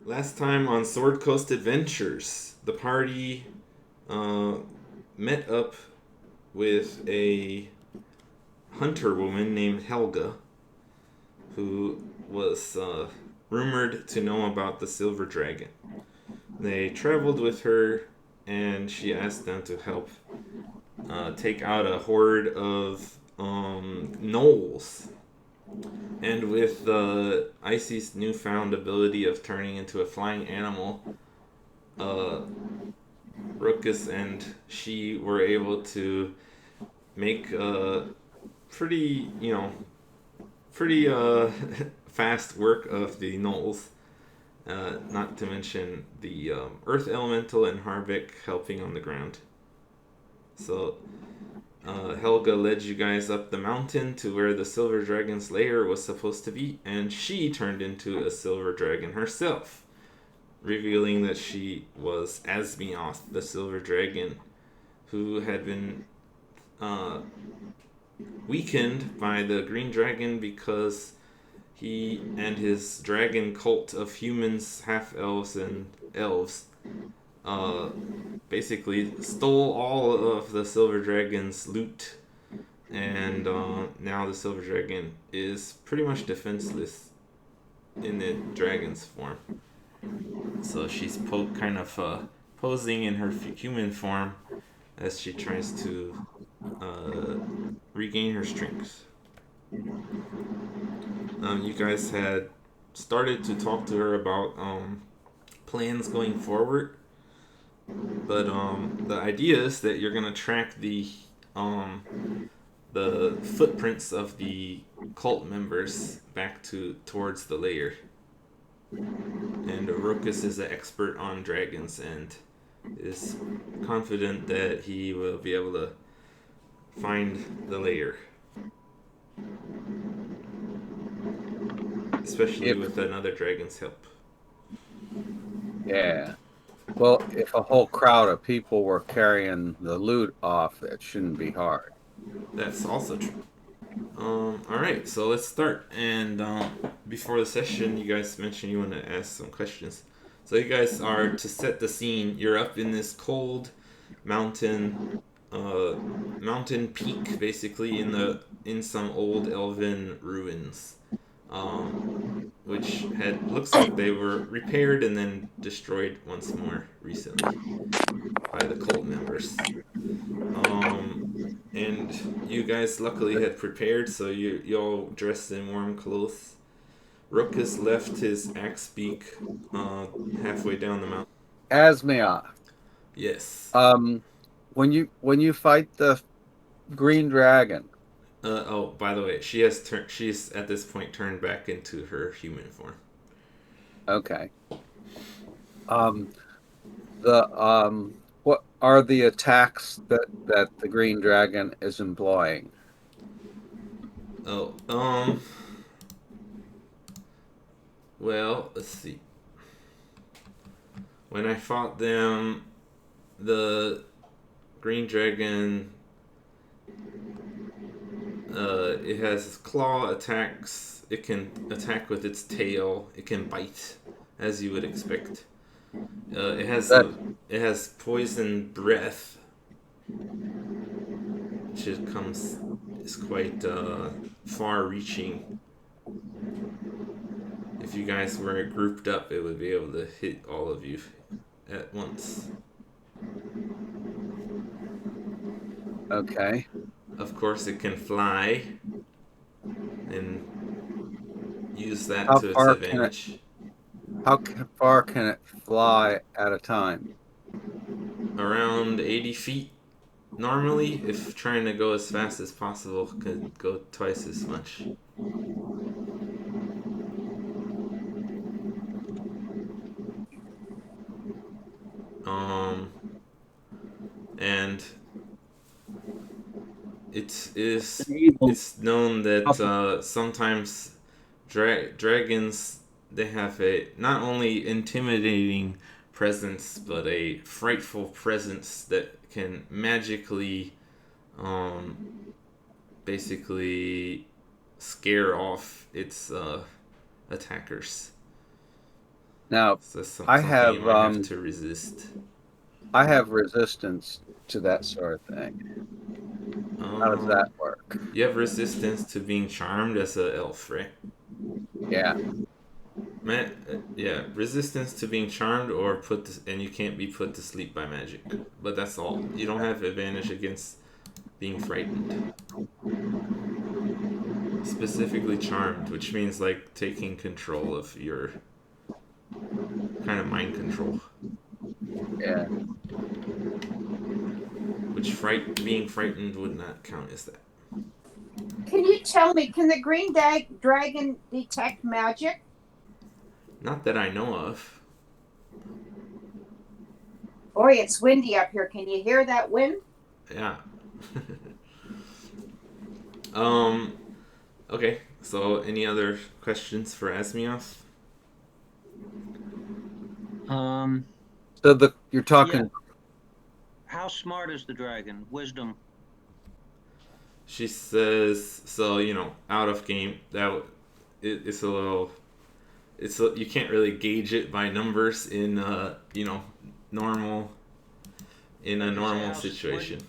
Last time on Sword Coast Adventures, the party uh, met up with a hunter woman named Helga, who was rumored to know about the Silver Dragon. They traveled with her, and she asked them to help take out a horde of gnolls. And with Icy's newfound ability of turning into a flying animal, uh, Ruckus and she were able to make pretty, pretty fast work of the gnolls. Not to mention the Earth Elemental and Harvick helping on the ground. So Helga led you guys up the mountain to where the Silver Dragon's lair was supposed to be, and she turned into a Silver Dragon herself, revealing that she was Asmioth, the Silver Dragon, who had been uh, weakened by the Green Dragon because he and his dragon cult of humans, half elves, and elves uh, basically stole all of the Silver Dragon's loot, and now the Silver Dragon is pretty much defenseless in the dragon's form. So she's kind of posing in her human form as she tries to uh, regain her strength. You guys had started to talk to her about plans going forward, but the idea is that you're gonna track the footprints of the cult members back towards the lair. And Ruckus is an expert on dragons and is confident that he will be able to find the lair. Especially If with another dragon's help. yeah, well, if a whole crowd of people were carrying the loot off, it shouldn't be hard. That's also true. Alright, so let's start. And before the session, you guys mentioned you want to ask some questions. So you guys are to set the scene. You're up in this cold mountain, uh, mountain peak, basically in some old elven ruins, which had looks like they were repaired and then destroyed once more recently by the cult members. Um, and you guys luckily had prepared, so you all dressed in warm clothes. Ruckus left his axe beak halfway down the mountain. Asmia, Yes. um, when you fight the green dragon, Oh, by the way, she has turned. She's at this point turned back into her human form. okay. Um, what are the attacks that the green dragon is employing? Oh, well, let's see. When I fought them, the green dragon, it has claw attacks. It can attack with its tail. It can bite, as you would expect. It has That poison breath, which is quite far-reaching. If you guys were grouped up, it would be able to hit all of you at once. okay? Of course, it can fly and use that How to its far can it advantage. far can it fly at a time? Around 80 feet normally, if trying to go as fast as possible, could go twice as much. Um, and it's known that sometimes dragons, they have a not only intimidating presence but a frightful presence that can magically um, basically scare off its attackers. Now, So that's I something you have might have to resist. I have resistance to that sort of thing. How does that Um, work? you have resistance to being charmed as a elf, right? Yeah. Man, yeah, resistance to being charmed or and you can't be put to sleep by magic. But that's all. You don't have advantage against being frightened. Specifically charmed, which means like taking control of your kind of mind control. Yeah. Which being frightened would not count as that. Can you tell me, can the green dragon detect magic? Not that I know of. Boy, it's windy up here. Can you hear that wind? Yeah. um. Okay. So, any other questions for Asmioth? So you're talking. Yeah. How smart is the dragon? Wisdom. She says, so out of game it's a little, you can't really gauge it by numbers in normal in a normal situation.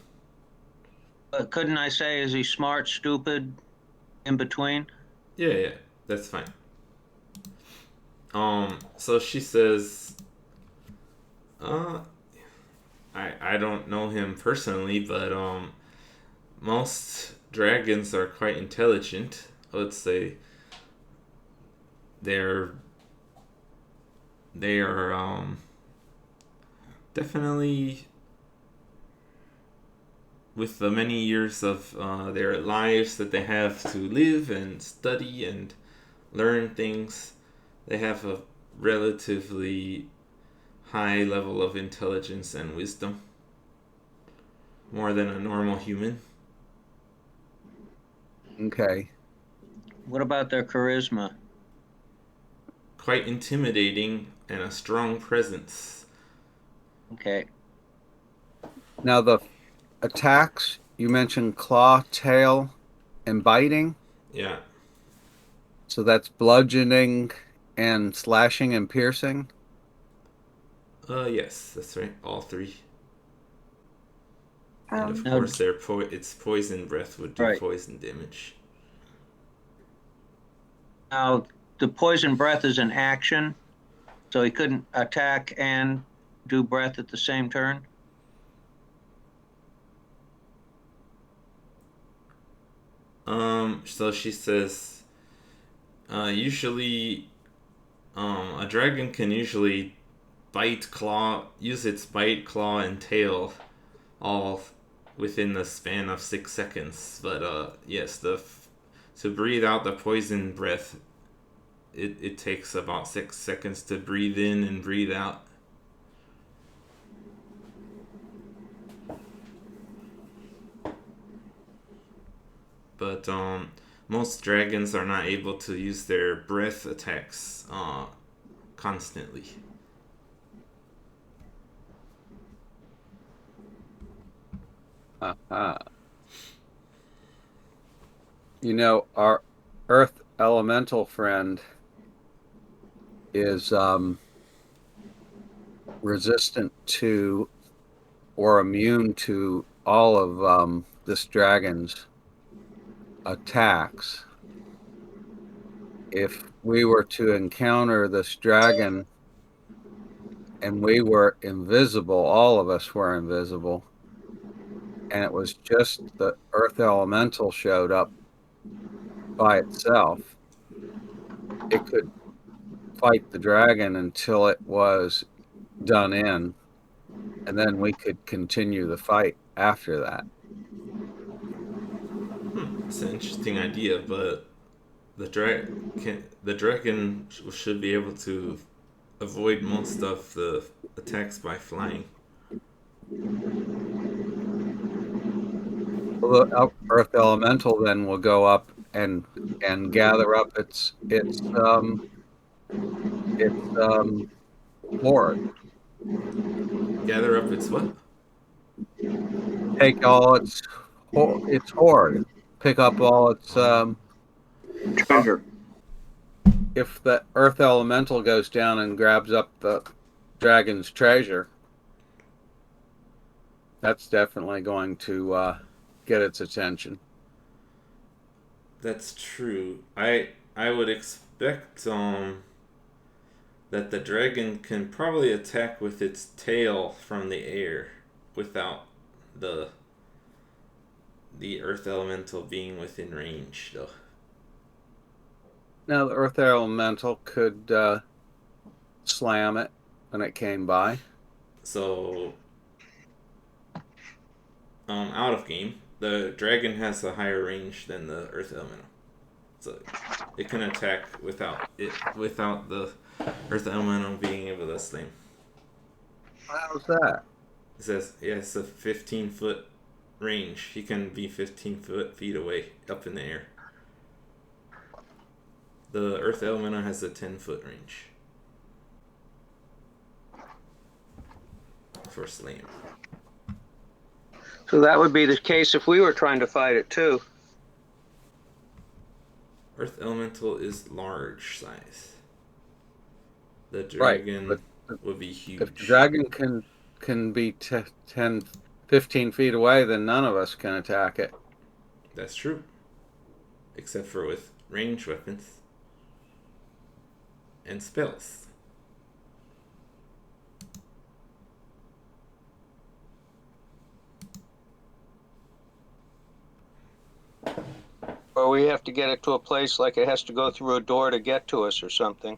Couldn't I say, is he smart, stupid, in between? Yeah, that's fine. So she says, I don't know him personally, but most dragons are quite intelligent. I would say they're they are definitely, with the many years of their lives that they have to live and study and learn things, they have a relatively high level of intelligence and wisdom, more than a normal human. Okay. What about their charisma? Quite intimidating and a strong presence. Okay. Now the attacks you mentioned: claw, tail, and biting. Yeah. So that's bludgeoning and slashing and piercing. Yes, that's right. All three. And of Um, course, its poison breath would do Right. poison damage. Now, the poison breath is an action, so he couldn't attack and do breath at the same turn. So she says, usually, a dragon can usually use its bite, claw, and tail all within the span of 6 seconds. But yes, to breathe out the poison breath, it takes about 6 seconds to breathe in and breathe out. But most dragons are not able to use their breath attacks constantly. Our earth elemental friend is resistant to or immune to all of this dragon's attacks. If we were to encounter this dragon and we were invisible, all of us were invisible, and it was just the earth elemental showed up by itself, it could fight the dragon until it was done in, and then we could continue the fight after that. It's an interesting idea, but the dragon should be able to avoid most of the attacks by flying. Well, the earth elemental then will go up and gather up its horde. Gather up its what? Take all its horde. Pick up all its Treasure. if the earth elemental goes down and grabs up the dragon's treasure, that's definitely going to get its attention. That's true. I would expect that the dragon can probably attack with its tail from the air without the earth elemental being within range though. Now the earth elemental could slam it when it came by. So out of game, the dragon has a higher range than the earth elemental. So it can attack without the earth elemental being able to slam. How's that? It says it's a 15-foot range. He can be 15 feet away up in the air. The earth elemental has a 10-foot range for slam. So that would be the case if we were trying to fight it too. Earth elemental is large size. The dragon would be huge. If the dragon can be 10, 15 feet away, then none of us can attack it. That's true. Except for with ranged weapons and spells. Or we have to get it to a place like it has to go through a door to get to us or something.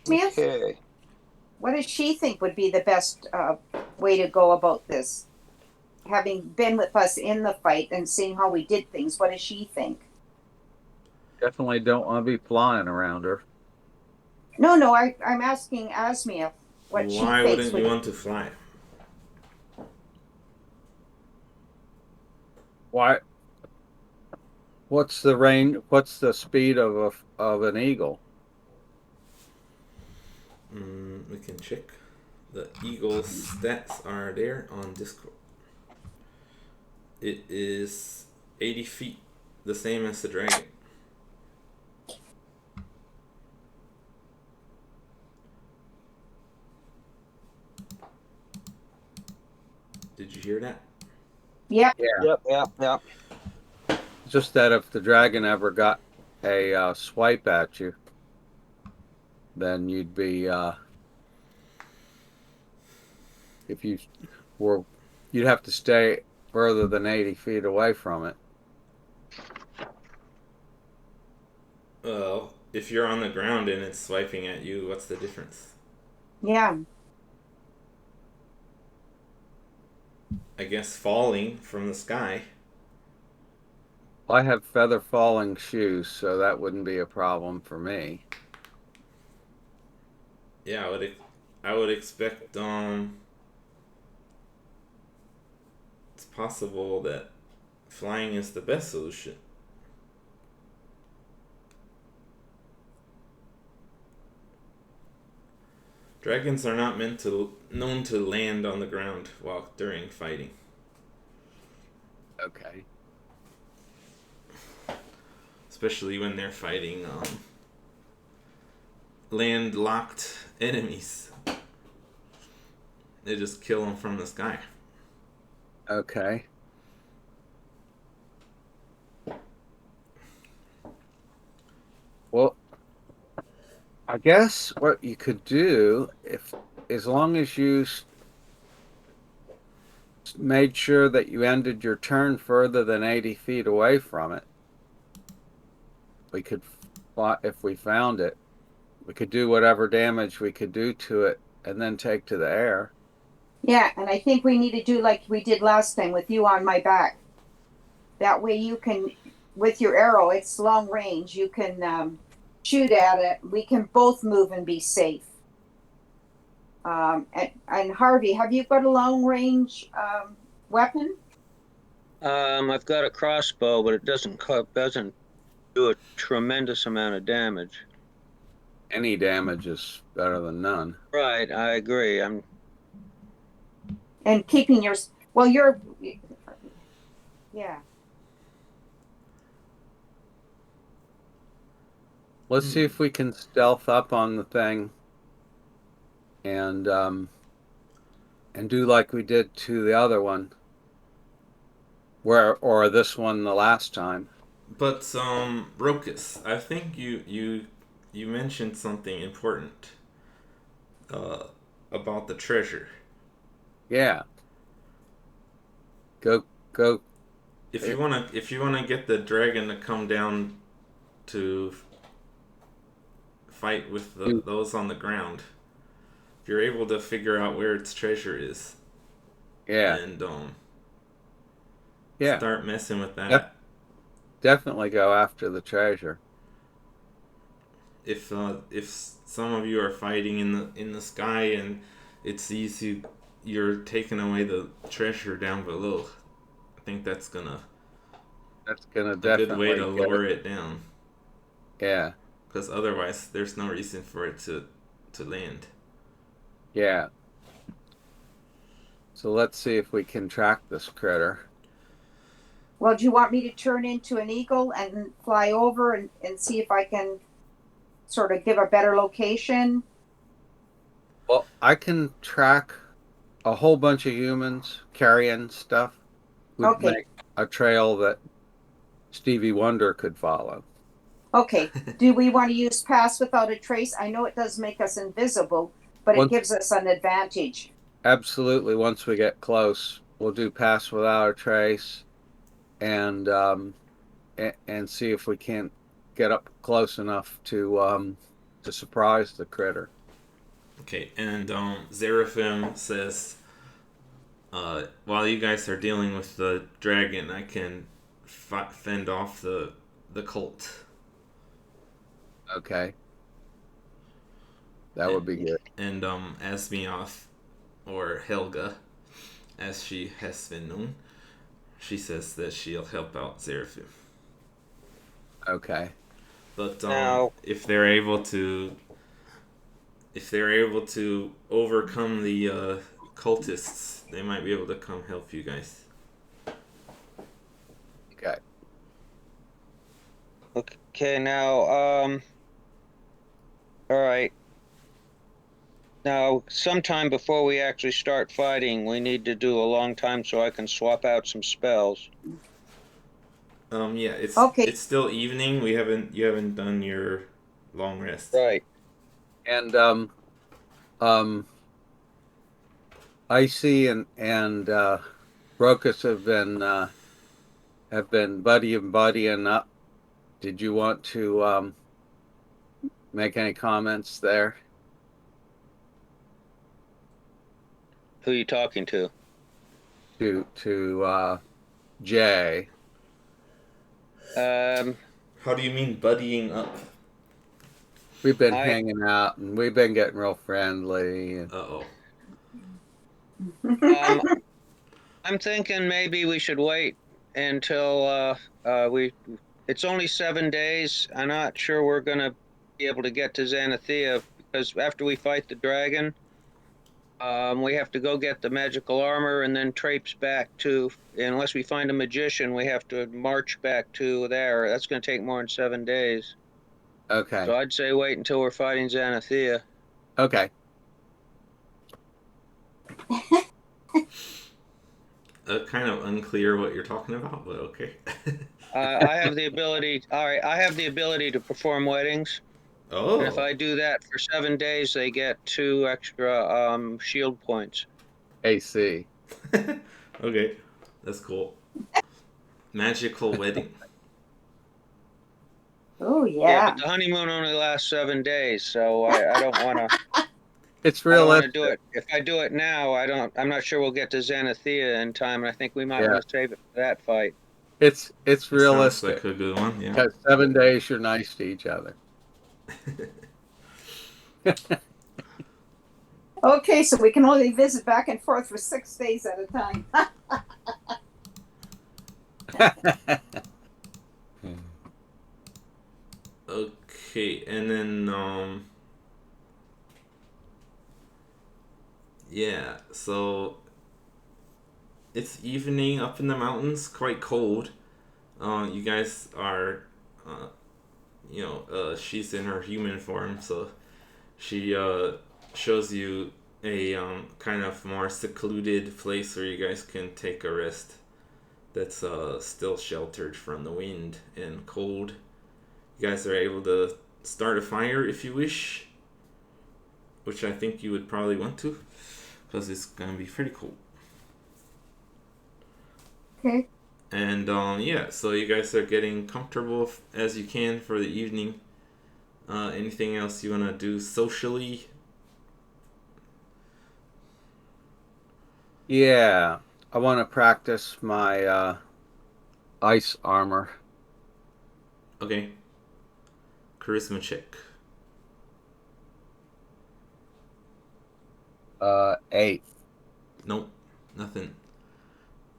Smith, Okay. what does she think would be the best way to go about this? Having been with us in the fight and seeing how we did things, what does she think? Definitely don't want to be flying around her. No, I'm asking Asmia what she Why thinks wouldn't you want to fly? Why? What's the range? What's the speed of an eagle? We can check. The eagle's stats are there on Discord. It is 80 feet, the same as the dragon. Did you hear that? Yep. Yep. Just that if the dragon ever got a swipe at you, then you'd be if you were, you'd have to stay further than 80 feet away from it. Well, if you're on the ground and it's swiping at you, what's the difference? Yeah. I guess falling from the sky. I have feather falling shoes, so that wouldn't be a problem for me. Yeah, I would expect it's possible that flying is the best solution. Dragons are not known to land on the ground while during fighting. Okay. Especially when they're fighting landlocked enemies. They just kill them from the sky. Okay. Well, I guess what you could do, as long as you made sure that you ended your turn further than 80 feet away from it, we could, if we found it, we could do whatever damage we could do to it and then take to the air. Yeah, and I think we need to do like we did last time with you on my back. That way you can, with your arrow, it's long range, you can shoot at it. We can both move and be safe. And Harvey, have you got a long range weapon? I've got a crossbow, but it doesn't do a tremendous amount of damage. Any damage is better than none. Right, I agree. and keeping your, well, you're, yeah. Let's see if we can stealth up on the thing and do like we did to the other one, or this one the last time. But Rokus, I think you mentioned something important uh, about the treasure. Yeah. Go. If you wanna get the dragon to come down to fight with those on the ground, if you're able to figure out where its treasure is, Yeah. and Yeah. start messing with that. Yep. Definitely go after the treasure. If some of you are fighting in the sky and it sees you're taking away the treasure down below, I think that's a good way definitely to lower it down. Yeah. Because otherwise, there's no reason for it to land. Yeah. So let's see if we can track this critter. Well, do you want me to turn into an eagle and fly over and see if I can sort of give a better location? Well, I can track a whole bunch of humans carrying stuff. Would Okay. make a trail that Stevie Wonder could follow. Okay. Do we want to use pass without a trace? I know it does make us invisible, but it gives us an advantage. Absolutely. Once we get close, we'll do pass without a trace, and see if we can't get up close enough to surprise the critter. Okay, and Zeraphim says, while you guys are dealing with the dragon, I can fend off the cult. Okay. That would be good. And Asmioth, or Helga, as she has been known, she says that she'll help out Zeraphim. Okay. But Now- if they're able to overcome the cultists, they might be able to come help you guys. Okay. Okay, now, all right. Now, sometime before we actually start fighting, we need to do a long time so I can swap out some spells. Yeah, it's Okay. It's still evening. You haven't done your long rest. Right. And Icy and Rokus have been buddying up. Did you want to make any comments there? Who are you talking to? To Jay. How do you mean buddying up? We've been hanging out and we've been getting real friendly. Uh-oh. I'm thinking maybe we should wait until it's only 7 days. I'm not sure we're gonna be able to get to Xanathia because after we fight the dragon, we have to go get the magical armor and then traipse back to, unless we find a magician, we have to march back to there. That's gonna take more than 7 days. Okay. So I'd say wait until we're fighting Xanathia. Okay. Kind of unclear what you're talking about, but okay. I have the ability. All right, I have the ability to perform weddings. Oh. And if I do that for 7 days, they get 2 extra shield points. AC. Okay, that's cool. Magical wedding. Oh Yeah, yeah. but the honeymoon only lasts 7 days, so I don't want to. It's I don't want to realistic. do it. If I do it now, I'm not sure we'll get to Xanathia in time, and I think we might want to save it for that fight. It's Sounds realistic. like a good one, yeah. Because 7 days you're nice to each other. Okay, so we can only visit back and forth for 6 days at a time. Okay, and then yeah, so evening up in the mountains, quite cold. You guys are, she's in her human form, so she shows you a kind of more secluded place where you guys can take a rest. That's still sheltered from the wind and cold. You guys are able to start a fire if you wish, which I think you would probably want to, because it's gonna be pretty cold. Okay. And so you guys are getting comfortable as you can for the evening. Anything else you want to do socially? Yeah, I want to practice my ice armor. Okay. Charisma check. 8. Nope, nothing.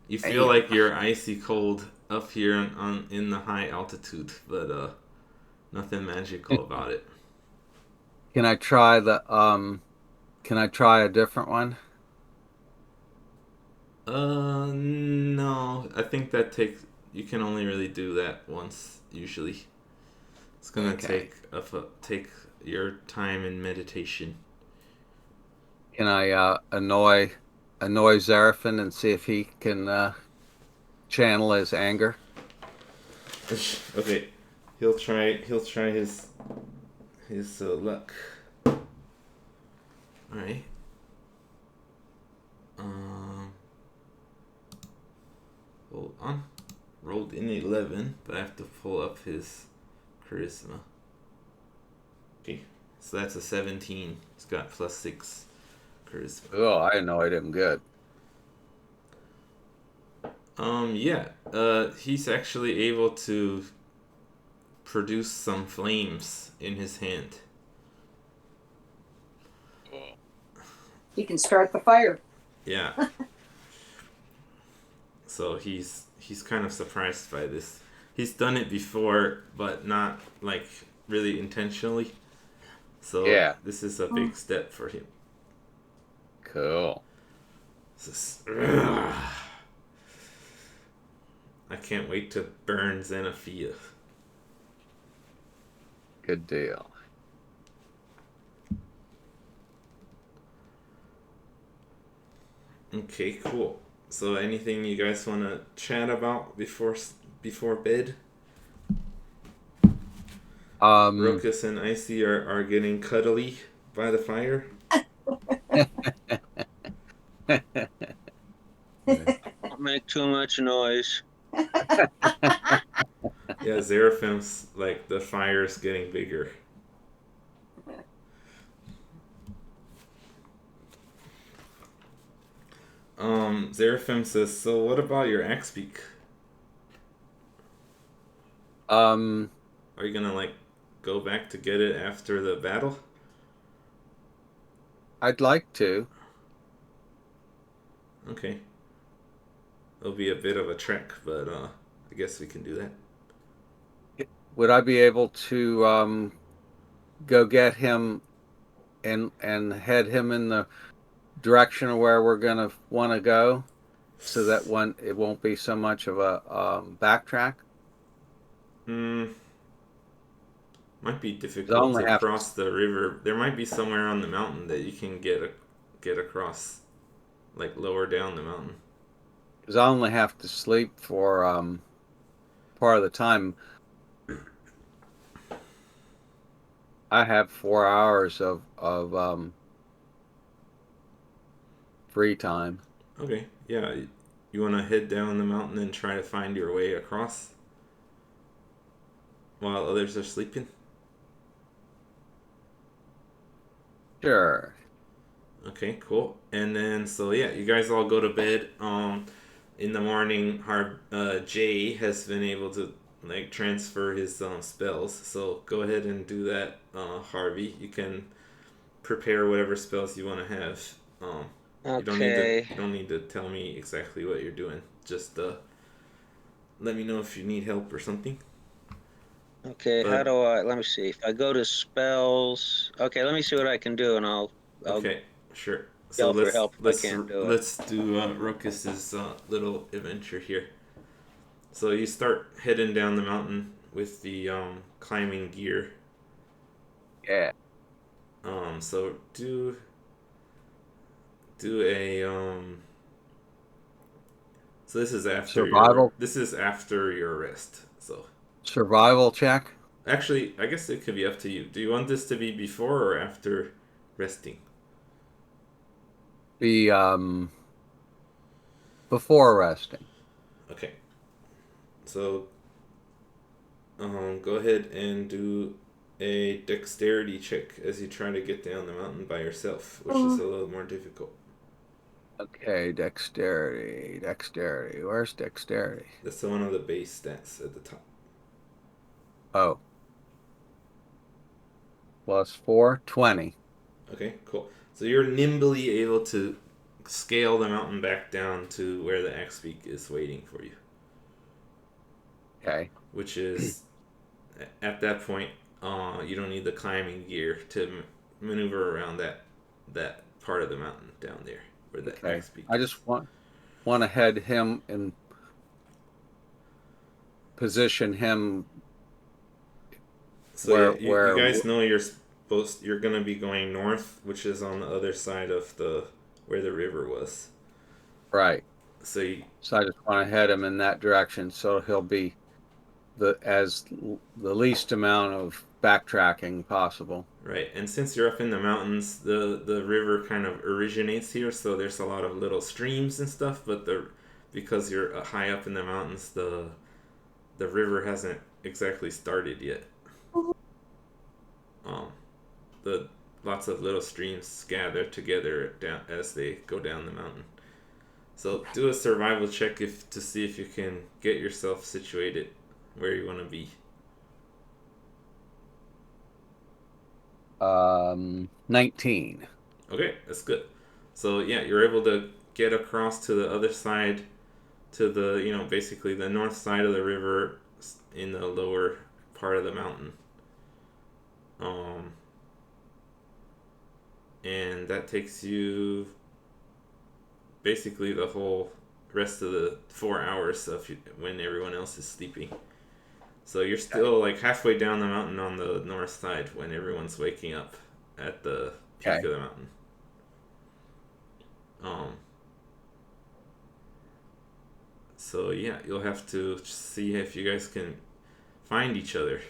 You feel like you're icy cold up here in the high altitude, but nothing magical about it. Can I try Can I try a different one? No. I think that takes. You can only really do that once usually. It's gonna take your time in meditation. Can I annoy Zarafin and see if he can channel his anger? Okay, he'll try his luck. All right. Hold on. Rolled in 11, but I have to pull up his charisma. Okay, so that's a 17. He's got +6 charisma. Oh, I annoyed him good. He's actually able to produce some flames in his hand. He can start the fire. Yeah. So he's kind of surprised by this. He's done it before, but not like really intentionally. So Yeah. This is a big step for him. Cool. I can't wait to burn Xenophia. Good deal. Okay, cool. So anything you guys want to chat about before bed? Rokus and Icy are getting cuddly by the fire. Don't make too much noise. Yeah, Xeraphim's like the fire's getting bigger. Xeraphim says, so what about your axe beak? Are you gonna like go back to get it after the battle? I'd like to. Okay. It'll be a bit of a trek, but I guess we can do that. Would I be able to go get him and head him in the direction of where we're gonna want to go, so that it won't be so much of a backtrack? Might be difficult to cross the river. There might be somewhere on the mountain that you can get across, like lower down the mountain. Because I only have to sleep for part of the time. I have 4 hours of free time. Okay, yeah. You want to head down the mountain and try to find your way across while others are sleeping? Sure. Okay, cool. And then, so yeah, you guys all go to bed. In the morning, Jay has been able to like transfer his spells. So go ahead and do that, Harvey. You can prepare whatever spells you want to have. Okay. You don't need to tell me exactly what you're doing. Just let me know if you need help or something. Okay, how do I? Let me see. If I go to spells, okay, let me see what I can do, and I'll. Okay, sure. So yell for help if I can't do it. let's do Rokus's little adventure here. So you start heading down the mountain with the climbing gear. Yeah. So do a So this is after Survival. your rest. So Survival check. actually, I guess it could be up to you. Do you want this to be before or after resting? Be before resting. Okay. So go ahead and do a dexterity check as you try to get down the mountain by yourself, which is a little more difficult. Okay, dexterity. Where's dexterity? That's one of the base stats at the top. Oh. +4, 20. Okay, cool. So you're nimbly able to scale the mountain back down to where the axe beak is waiting for you. Okay. Which is, at that point, you don't need the climbing gear to maneuver around that part of the mountain down there where the axe beak I is. just want to head him and position him. So you guys know you're gonna be going north, which is on the other side of where the river was. Right. So I just want to head him in that direction, so he'll be the least amount of backtracking possible. right, and since you're up in the mountains, the river kind of originates here, so there's a lot of little streams and stuff. But because you're high up in the mountains, the river hasn't exactly started yet. The lots of little streams gather together down as they go down the mountain. So do a survival check to see if you can get yourself situated where you want to be. 19. Okay, that's good. So yeah, you're able to get across to the other side, to the basically the north side of the river in the lower part of the mountain. And that takes you basically the whole rest of the 4 hours when everyone else is sleeping. So you're still like halfway down the mountain on the north side when everyone's waking up at the peak of the mountain. So yeah, you'll have to see if you guys can find each other.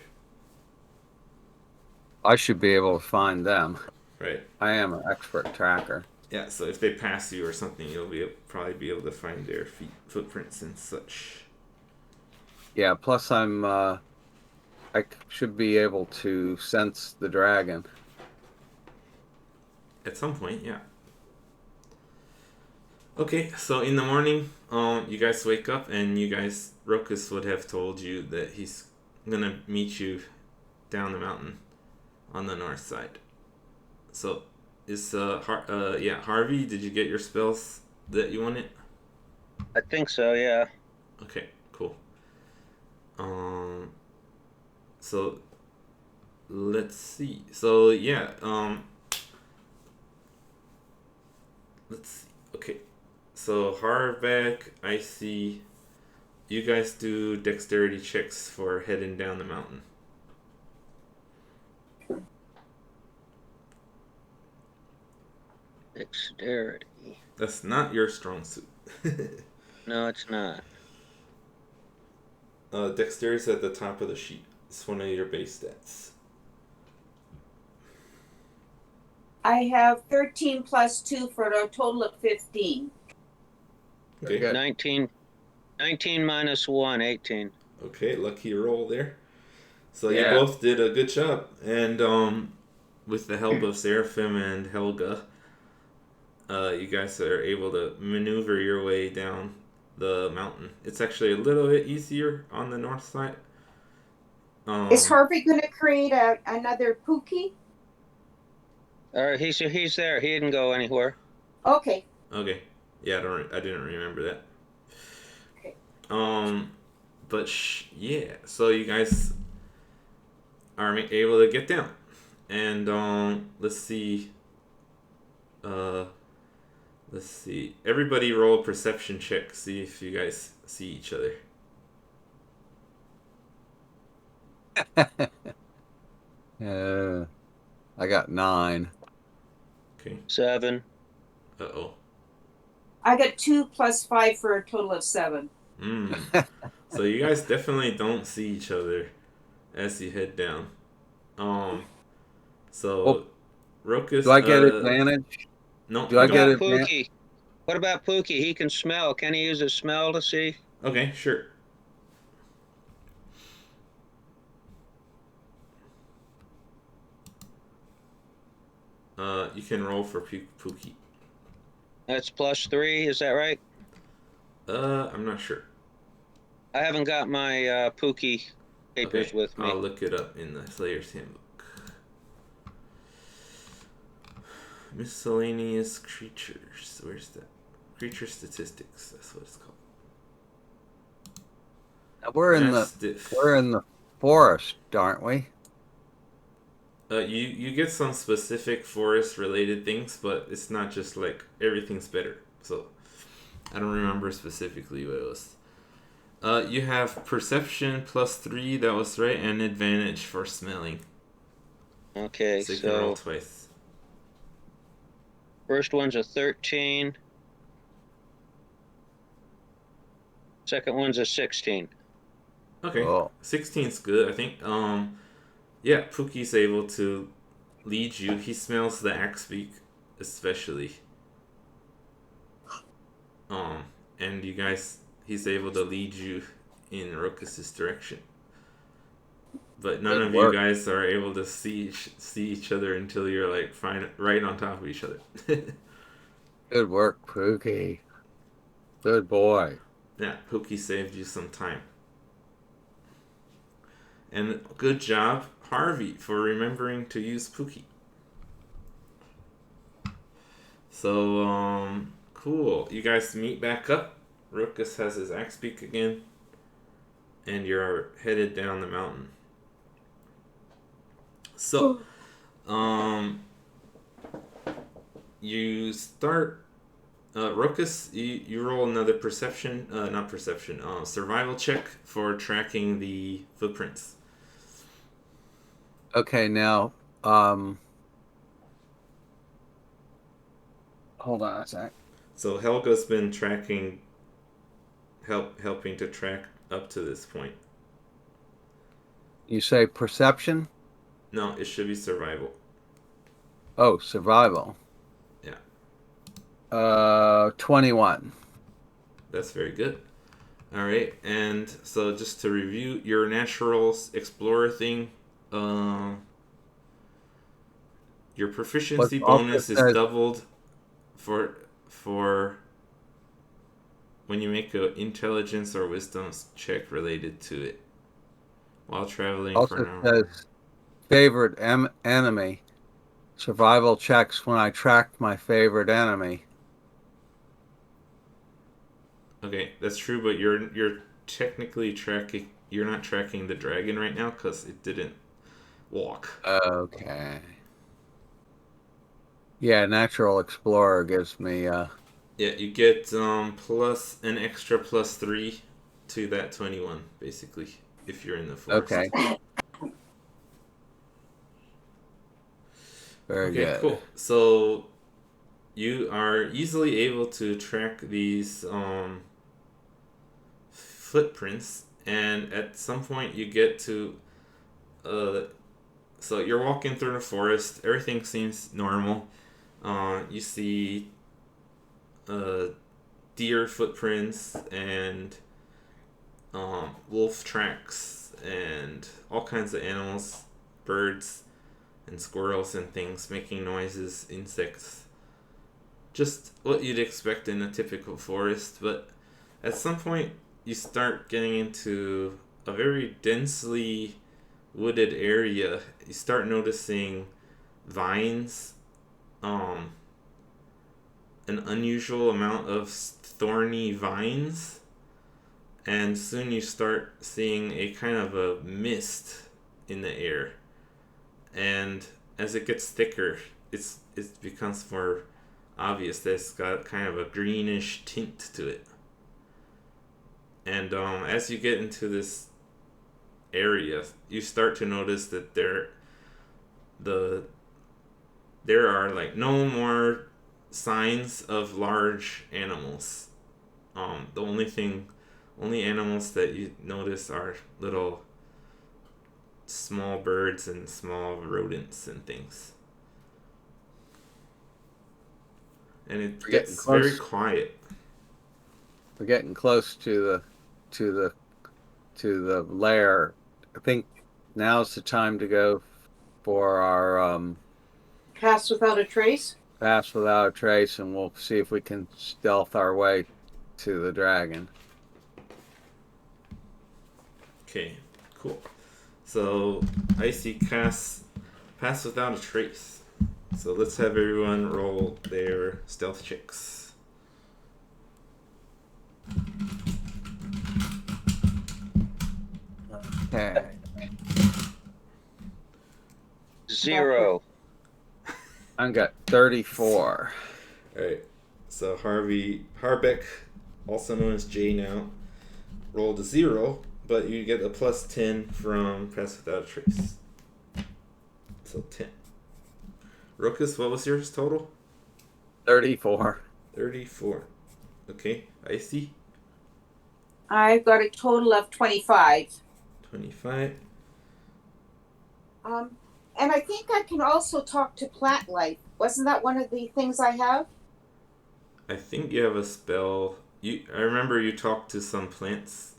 I should be able to find them. Right. I am an expert tracker. Yeah, so if they pass you or something, you'll probably be able to find their footprints and such. Yeah, plus I should be able to sense the dragon. At some point, yeah. Okay, so in the morning, you guys wake up and Rokus would have told you that he's gonna meet you down the mountain on the north side. So Harvey, did you get your spells that you wanted? I think so, yeah. Okay, cool. So let's see. So yeah, let's see. Okay. So Harbeck, I see you guys do dexterity checks for heading down the mountain. Dexterity. That's not your strong suit. No, it's not. Dexterity's at the top of the sheet. It's one of your base stats. I have 13 plus 2 for a total of 15. Okay. Good. 19 minus 1, 18. Okay, lucky roll there. So you Yeah. both did a good job, and with the help of Seraphim and Helga, you guys are able to maneuver your way down the mountain. It's actually a little bit easier on the north side. Is Harvey going to create another Pookie? He's there. He didn't go anywhere. Okay. Okay. Yeah, I didn't remember that. Okay. But yeah, so you guys are able to get down, and let's see. Let's see. Everybody roll a perception check. See if you guys see each other. I got 9. Okay. 7. Uh-oh. I got 2 plus 5 for a total of 7. So you guys definitely don't see each other as you head down. So Well, Rokus, do I get advantage? no, Do you I What don't. get about advantage? Pookie? What about Pookie? He can smell. Can he use his smell to see? Okay, sure. You can roll for Pookie. That's +3. Is that right? I'm not sure. I haven't got my Pookie papers Okay, with me. I'll look it up in the Slayer's Handbook. Miscellaneous creatures. Where's that? Creature statistics. That's what it's called. We're in the forest, aren't we? You get some specific forest related things, but it's not just like everything's better. So I don't remember specifically what it was. You have perception +3. That was right, and advantage for smelling. Okay, So you can roll so twice. first one's a 13. Second one's a 16. Okay, Oh. 16's good. I think. Yeah, Pookie's able to lead you. He smells the axe beak, especially. And you guys, he's able to lead you in Rokus's direction. But none Good of work. you guys are able to see each other until you're like right on top of each other. Good work, Pookie. Good boy. Yeah, Pookie saved you some time. And good job, Harvey, for remembering to use Pookie. So, cool. You guys meet back up. Rokus has his axe beak again. And you're headed down the mountain. So, you start. Rokus, you roll another survival check for tracking the footprints. Okay, now, hold on a sec. So Helga's been helping to track up to this point. You say perception? No, it should be survival. Oh, survival. Yeah. 21. That's very good. All right, and so just to review, your natural explorer thing, your proficiency bonus is doubled for when you make an intelligence or wisdom check related to it while traveling for an hour. Says favorite enemy. Survival checks when I track my favorite enemy. Okay, that's true, but you're technically tracking. You're not tracking the dragon right now because it didn't walk. Okay. Yeah, natural explorer gives me. Yeah, you get plus an extra +3 to that 21, basically, if you're in the forest. Okay. Very Okay, good. cool. So you are easily able to track these footprints, and at some point you get to so you're walking through the forest. Everything seems normal. You see deer footprints and wolf tracks and all kinds of animals, birds and squirrels and things making noises, insects. Just what you'd expect in a typical forest, but at some point you start getting into a very densely wooded area. You start noticing vines, an unusual amount of thorny vines, and soon you start seeing a kind of a mist in the air. And as it gets thicker, it becomes more obvious that it's got kind of a greenish tint to it. And as you get into this area, you start to notice that there are like no more signs of large animals. The only animals that you notice are little small birds and small rodents and things. And it We're gets getting close. very quiet. We're getting close to the lair. I think now's the time to go for our Pass without a trace? pass without a trace, and we'll see if we can stealth our way to the dragon. Okay, cool. So Icy casts Pass Without a Trace. So let's have everyone roll their stealth checks. Okay. 0. I got 34. Alright, so Harbeck, also known as Jay now, rolled a 0, but you get a plus 10 from Pass Without a Trace. So 10. Rokus, what was yours total? 34. 34. Okay, Icy, I've got a total of 25. 25. And I think I can also talk to plant life. Wasn't that one of the things I have? I think you have a spell. I remember you talked to some plants.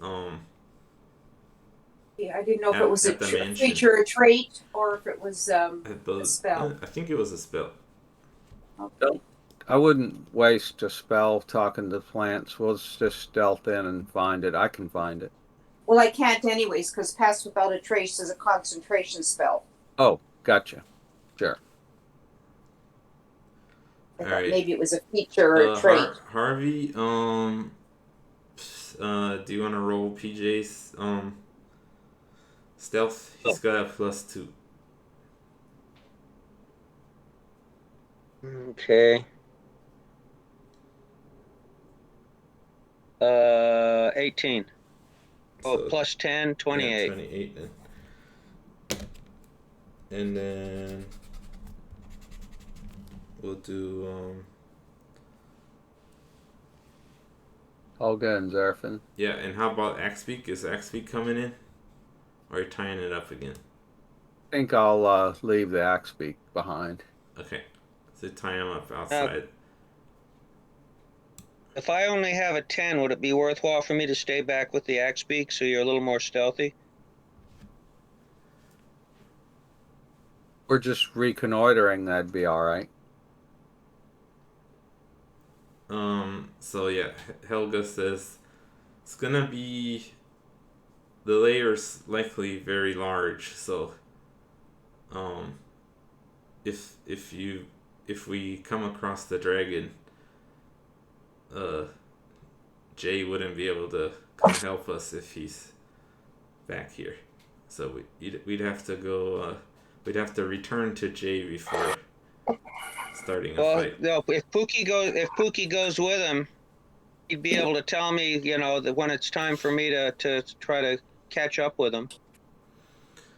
Yeah, I didn't know if At- it was a at the mansion. feature or trait or if it was I a spell. I think it was a spell. Okay. I wouldn't waste a spell talking to plants. We'll just stealth in and find it. I can find it. Well, I can't anyways because pass without a trace is a concentration spell. Oh, gotcha. Sure. I thought Alright. maybe it was a feature or a trait. Harvey, do you want to roll PJ's stealth? He's got a plus 2. Okay. 18. Oh, So, plus 10, 28. Yeah, 28 then. And then we'll do Olga and Zerfin. yeah, and how about Axbeak? Is Axbeak coming in? Or are you tying it up again? I think I'll leave the axe beak behind. Okay. So tie him up outside. If I only have a 10, would it be worthwhile for me to stay back with the axe beak so you're a little more stealthy? We're just reconnoitering. That'd be all right. So yeah, Helga says it's gonna be the layer's likely very large, so if we come across the dragon, Jay wouldn't be able to come help us if he's back here. So we'd have to go we'd have to return to Jay before starting a fight. No, if Pookie goes with him, he'd be able to tell me, that when it's time for me to try to catch up with him.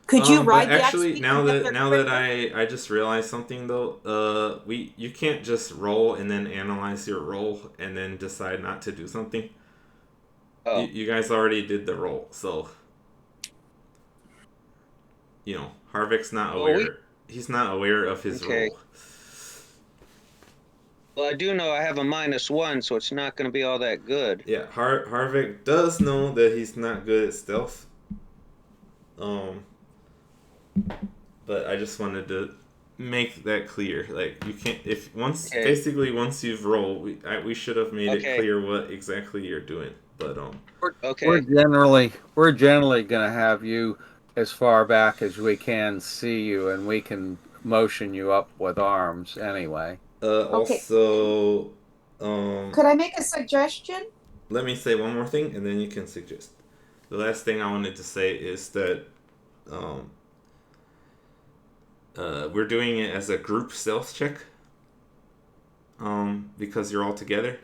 Could you ride but the actually, axe now beak that I just realized something though, you can't just roll and then analyze your roll and then decide not to do something. Oh. You guys already did the roll, so Harvick's not aware. He's not aware of his roll. Well, I do know I have a -1, so it's not going to be all that good. Yeah, Harvick does know that he's not good at stealth. But I just wanted to make that clear. Like, you can't basically once you've rolled, we should have made it clear what exactly you're doing. But we're generally gonna have you as far back as we can see you, and we can motion you up with arms anyway. Also, could I make a suggestion? Let me say one more thing, and then you can suggest. The last thing I wanted to say is that we're doing it as a group stealth check. because you're all together.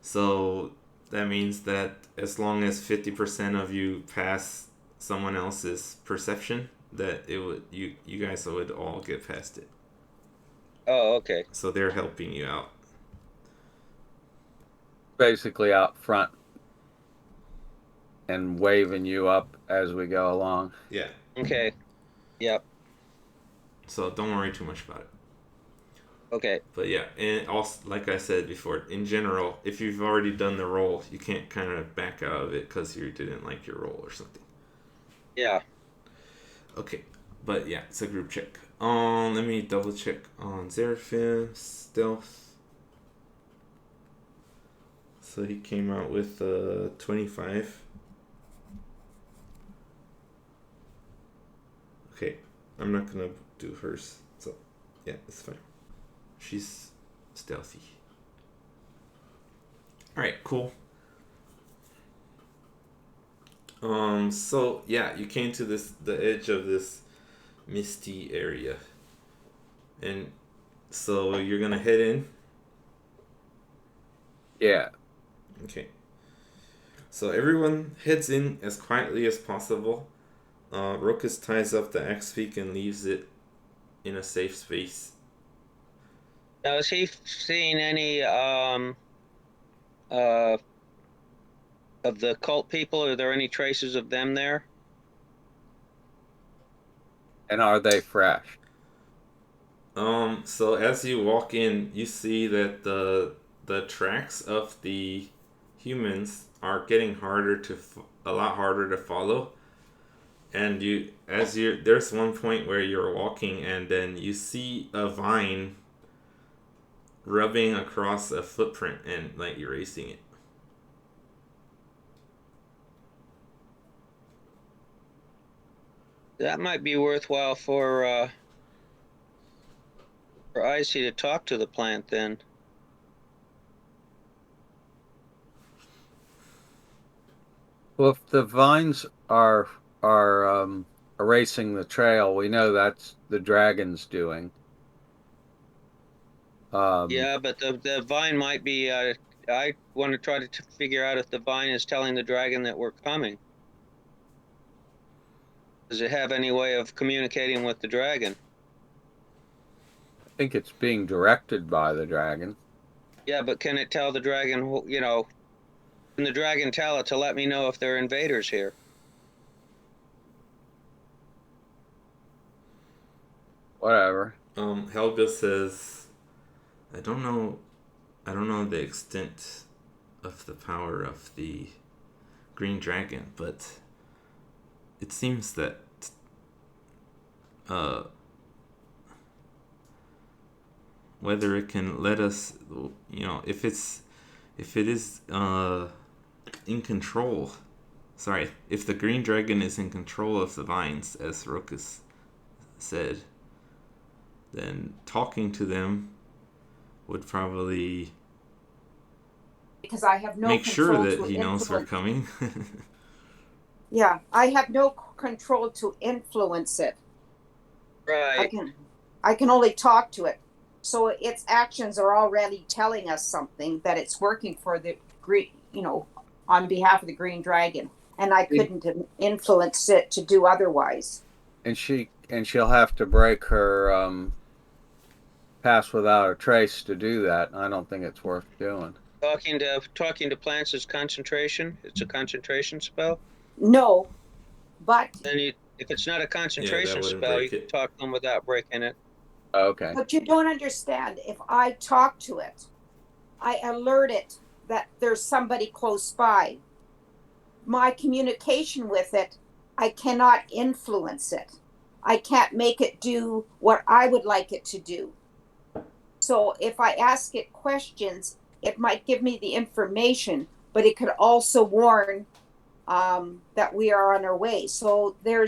So that means that as long as 50% of you pass someone else's perception, that it would you guys would all get past it. Oh, okay. So they're helping you out. Basically out front and waving you up as we go along. Yeah. Okay. Yep. So don't worry too much about it. Okay. But yeah, and also, like I said before, in general, if you've already done the roll, you can't kind of back out of it because you didn't like your roll or something. Yeah. Okay, but yeah, it's a group check. Let me double check on Zeraphim stealth. So he came out with 25. Okay, I'm not gonna do hers. So yeah, it's fine. She's stealthy. Alright, cool. So yeah, you came to the edge of this misty area. And so you're gonna head in? Yeah. Okay. So everyone heads in as quietly as possible. Rokus ties up the axe beak and leaves it in a safe space. Now, has he seen any of the cult people? Are there any traces of them there? And are they fresh? So as you walk in, you see that the tracks of the humans are getting a lot harder to follow. And there's one point where you're walking and then you see a vine rubbing across a footprint and like erasing it. That might be worthwhile for Icy to talk to the plant then. Well, if the vines are erasing the trail, we know that's the dragon's doing. Yeah, but the vine might be. I want to try to figure out if the vine is telling the dragon that we're coming. Does it have any way of communicating with the dragon? I think it's being directed by the dragon. Yeah, but can it tell the dragon? You know, can the dragon tell it to let me know if there are invaders here? Whatever. Helga says, I don't know the extent of the power of the green dragon, but it seems that whether it can let us, if it is in control. Sorry, if the green dragon is in control of the vines, as Rokus said, then talking to them would probably because I have no make sure control that to he knows we're influence. coming. Yeah, I have no control to influence it. Right. I can only talk to it. So its actions are already telling us something that it's working for the green, on behalf of the green dragon, and I couldn't influence it to do otherwise. And she'll have to break her pass without a trace to do that. I don't think it's worth doing. Talking to plants is concentration. It's a concentration spell. No, but Then if it's not a concentration wouldn't spell, break you can it. talk to them without breaking it. Okay. but you don't understand. If I talk to it, I alert it that there's somebody close by. My communication with it, I cannot influence it. I can't make it do what I would like it to do. So if I ask it questions, it might give me the information, but it could also warn that we are on our way. So there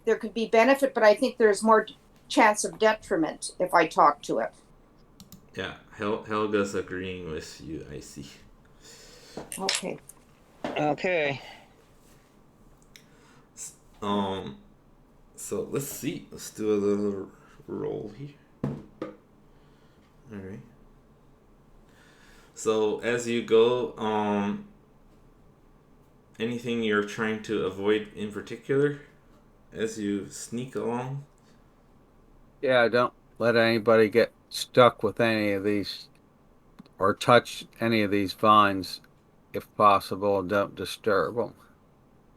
could be benefit, but I think there's more chance of detriment if I talk to it. Yeah, Helga's agreeing with you, I see. Okay. Okay. So let's see. Let's do a little roll here. Alright. So as you go, anything you're trying to avoid in particular as you sneak along? Yeah, don't let anybody get stuck with any of these or touch any of these vines if possible. Don't disturb them.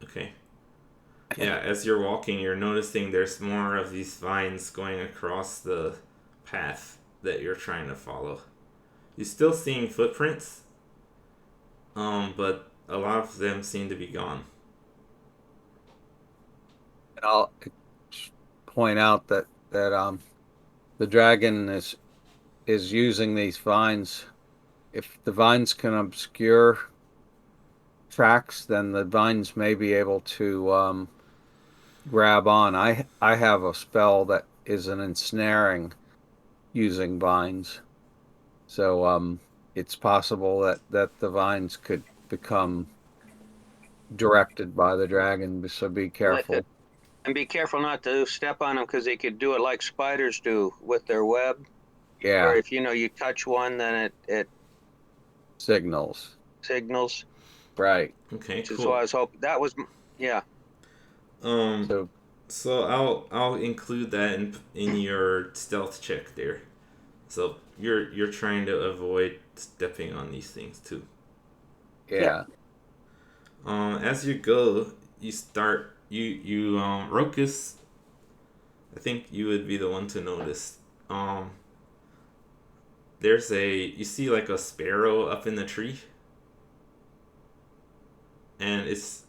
Okay. Yeah, as you're walking, you're noticing there's more of these vines going across the path that you're trying to follow. You're still seeing footprints, but a lot of them seem to be gone. And I'll point out that the dragon is using these vines. If the vines can obscure tracks, then the vines may be able to grab on. I have a spell that is an ensnaring using vines, so it's possible that the vines could become directed by the dragon. So be Like careful. and be careful not to step on them because they could do it like spiders do with their web. Where Yeah, if you touch one, then it signals. signals. Right. Okay, Which is why I cool. was hoping that was yeah. Um, So so I'll include that in your stealth check there. So you're trying to avoid stepping on these things too. Yep. yeah. As you go, you start you Rokus. I think you would be the one to notice. Um, there's you see like a sparrow up in the tree, and it's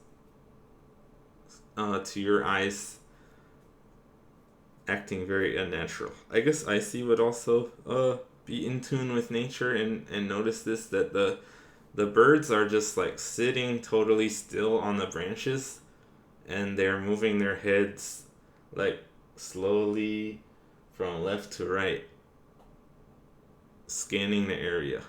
to your eyes acting very unnatural. I guess Icy would also be in tune with nature and notice this, that the birds are just like sitting totally still on the branches, and they're moving their heads like slowly from left to right, scanning the area.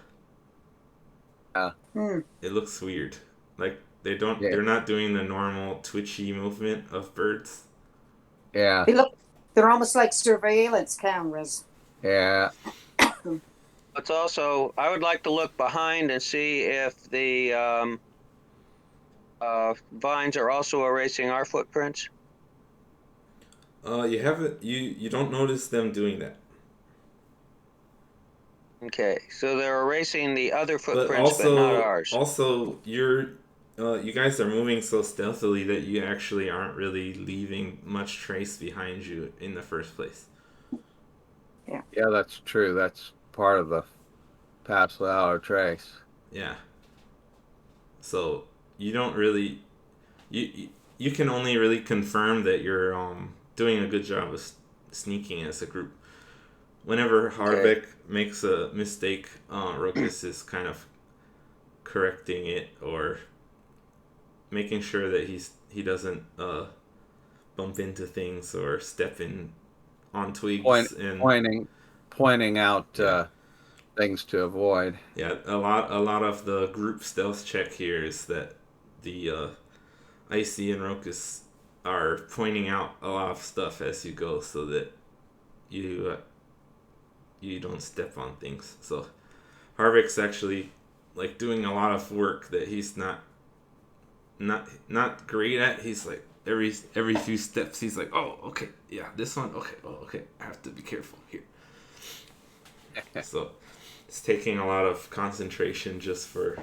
Hmm. It looks weird. Like they're Yeah. not doing the normal twitchy movement of birds. Yeah. They look. They're almost like surveillance cameras. Yeah. It's also I would like to look behind and see if the vines are also erasing our footprints. You haven't you don't notice them doing that. Okay, so they're erasing the other But footprints, but not also, ours. you guys are moving so stealthily that you actually aren't really leaving much trace behind you in the first place. Yeah, that's true. That's part of the pass without a trace. Yeah. So you don't really you can only really confirm that you're doing a good job of sneaking as a group. Whenever Okay, Harbeck makes a mistake, Rokus is kind of correcting it or making sure that he doesn't bump into things or step in on Point, twigs. And pointing, pointing out yeah, things to avoid. yeah, a lot of the group stealth check here is that the Icy and Rokus are pointing out a lot of stuff as you go so that you you don't step on things. So Harvick's actually like doing a lot of work that he's not great at. He's like every few steps he's like, oh, okay, yeah, this one, okay, oh, okay, I have to be careful here. So it's taking a lot of concentration just for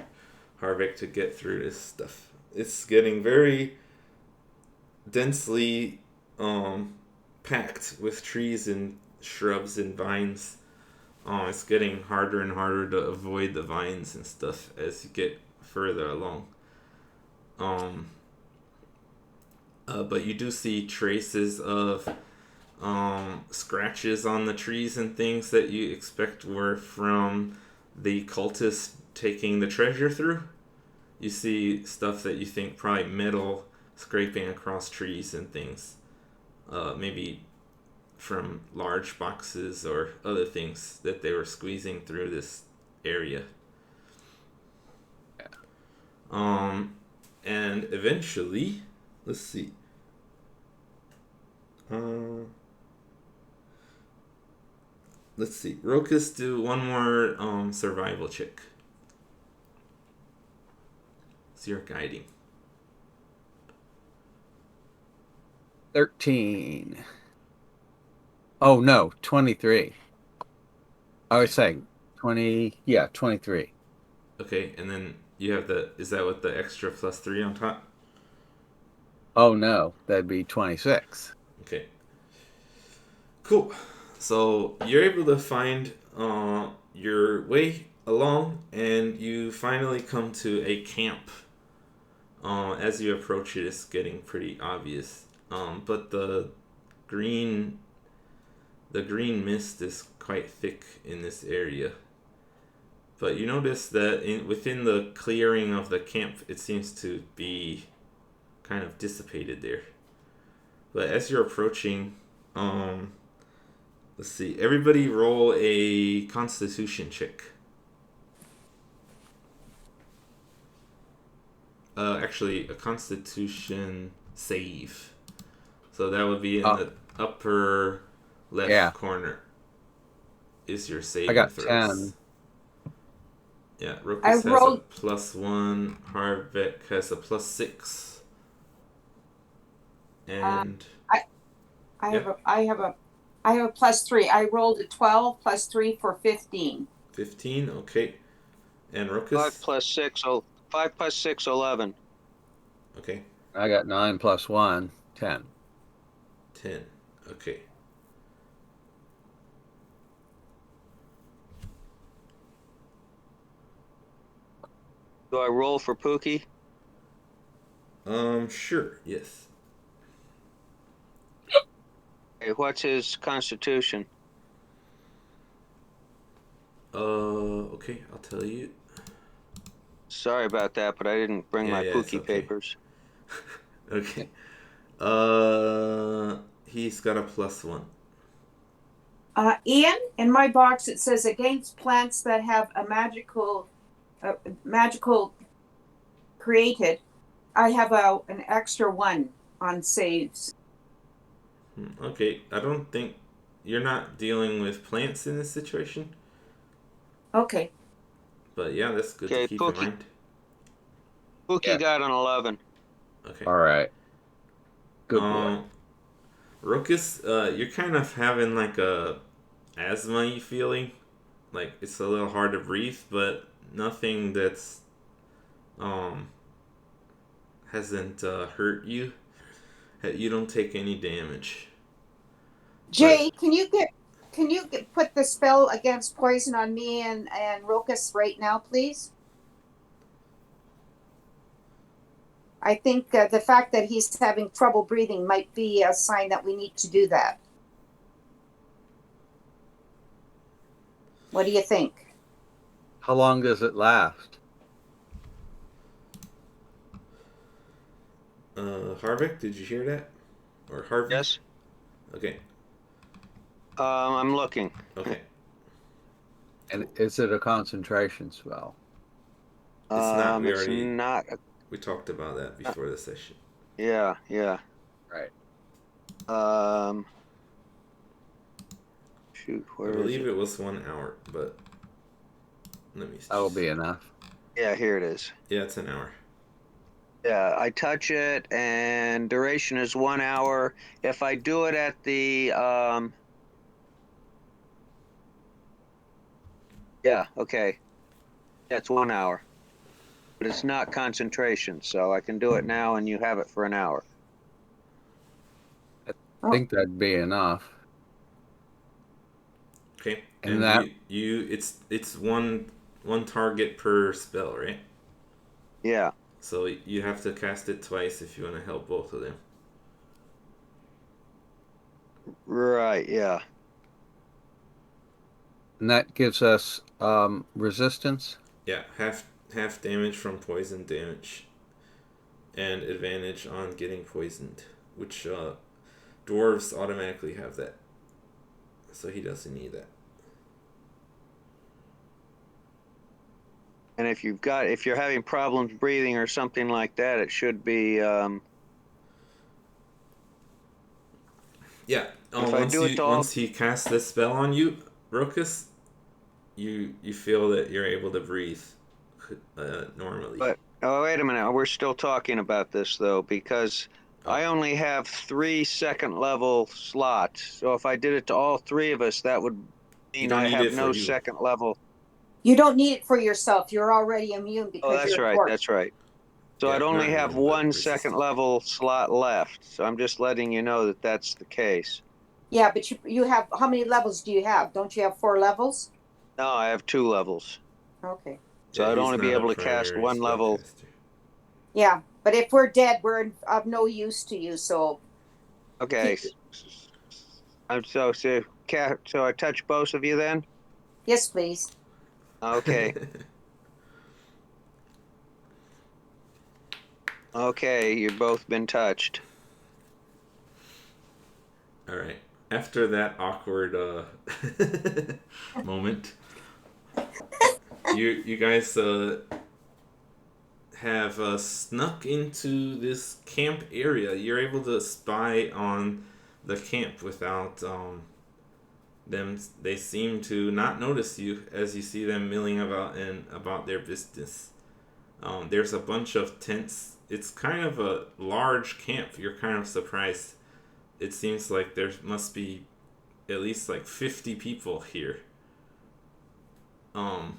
Harvick to get through this stuff. It's getting very densely packed with trees and shrubs and vines. It's getting harder and harder to avoid the vines and stuff as you get further along. Um, but you do see traces of scratches on the trees and things that you expect were from the cultists taking the treasure through. You see stuff that you think probably metal scraping across trees and things. Maybe from large boxes or other things that they were squeezing through this area. Um, and eventually, let's see. Uh, let's see. Rokus, do one more survival check. What's your guiding? 13. Oh, no, 23. I was saying 20. Yeah, 23. Okay, and then you have is that with the extra +3 on top? Oh, no, that'd be 26. Okay. Cool. So you're able to find your way along, and you finally come to a camp. As you approach it, it's getting pretty obvious. But green, the green mist is quite thick in this area. But you notice that within the clearing of the camp, it seems to be kind of dissipated there. But as you're approaching, let's see, everybody roll a Constitution check. Actually, a Constitution save. So that would be in the upper left corner. Is your saving I got throws. 10. Yeah, Rokus has a +1. Harbeck has a +6. And I have a +3. I rolled a 12 +3 for 15. 15, okay. And Rokus? 5 plus 6, 11. Okay. I got 9 + 1, 10. 10, okay. Do I roll for Pookie? Sure, yes. Hey, what's his constitution? Okay, I'll tell you. Sorry about that, but I didn't bring my Pookie okay. papers. Okay. He's got a +1. Ian, in my box it says against plants that have a magical created. I have an extra 1 on saves. Okay, I don't think you're not dealing with plants in this situation. Okay. But yeah, that's good to keep in mind. Pookie got an 11. Okay. All right. Good boy. Rokus, you're kind of having like a asthma-y feeling. Like it's a little hard to breathe, but nothing that's hasn't hurt you. You don't take any damage. Jay, can you put the spell against poison on me and Rokus right now, please? I think the fact that he's having trouble breathing might be a sign that we need to do that. What do you think? How long does it last? Harvick, did you hear that? Or Harvey? Yes. Okay. I'm looking. Okay. And is it a concentration spell? It's not. It's not. We talked about that before the session. Yeah. Right. Shoot, I believe it was 1 hour, but let me see. That'll be enough. Yeah, here it is. Yeah, it's an hour. Yeah, I touch it, and duration is 1 hour. If I do it at the yeah, okay. That's 1 hour. But it's not concentration, so I can do it now and you have it for an hour. I think that'd be enough. Okay. And And that it's one target per spell, right? Yeah. So you have to cast it twice if you want to help both of them. Right, yeah. and that gives us resistance. Yeah, half damage from poison damage, and advantage on getting poisoned, which dwarves automatically have that, so he doesn't need that. And if you're having problems breathing or something like that, it should be Yeah. if Once he casts this spell on you, Rokus, you feel that you're able to breathe normally. But Oh, wait a minute. We're still talking about this though, because I only have 3 second level slots. So if I did it to all 3 of us, that would You mean don't I need have it for no you. second level. You don't need it for yourself. You're already immune Oh, because that's you're a right. dwarf. That's right. So Yeah, I'd only not have immune, but 1 second resistant. level slot left. So I'm just letting you know that that's the case. Yeah, but you have, how many levels do you have? Don't you have 4 levels? No, I have 2 levels. Okay. So Yeah, I'd he's only be not a able to cast primary 1 level. spellcaster. Yeah, but if we're dead, we're of no use to you. So Okay. keep. So I touch both of you then? Yes, please. Okay. Okay, you've both been touched. All right. After that awkward moment, you guys have snuck into this camp area. You're able to spy on the camp without them. They seem to not notice you as you see them milling about and about their business. There's a bunch of tents. It's kind of a large camp. You're kind of surprised. It seems like there must be at least like 50 people here. Um,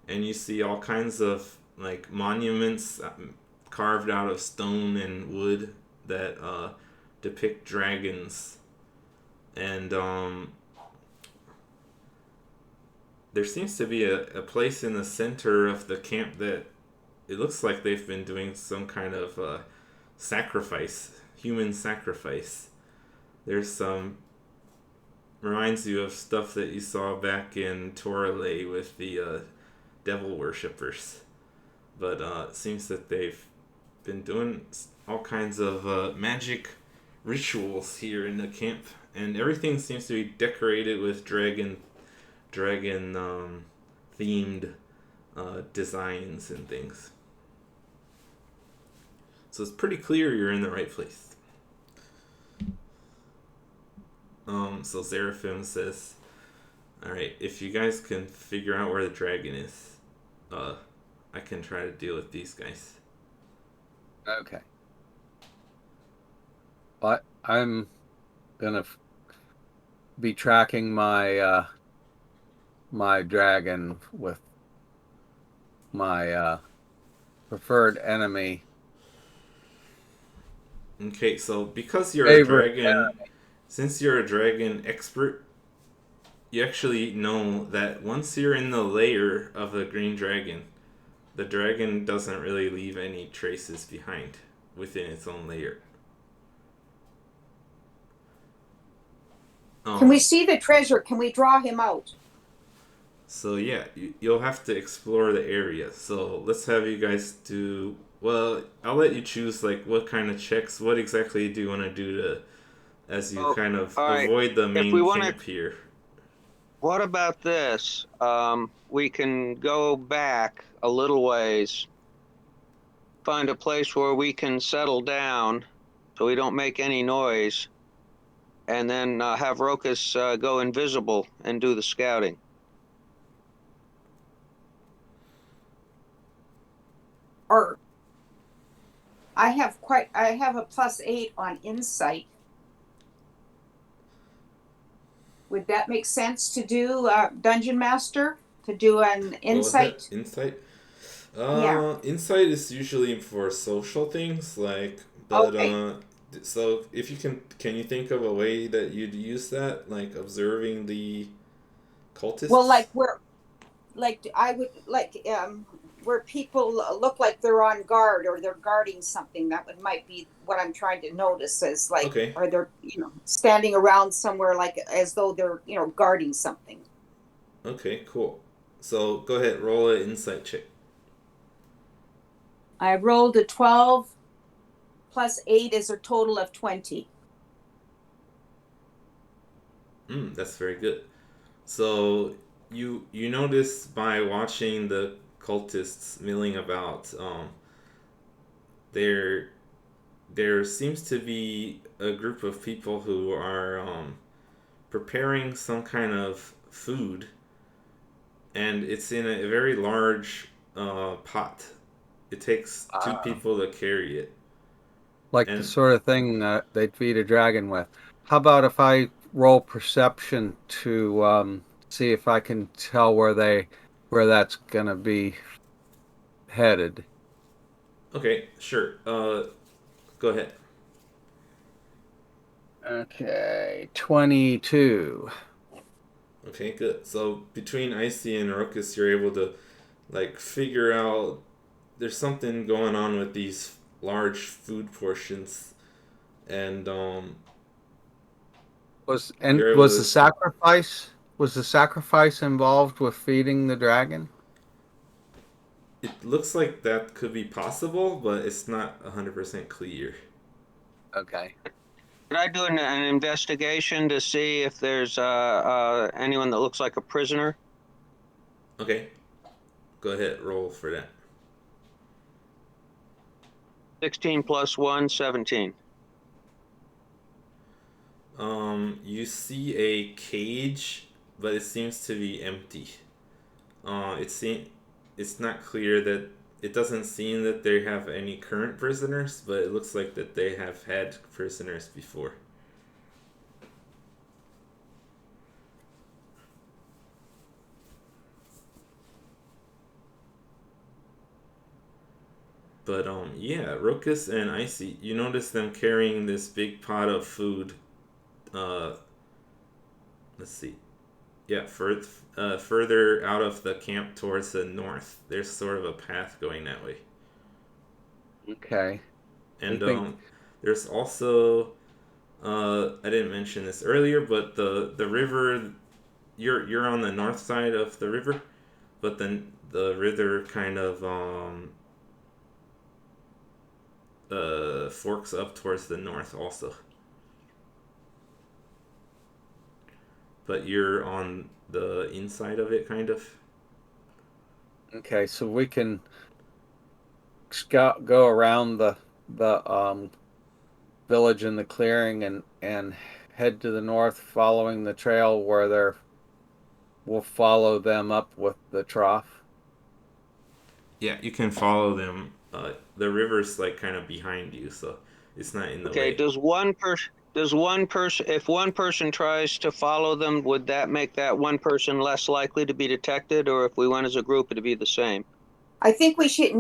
and you see all kinds of like monuments carved out of stone and wood that depict dragons. And there seems to be a place in the center of the camp that it looks like they've been doing some kind of sacrifice, human sacrifice. There's some reminds you of stuff that you saw back in Toralay with the devil worshippers. But it seems that they've been doing all kinds of magic rituals here in the camp, and everything seems to be decorated with dragon themed designs and things. So it's pretty clear you're in the right place. So Seraphim says, "All right, if you guys can figure out where the dragon is, I can try to deal with these guys." Okay. But I'm gonna be tracking my my dragon with my preferred enemy. Okay, so because you're a Favorite. dragon, since you're a dragon expert, you actually know that once you're in the lair of a green dragon, the dragon doesn't really leave any traces behind within its own lair. Can we see the treasure? Can we draw him out? So yeah, you'll have to explore the area. So let's have you guys do. Well, I'll let you choose like what kind of checks. What exactly do you want to do to, as you Oh, kind of all right. avoid the If we main want to, camp here. what about this? We can go back a little ways, find a place where we can settle down so we don't make any noise, and then have Rokus go invisible and do the scouting. Or I have a +8 on insight. Would that make sense to do, Dungeon Master? To do an What was that? insight? Insight? Yeah. Insight is usually for social things, like, but Okay. so if you can you think of a way that you'd use that, like observing the Well, cultists? I would where people look like they're on guard or they're guarding something. Might be what I'm trying to notice is like, Okay, are they standing around somewhere like as though they're guarding something. okay, cool. So go ahead, roll an insight check. I rolled a 12 +8 is a total of 20. That's very good. So you notice by watching the cultists milling about, there there seems to be a group of people who are preparing some kind of food, and it's in a very large pot. It takes two people to carry it. Like the And sort of thing they'd feed a dragon with. How about if I roll perception to see if I can tell where that's gonna be headed? okay, sure. Go ahead. Okay, 22. Okay, good. So between Icy and Ruckus, you're able to like figure out there's something going on with these large food portions, and you're able Was to. the sacrifice involved with feeding the dragon? It looks like that could be possible, but it's not 100% clear. Okay. Could I do an investigation to see if there's anyone that looks like a prisoner? Okay, go ahead, roll for that. 16 plus 1, 17. You see a cage, but it seems to be empty. It's not clear that it doesn't seem that they have any current prisoners, but it looks like that they have had prisoners before. But yeah, Rokus and Icy, you notice them carrying this big pot of food. Uh, let's see. Yeah, further out of the camp towards the north. There's sort of a path going that way. Okay. And think there's also I didn't mention this earlier, but the river, you're on the north side of the river, but then the river kind of forks up towards the north also. But you're on the inside of it, kind of. Okay, so we can go around the village and the clearing and head to the north, following the trail where we'll follow them up with the trough. Yeah, you can follow them. The river's like kind of behind you, so it's not in the Okay, way. does one person, if one person tries to follow them, would that make that one person less likely to be detected, or if we went as a group, it'd be the same? I think we should.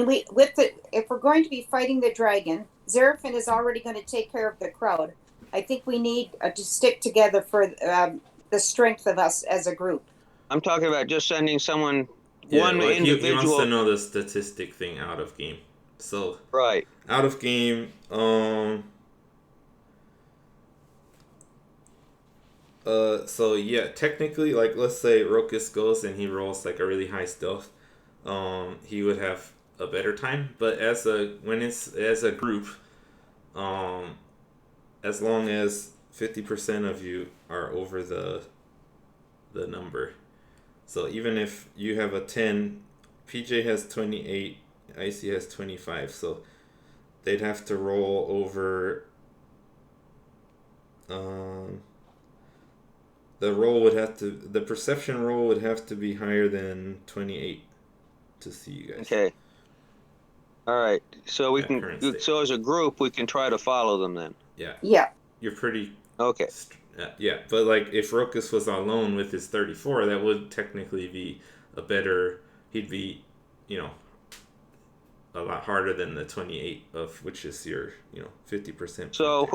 If we're going to be fighting the dragon, Zerafin is already going to take care of the crowd. I think we need to stick together for the strength of us as a group. I'm talking about just sending someone, Yeah, one well, he wants to individual. know the statistic thing out of game. So Right. out of game, so yeah, technically, like let's say Rokus goes and he rolls like a really high stealth, he would have a better time. But when it's as a group, um, as long as 50% of you are over the number, so even if you have a 10, PJ has 28, IC has 25, so they'd have to roll over. Um, the perception roll would have to be higher than 28 to see you guys. Okay. All right. So we At can. current state. So as a group, we can try to follow them then. Yeah. Yeah. You're pretty. Okay. Yeah, but like if Rokus was alone with his 34, that would technically be a better. He'd be, you know, a lot harder than the 28 of which is your 50%. So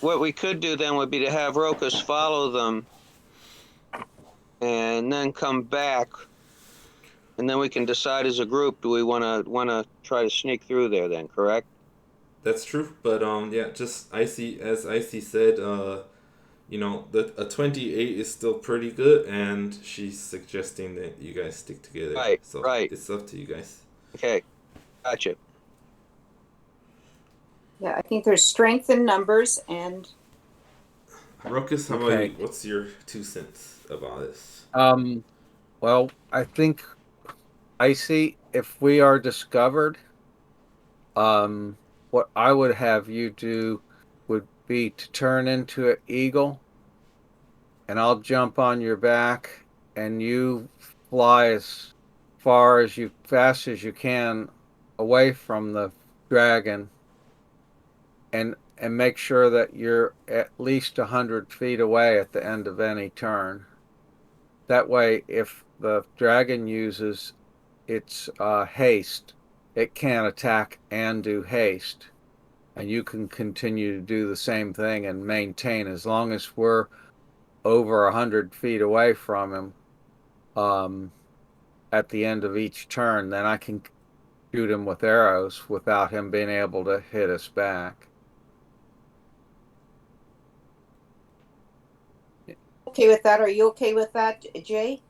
what we could do then would be to have Rokus follow them, and then come back, and then we can decide as a group, do we want to try to sneak through there then, correct? That's true, but yeah, just Icy, as Icy said, a 28 is still pretty good, and she's suggesting that you guys stick together. Right, So right. it's up to you guys. Okay, gotcha. Yeah, I think there's strength in numbers, and Ruckus, how about you? What's your 2 cents about this? Well, I think Icy, if we are discovered, what I would have you do would be to turn into an eagle, and I'll jump on your back, and you fly as fast as you can away from the dragon and make sure that you're at least 100 feet away at the end of any turn. That way, if the dragon uses its haste, it can attack and do haste. And you can continue to do the same thing and maintain as long as we're over 100 feet away from him at the end of each turn, then I can shoot him with arrows without him being able to hit us back. Okay with that? Are you okay with that, Jay?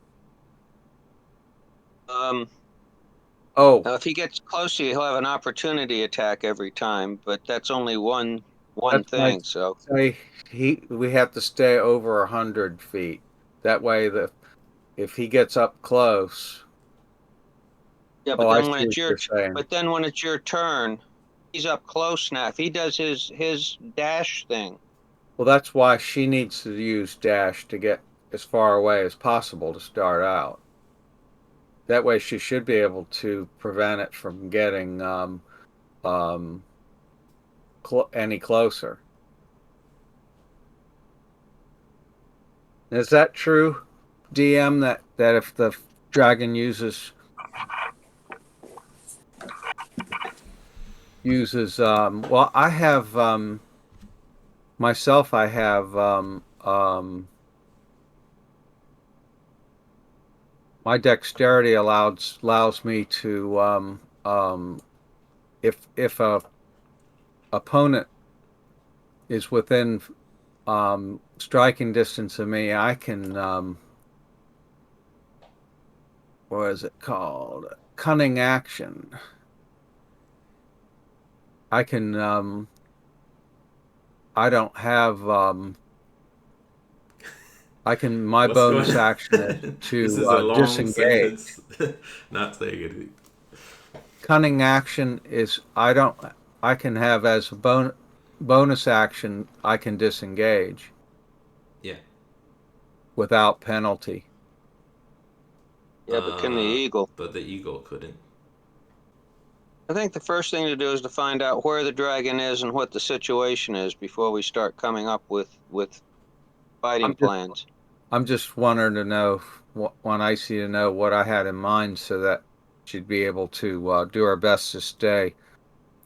Oh, Now if he gets close to you, he'll have an opportunity attack every time, but that's only one that's why I thing. So say we have to stay over 100 feet. That way, if he gets up close, yeah, oh, I see what you're saying. but then when it's your turn, he's up close now. If he does his dash thing, Well, that's why she needs to use dash to get as far away as possible to start out. That way, she should be able to prevent it from getting um, any closer. Is that true, DM? That if the dragon uses well, I have myself. I have my dexterity allows me to if a opponent is within striking distance of me, I can what is it called? Cunning action. I can I don't have I can my What's going bonus on? action is This to is a long disengage. sentence. Not saying anything. Cunning action is I can have as a bonus action I can disengage Yeah. without penalty. yeah, but can the eagle? But the eagle couldn't. I think the first thing to do is to find out where the dragon is and what the situation is before we start coming up with fighting I'm just plans. I'm just wanting to know want Icy to know what I had in mind so that she'd be able to do her best to stay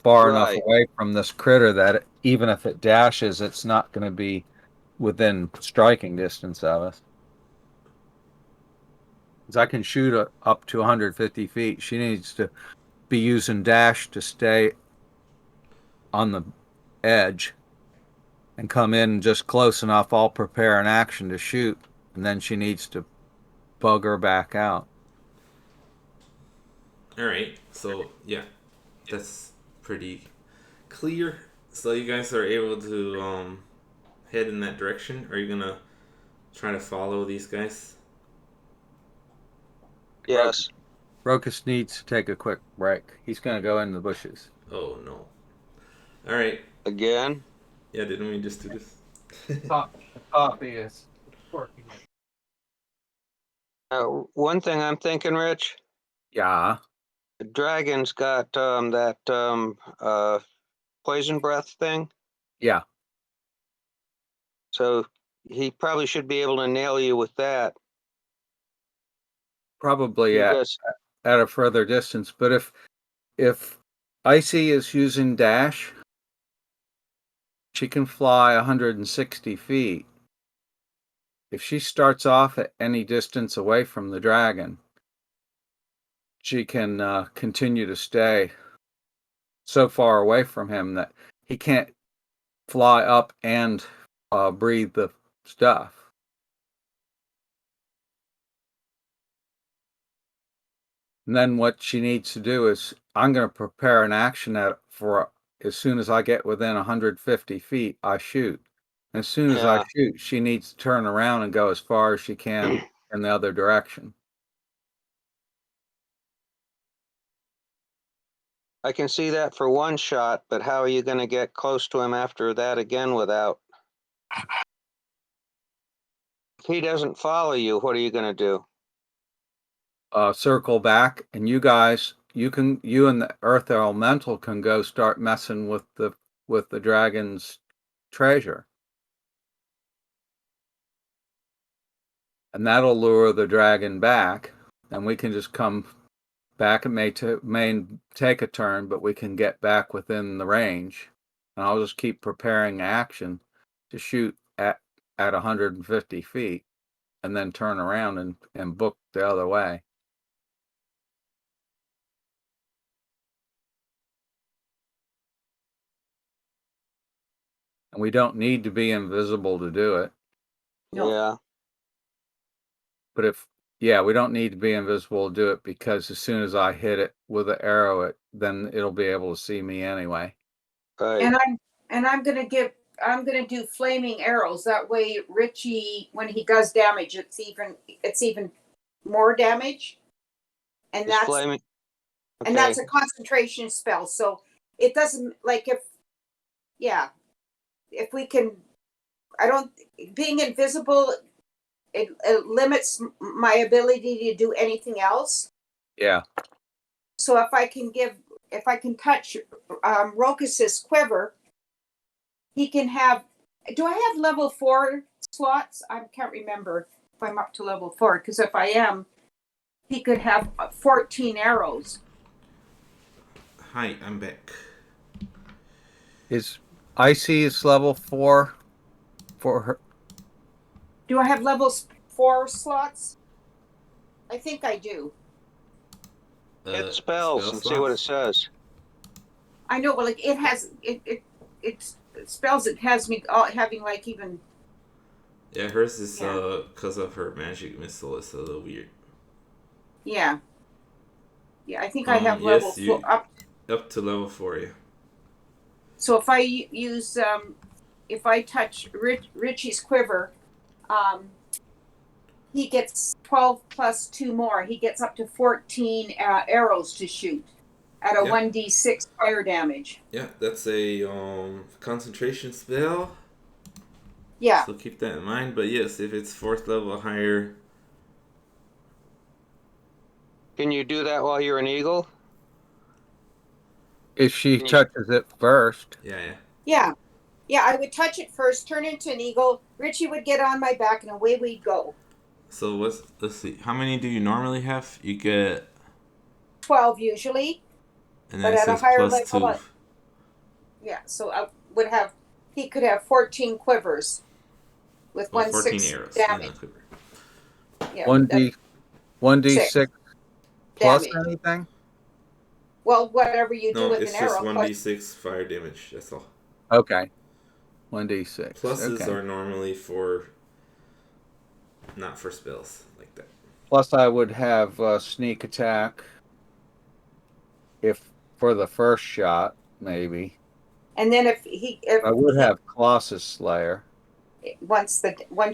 far enough Right. away from this critter that even if it dashes, it's not going to be within striking distance of us. Because I can shoot up to 150 feet. She needs to be using dash to stay on the edge and come in just close enough. I'll prepare an action to shoot, and then she needs to bug her back out. All right. So yeah, that's pretty clear. So you guys are able to head in that direction. Are you gonna try to follow these guys? Yes. Rokus needs to take a quick break. He's going to go in the bushes. Oh no. All right. Again. Yeah. Didn't we just do this? Coffee is working. One thing I'm thinking, Rich, Yeah. the dragon's got that poison breath thing, Yeah. so he probably should be able to nail you with that. Probably He does. at a further distance. But if Icy is using dash, she can fly 160 feet. If she starts off at any distance away from the dragon, she can continue to stay so far away from him that he can't fly up and breathe the stuff. And then what she needs to do is I'm going to prepare an action for as soon as I get within 150 feet, I shoot. As soon as I Yeah. shoot, she needs to turn around and go as far as she can in the other direction. I can see that for one shot, but how are you going to get close to him after that again without? If he doesn't follow you, what are you going to do? Circle back, and you guys you and the Earth Elemental can go start messing with the dragon's treasure. And that'll lure the dragon back, and we can just come back. It may take a turn, but we can get back within the range. And I'll just keep preparing action to shoot at 150 feet, and then turn around and book the other way. And we don't need to be invisible to do it. No. Yeah. But we don't need to be invisible to do it, because as soon as I hit it with an arrow, then it'll be able to see me anyway. Right. And I'm gonna do flaming arrows. That way Richie, when he does damage, it's even more damage. And It's flaming. and Okay. that's a concentration spell. So it doesn't, like, if we can, being invisible, it limits my ability to do anything else. Yeah. So if I can touch Rokus's quiver, he can have. Do I have level 4 slots? I can't remember if I'm up to level 4, because if I am, he could have 14 arrows. Hi, I'm back. Is Icy is level 4 for her? Do I have level 4 slots? I think I do. Hit spells and see what it says. I know, but like it has it spells. It has me having like even. Yeah, hers is because of her magic missile. It's a little weird. Yeah. Yeah, I think I have level 4 up to level 4. Yeah. So if I use if I touch Richie's quiver, he gets 12 plus 2 more. He gets up to 14 arrows to shoot at a 1d6 fire damage. Yeah, that's a concentration spell. Yeah. So keep that in mind. But yes, if it's 4th level or higher. Can you do that while you're an eagle? If she touches it first. Yeah, I would touch it first, turn into an eagle. Richie would get on my back, and away we'd go. So let's see. How many do you normally have? You get 12 usually. And then but it at says a higher plus level, 2. Yeah, so I would have. He could have 14 quivers with 14 1/6 arrows. damage. Yeah, 1d6 plus damage. anything? Well, whatever you do with an arrow. No, it's just 1d6 fire damage. That's all. Okay. 1d6. Pluses are normally not for spells like that. Plus, I would have sneak attack for the first shot, maybe. And then if I would have Colossus Slayer. Once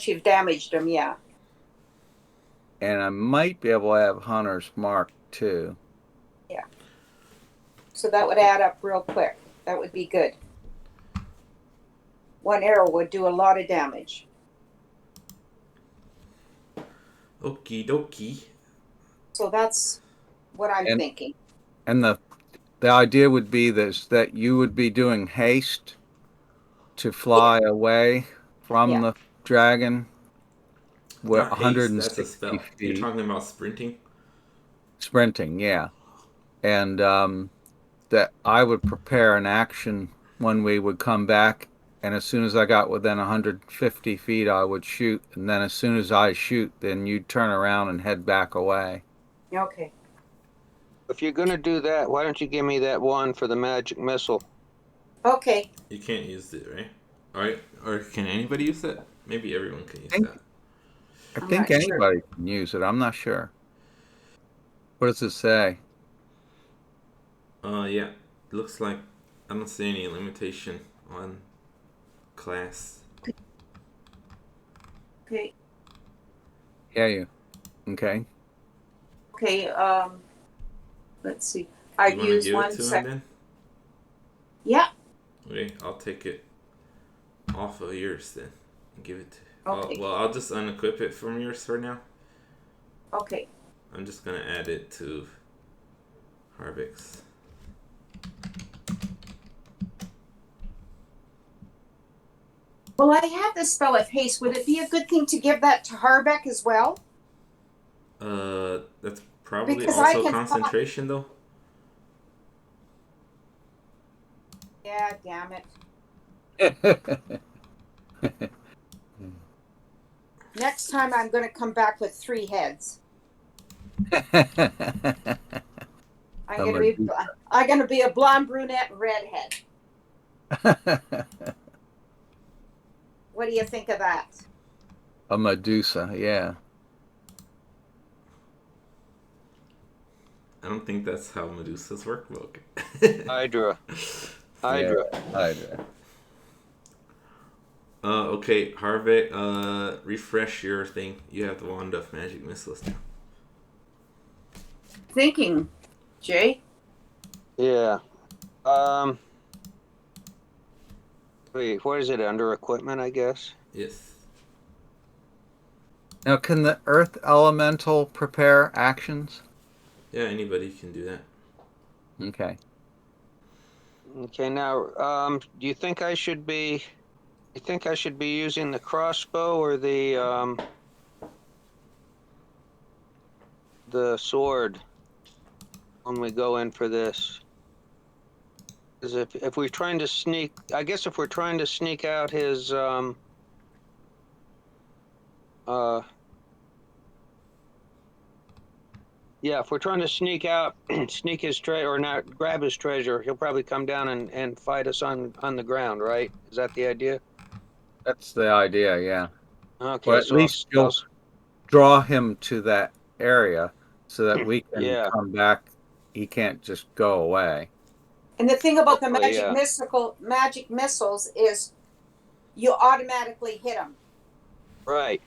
you've damaged him, yeah. And I might be able to have Hunter's Mark too. Yeah. So that would add up real quick. That would be good. One arrow would do a lot of damage. Okie dokie. So that's what I'm thinking. And the idea would be that you would be doing haste to fly away from the dragon. Not 160 haste, that's a spell. feet. You're talking about sprinting? Sprinting, yeah. And that I would prepare an action when we would come back, and as soon as I got within 150 feet, I would shoot, and then as soon as I shoot, then you'd turn around and head back away. Okay. If you're going to do that, why don't you give me that one for the magic missile? Okay. You can't use it, right? Alright, or can anybody use that? Maybe everyone can use that. I think anybody can use it. I'm not sure. What does it say? Yeah. Looks like I don't see any limitation on class. Okay. Yeah, you. Okay. Okay, let's see. I've used one second. Yeah. Okay, I'll take it off of yours then and give it to. Okay. I'll just unequip it from yours for now. Okay. I'm just gonna add it to Harvix. Well, I have the spell of haste. Would it be a good thing to give that to Harbeck as well? That's probably Because I also can concentration though. Yeah, damn it. Next time I'm going to come back with 3 heads. I'm going to be a blonde, brunette, and redhead. What do you think of that? A Medusa, yeah. I don't think that's how Medusas work, but okay. Hydra. Yeah, Hydra. Okay, Harvick, refresh your thing. You have the Wand of Magic Missiles now. Thinking, Jay? Yeah. Wait, what is it? Under equipment, I guess? Yes. Now, can the Earth Elemental prepare actions? Yeah, anybody can do that. Okay. Okay, now, do you think I should be using the crossbow or the sword when we go in for this? Because if we're trying to sneak, I guess if we're trying to sneak out his yeah, if we're trying to sneak out, sneak his treasure or not grab his treasure, he'll probably come down and fight us on the ground, right? Is that the idea? That's the idea, yeah. Okay, Or at so least you'll draw him to that area so that we can yeah. come back. He can't just go away. And the thing about the Hopefully, magic missiles is you automatically hit them. Right.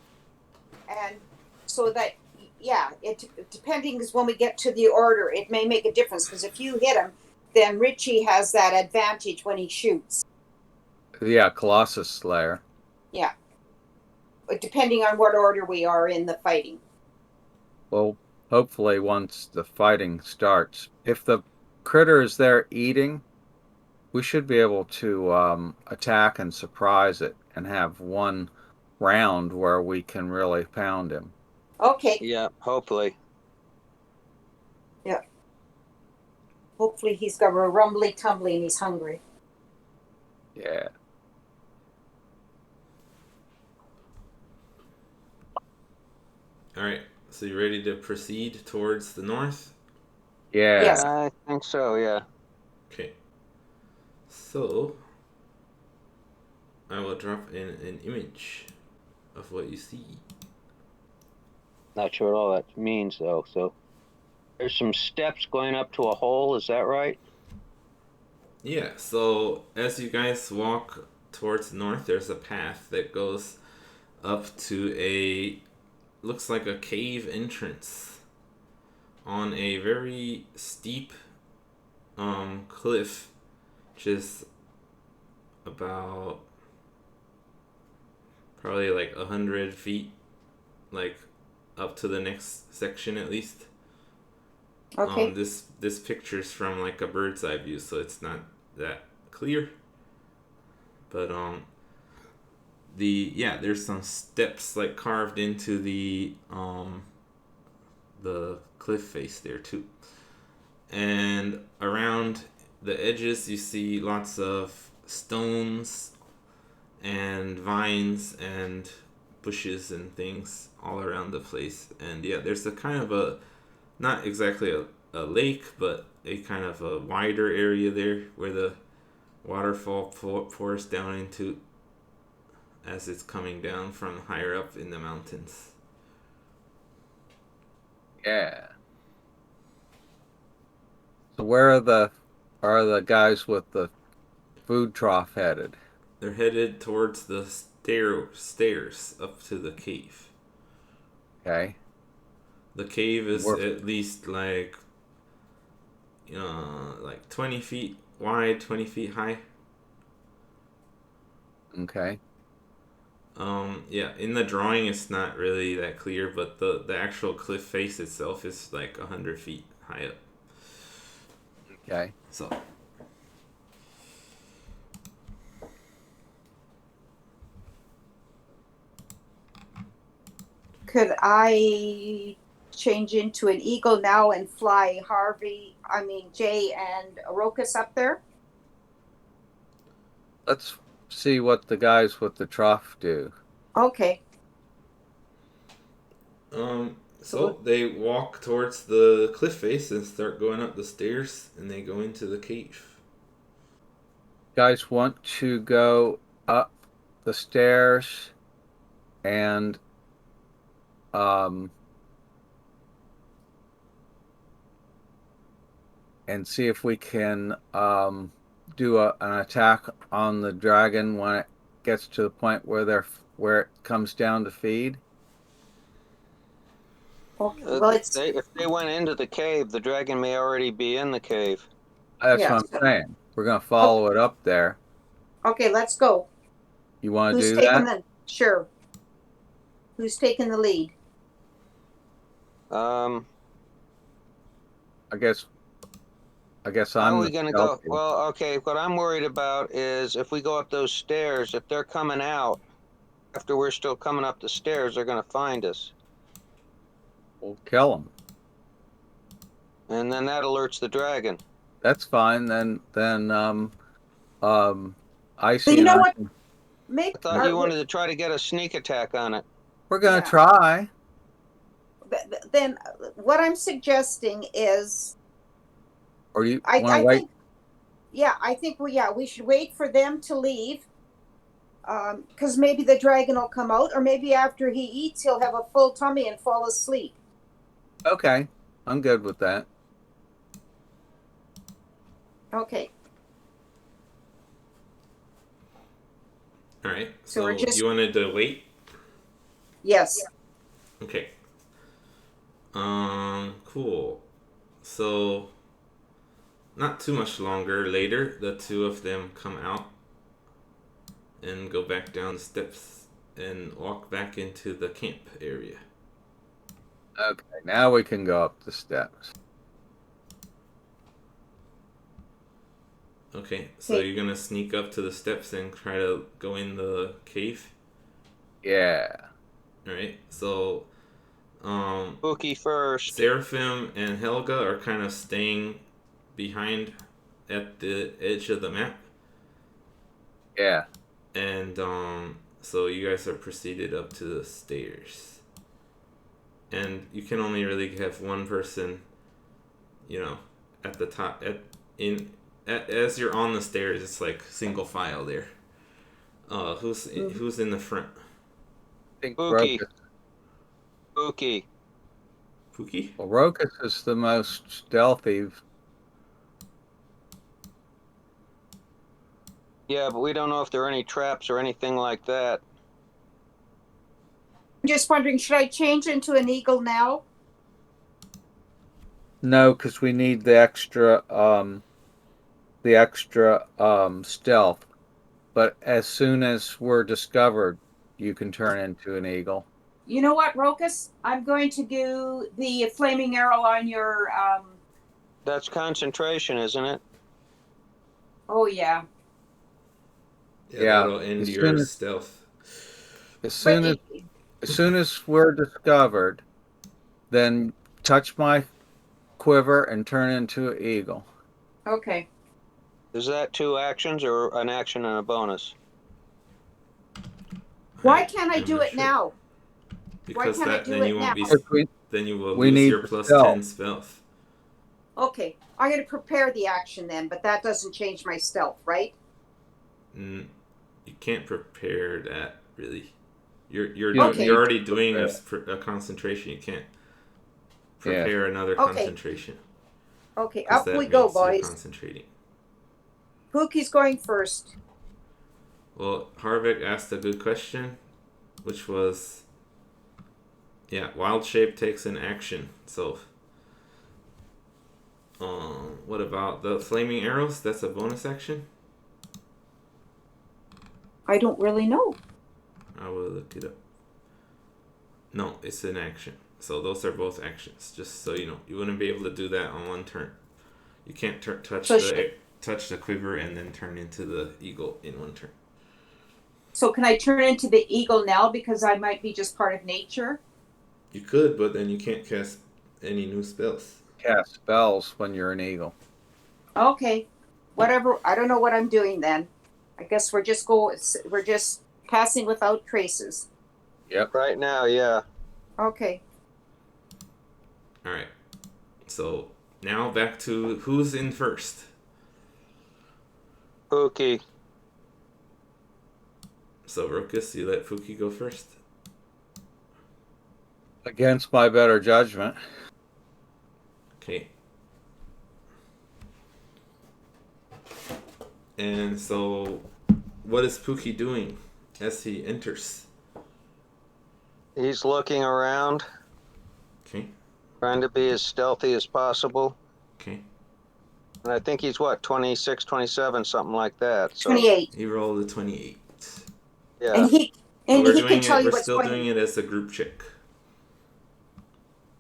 And so that, yeah, it depending is when we get to the order, it may make a difference. Because if you hit him, then Richie has that advantage when he shoots. Yeah, Colossus Slayer. Yeah. But depending on what order we are in the fighting. Well, hopefully once the fighting starts, if the critter is there eating, we should be able to attack and surprise it and have one round where we can really pound him. Okay. Yeah, hopefully. Yeah. Hopefully he's got a rumbly tumbly and he's hungry. Yeah. All right. So you ready to proceed towards the north? Yeah. Yes. I think so, yeah. Okay. So I will drop in an image of what you see. Not sure what all that means though. So there's some steps going up to a hole, is that right? Yeah, so as you guys walk towards the north, there's a path that goes up to looks like a cave entrance on a very steep cliff, which is about probably like 100 feet, like up to the next section at least. Okay. This picture's from like a bird's eye view, so it's not that clear. But there's some steps like carved into the cliff face there too. And around the edges you see lots of stones and vines and bushes and things all around the place. And yeah, there's a kind of a not exactly a lake, but a kind of a wider area there where the waterfall pours down into as it's coming down from higher up in the mountains. Yeah. So where are the guys with the food trough headed? They're headed towards the stairs up to the cave. Okay. The cave is at least like 20 feet wide, 20 feet high. Okay. In the drawing it's not really that clear, but the actual cliff face itself is like 100 feet high up. Okay. So Could I change into an eagle now and fly Jay and Rokus up there? Let's see what the guys with the trough do. Okay. so they walk towards the cliff face and start going up the stairs, and they go into the cave. Guys want to go up the stairs and see if we can do an attack on the dragon when it gets to the point where it comes down to feed. Okay. Well, If they went into the cave, the dragon may already be in the cave. That's yeah. what I'm saying. We're gonna follow it up there. Okay, let's go. You want to Who's do taking that? the sure? Who's taking the lead? Um, I guess how I'm are we the gonna go? stealthy. Well, okay, what I'm worried about is if we go up those stairs, if they're coming out after we're still coming up the stairs, they're gonna find us. We'll kill them. And then that alerts the dragon. That's fine. Then Icy You and know I what? can- I thought you wanted to try to get a sneak attack on it. we're gonna Yeah. try. Then what I'm suggesting is, Or you I want to wait? think, yeah, I think we should wait for them to leave, because maybe the dragon will come out, or maybe after he eats, he'll have a full tummy and fall asleep. Okay, I'm good with that. Okay. All right. So So we're just you wanted to wait? yes. Okay. Cool. So, not too much longer later, the two of them come out and go back down the steps and walk back into the camp area. Okay, now we can go up the steps. Okay, so Okay. you're gonna sneak up to the steps and try to go in the cave. Yeah. All right. So, Spooky first. Seraphim and Helga are kind of staying behind at the edge of the map. Yeah. And so you guys are proceeded up to the stairs. And you can only really have one person, at the top as you're on the stairs, it's like single file there. Who's in the front? I think Spooky. Rokus. Spooky. Pookie? Well, Rokus is the most stealthy. Yeah, but we don't know if there are any traps or anything like that. I'm just wondering, should I change into an eagle now? No, because we need the extra stealth. But as soon as we're discovered, you can turn into an eagle. You know what, Rokus? I'm going to do the flaming arrow on your. That's concentration, isn't it? Oh yeah. Yeah, That'll end as your soon as- stealth. As soon as we're discovered, then touch my quiver and turn into an eagle. Okay. Is that 2 actions or an action and a bonus? Why can't I I'm do not it sure. now? Because can't I do it now? then you will We lose need your the plus stealth. 10 stealth. Okay. I'm going to prepare the action then, but that doesn't change my stealth, right? You can't prepare that really. You're Okay. you're already doing a concentration. You can't prepare another Okay. concentration. Okay, 'Cause up that we go, means you're boys. concentrating. Pookie's going first. Well, Harvick asked a good question, which was, wild shape takes an action. So, what about the flaming arrows? That's a bonus action. I don't really know. I will look it up. No, it's an action. So those are both actions. Just so you know, you wouldn't be able to do that on one turn. You can't touch So touch the quiver and then turn into the eagle in one turn. So can I turn into the eagle now because I might be just part of nature? You could, but then you can't cast any new spells. Cast spells when you're an eagle. Okay. Whatever. I don't know what I'm doing then. I guess we're just passing without traces. Yep. Right now, yeah. Okay. All right. So now back to who's in first. Pookie. So Rokus, you let Pookie go first. Against my better judgment. Okay. And so, what is Pookie doing as he enters? He's looking around, Okay. trying to be as stealthy as possible. Okay. And I think he's what, 26, 27, something like that. So 28. He rolled a 28. yeah. And he But we're can tell you we're what's still going doing it as a group check.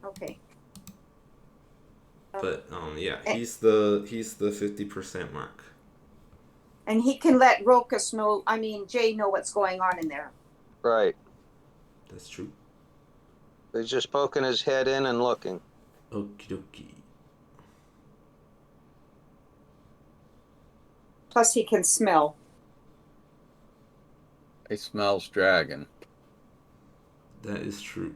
Okay. But yeah, and, he's the 50% mark. and he can let Rokus know, Jay know what's going on in there. Right. That's true. He's just poking his head in and looking. Okie dokie. Plus he can smell. He smells dragon. That is true.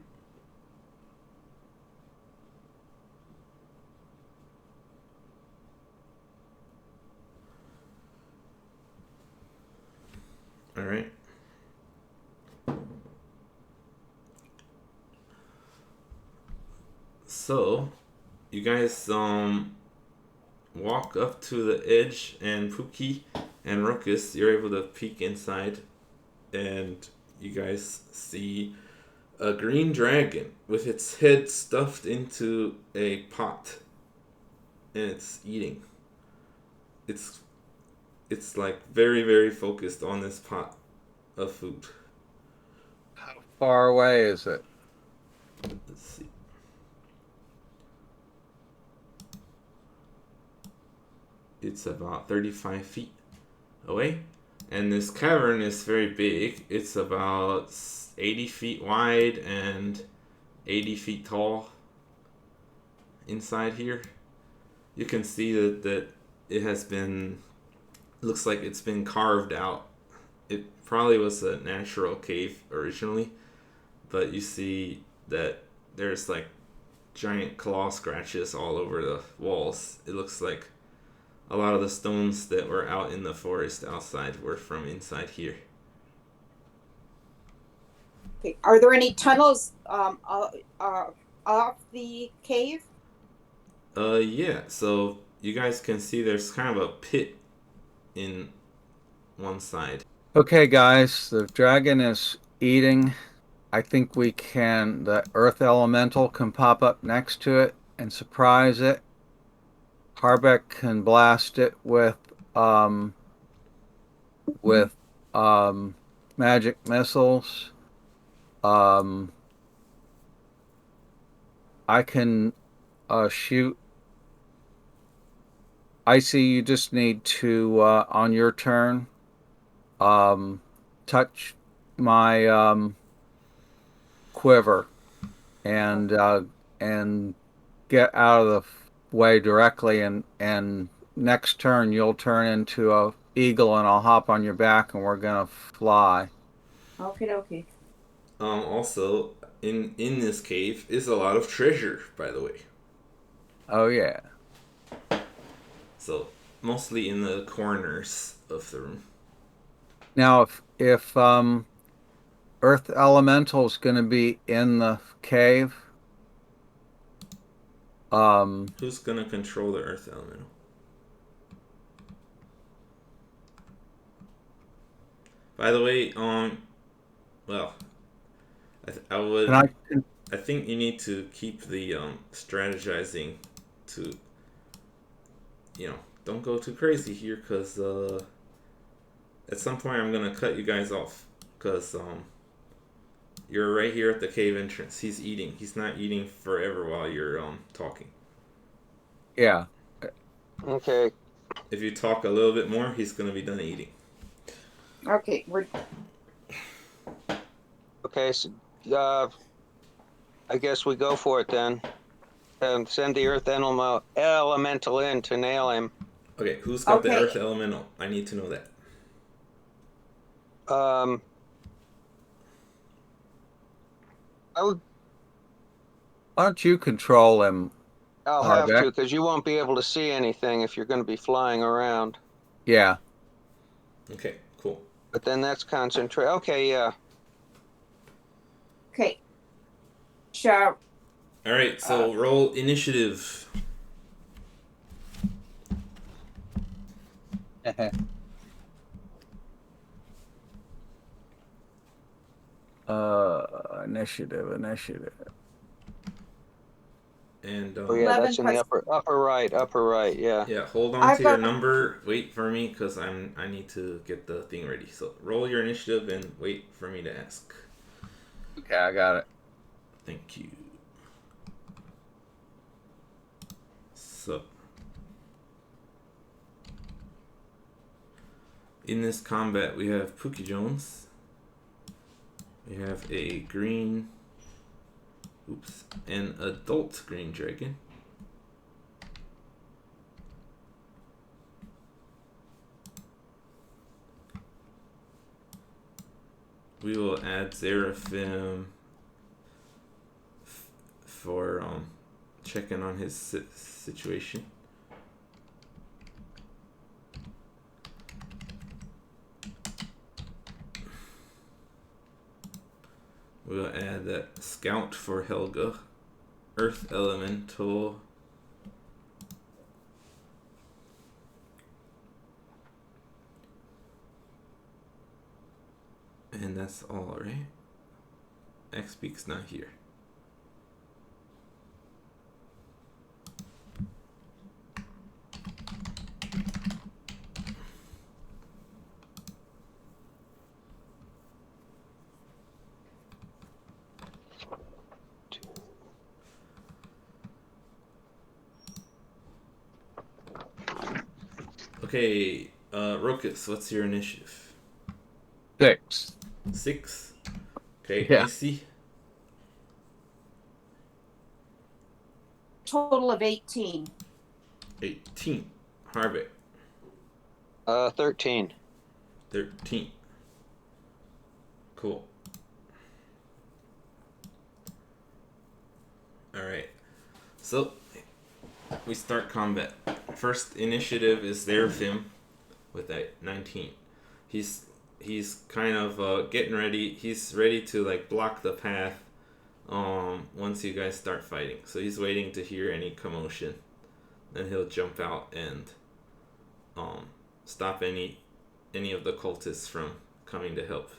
All right. So, you guys walk up to the edge, and Pookie and Rokus, you're able to peek inside, and you guys see a green dragon with its head stuffed into a pot, and it's eating. It's like very, very focused on this pot of food. How far away is it? Let's see. It's about 35 feet away. And this cavern is very big. It's about 80 feet wide and 80 feet tall inside here. You can see that it has been, looks like it's been carved out. It probably was a natural cave originally, but you see that there's like giant claw scratches all over the walls. It looks like a lot of the stones that were out in the forest outside were from inside here. Okay. Are there any tunnels off the cave? Yeah, so you guys can see there's kind of a pit in one side. Okay, guys, the dragon is eating. I think the earth elemental can pop up next to it and surprise it. Harbeck can blast it with with magic missiles. I can shoot. Icy, you just need to on your turn touch my quiver and get out of the way directly, and next turn you'll turn into a eagle and I'll hop on your back and we're gonna fly. Okay. Also, in this cave is a lot of treasure, by the way. Oh yeah. So mostly in the corners of the room. Now if Earth Elemental is gonna be in the cave, Who's gonna control the earth elemental? By the way, well, I would. I think you need to keep the strategizing to, don't go too crazy here, because at some point I'm gonna cut you guys off, because you're right here at the cave entrance. He's eating. He's not eating forever while you're talking. Yeah. Okay. If you talk a little bit more, he's gonna be done eating. Okay, we're Okay. So, I guess we go for it then, and send the Earth Elemental in to nail him. Okay, who's got the Okay. Earth Elemental? I need to know that. I would. Why don't you control him, I'll have to, Harbeck? because you won't be able to see anything if you're going to be flying around. Yeah. Okay, cool. But then that's concentrate. Okay, yeah. okay. Sure. All right, so roll initiative. Initiative. And Oh yeah, 11 that's in the plus- upper right. Yeah. yeah, hold on I've to your got- number. Wait for me, cause I need to get the thing ready. So roll your initiative and wait for me to ask. Okay, I got it. Thank you. So, in this combat, we have Pookie Jones. We have a green, an adult green dragon. We will add Seraphim for checking on his situation. We'll add that Scout for Helga, Earth Elemental, and that's all, right? X-Peak's not here. Okay, Rokus, what's your initiative? 6. 6. Okay, Yeah. Icy. Total of 18. 18. Harbeck. 13. 13. Cool. Alright. So, we start combat. First initiative is Seraphim with that 19. He's kind of getting ready. He's ready to like block the path once you guys start fighting. So he's waiting to hear any commotion. Then he'll jump out and stop any of the cultists from coming to help.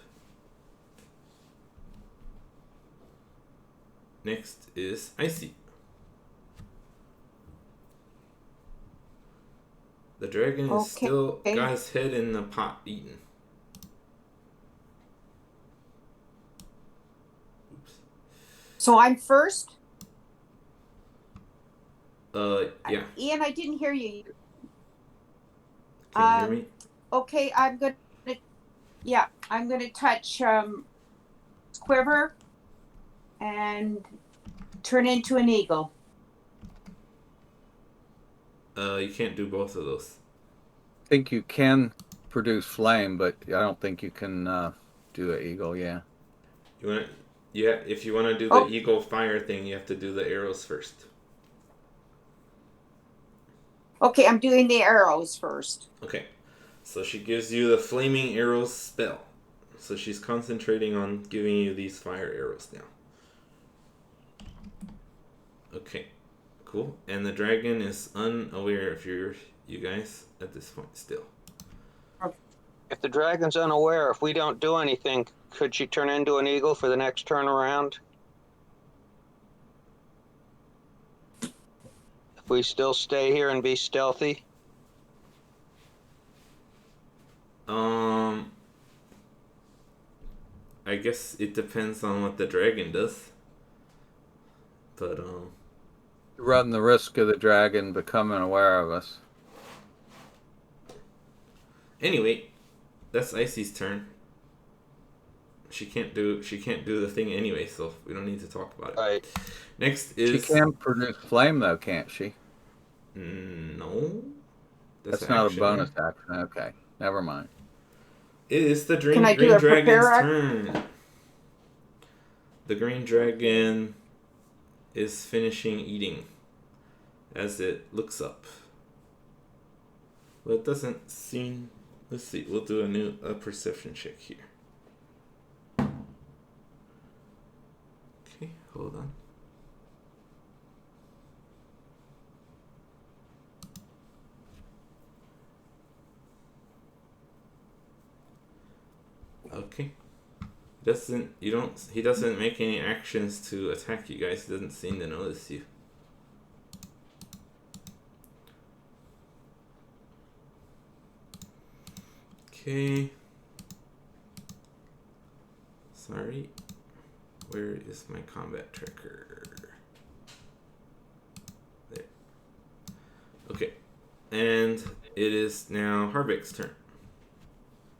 Next is Icy. The dragon is still got his head in the pot eaten. Oops. So I'm first? Yeah. Ian, I didn't hear you. Can you hear me? Okay, I'm gonna touch Quiver and turn into an eagle. You can't do both of those. I think you can produce flame, but I don't think you can do the eagle. Yeah. You want to? Yeah. If you want to do the eagle fire thing, you have to do the arrows first. Okay, I'm doing the arrows first. Okay. So she gives you the flaming arrows spell. So she's concentrating on giving you these fire arrows now. Okay. Cool. And the dragon is unaware of you guys at this point still. If the dragon's unaware, if we don't do anything, could she turn into an eagle for the next turn around? If we still stay here and be stealthy? I guess it depends on what the dragon does. But Run the risk of the dragon becoming aware of us. Anyway, that's Icy's turn. She can't do the thing anyway, so we don't need to talk about it. Right. Next She is can produce flame, though, can't she? no. That's not a action, bonus right? action. Okay, never mind. It is the Can I do green a prepare dragon's act? turn. The green dragon is finishing eating as it looks up. Well, it doesn't seem. Let's see. We'll do a perception check here. Okay, hold on. Okay. He doesn't make any actions to attack you guys. He doesn't seem to notice you. Okay. Sorry. Where is my combat tracker? There. Okay. And it is now Harbeck's turn.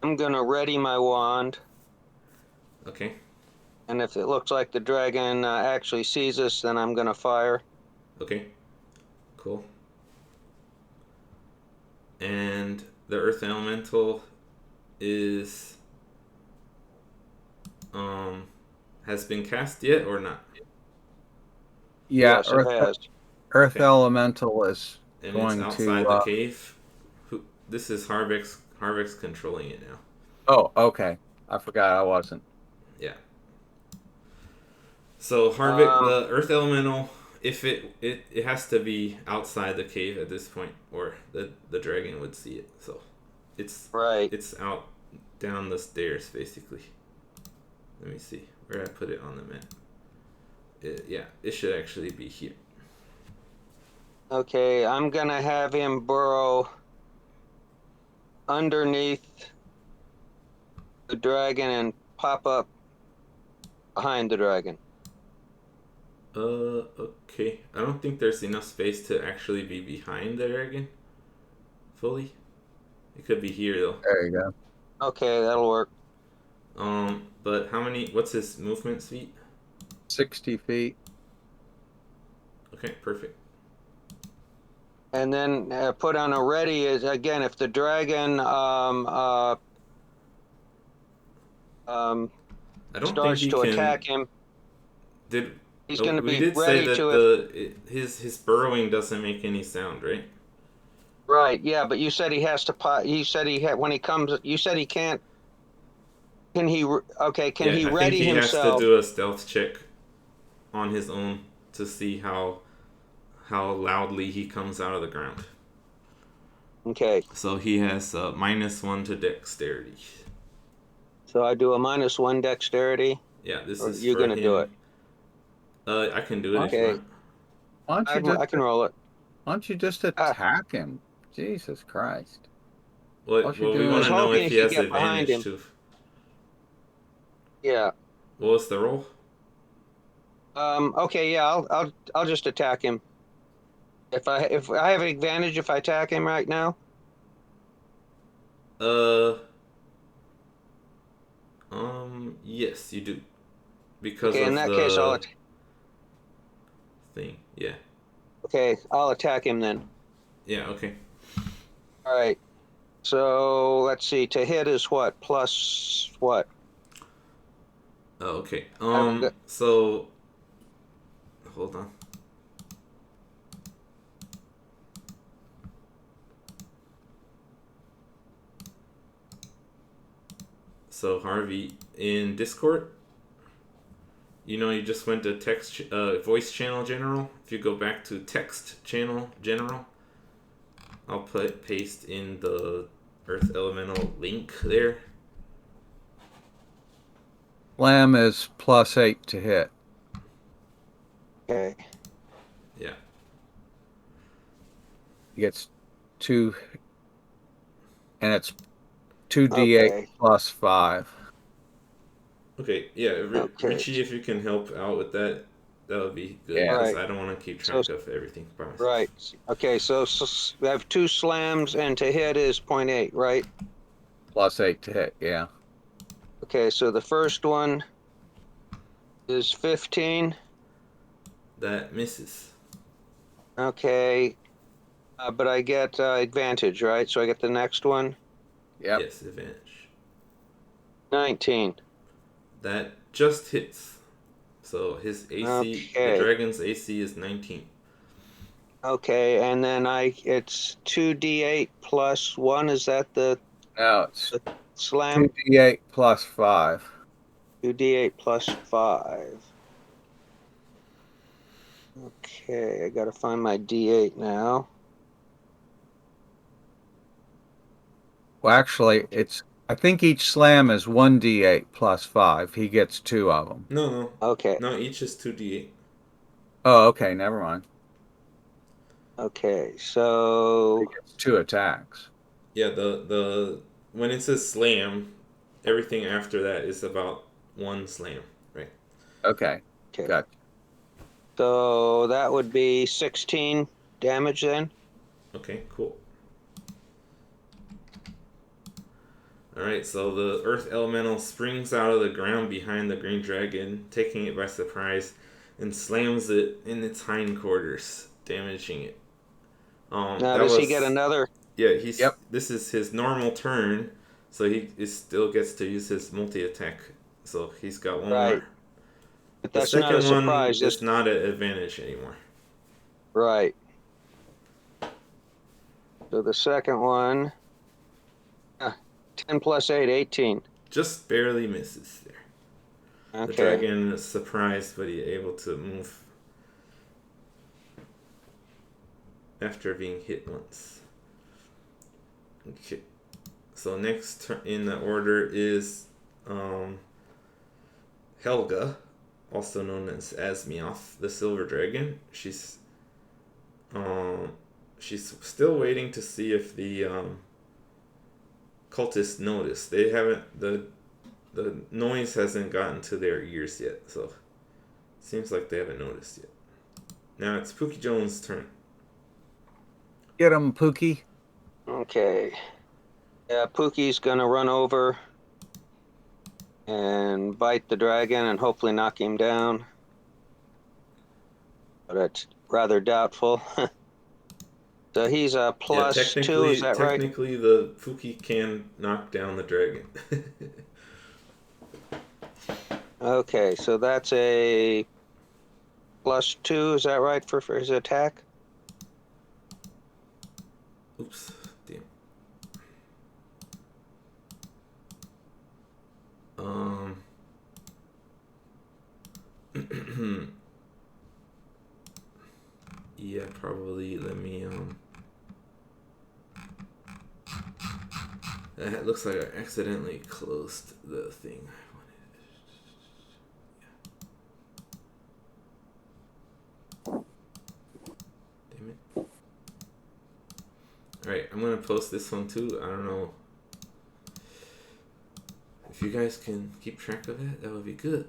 I'm gonna ready my wand, Okay. and if it looks like the dragon actually sees us, then I'm gonna fire. Okay. Cool. And the Earth Elemental is has been cast yet or not? Yeah, Yes, it has. Earth Okay. Elemental is And going it's outside to. the cave. This is Harbeck's controlling it now. Oh, okay. I forgot I wasn't. Yeah. So Harbeck, the Earth Elemental, if it has to be outside the cave at this point, or the dragon would see it. So it's Right. It's out down the stairs basically. Let me see where I put it on the map. It should actually be here. Okay, I'm gonna have him burrow underneath the dragon and pop up behind the dragon. Okay. I don't think there's enough space to actually be behind the dragon fully. It could be here though. There you go. Okay, that'll work. But what's his movement speed? 60 feet. Okay, perfect. And then put on a ready is again if the dragon I don't starts think he to can attack him, he's going to we be did say ready that to his burrowing doesn't make any sound, right? Right, yeah, but you said he has to pot. You said when he comes. You said he can't. Can he? Okay, can he I think ready he has to himself? do a stealth check on his own to see how loudly he comes out of the ground. Okay, So he has -1 to dexterity. so I do a -1 dexterity. Yeah, this Or is you're for gonna him. do it. I can do it if you Okay. want. Why I can roll it. don't you just attack him? Jesus Christ. Well, What you we doing? want I to was know hoping if he he has could get behind advantage him. too. Yeah. What was the roll? Okay. Yeah. I'll just attack him. If I have an advantage if I attack him right now. Yes, you do. Because Okay. In of that the case, thing. Yeah. Okay. I'll attack him then. Yeah. Okay. All right. So let's see. To hit is what? Plus what? Oh, okay. I've So hold on. So Harvey, in Discord, you just went to text voice channel general. If you go back to text channel general, I'll paste in the Earth Elemental link there. Lamb is +8 to hit. Okay. Yeah. He gets 2, and it's 2d8 Okay. +5. Okay. Yeah, Okay. Richie, if you can help out with that, that would be good. Yeah. Because Right. I don't want to keep track of everything by myself. Right. Okay. So we have 2 slams, and to hit is 0.8, right? +8 to hit, yeah. Okay, so the first one is 15. That misses. Okay, but I get advantage, right? So I get the next one. Yep. Yes, advantage. 19. That just hits. So his AC, the Okay. dragon's AC is 19. Okay, and then it's 2d8 plus 1. Is that the Now it's slam? 2d8 plus 5. 2d8 plus 5. Okay, I gotta find my d8 now. Well, actually, I think each slam is 1d8 plus 5. He gets 2 of them. No. Okay, No, each is 2d8. Oh, okay, never mind. okay, He so gets 2 attacks. Yeah, the when it says slam, everything after that is about one slam, right? Okay, okay, gotcha. so that would be 16 damage then. Okay, cool. Alright, so the earth elemental springs out of the ground behind the green dragon, taking it by surprise, and slams it in its hindquarters, damaging it. Now, That does he get was another? yeah. Yep. This is his normal turn, so he still gets to use his multi attack. So he's got one Right, more. but The that's not a second one surprise. is not an advantage anymore. Right. So the second one, 10 plus 8, 18. Just barely misses there. The Okay. dragon is surprised, but he's able to move after being hit once. Okay. So next in the order is Helga, also known as Asmioth, the silver dragon. She's still waiting to see if the cultists notice. They haven't the noise hasn't gotten to their ears yet, so seems like they haven't noticed yet. Now it's Pookie Jones' turn. Get him, Pookie. Okay. Yeah, Pookie's gonna run over and bite the dragon and hopefully knock him down. But it's rather doubtful. So he's a Yeah, +2, is that right? technically the Pookie can knock down the dragon. Okay, so that's a +2, is that right, for his attack? Oops, damn. Yeah, probably. Let me It looks like I accidentally closed the thing I wanted. Damn it. Alright, I'm gonna post this one too. I don't know if you guys can keep track of that. That would be good.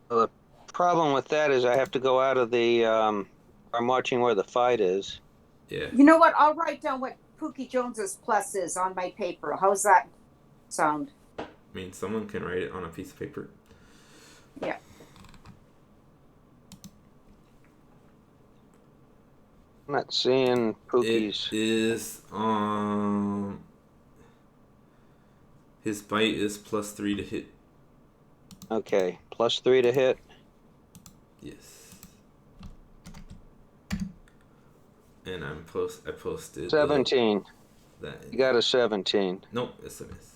Well, the problem with that is I have to go out of the I'm watching where the fight is. Yeah. You know what? I'll write down what Pookie Jones's plus is on my paper. How's that sound? I mean, someone can write it on a piece of paper. Yeah. I'm not seeing Pookie's. It is his bite is +3 to hit. Okay, +3 to hit. Yes. And I posted 17. that. You got a 17. Nope, it's a miss.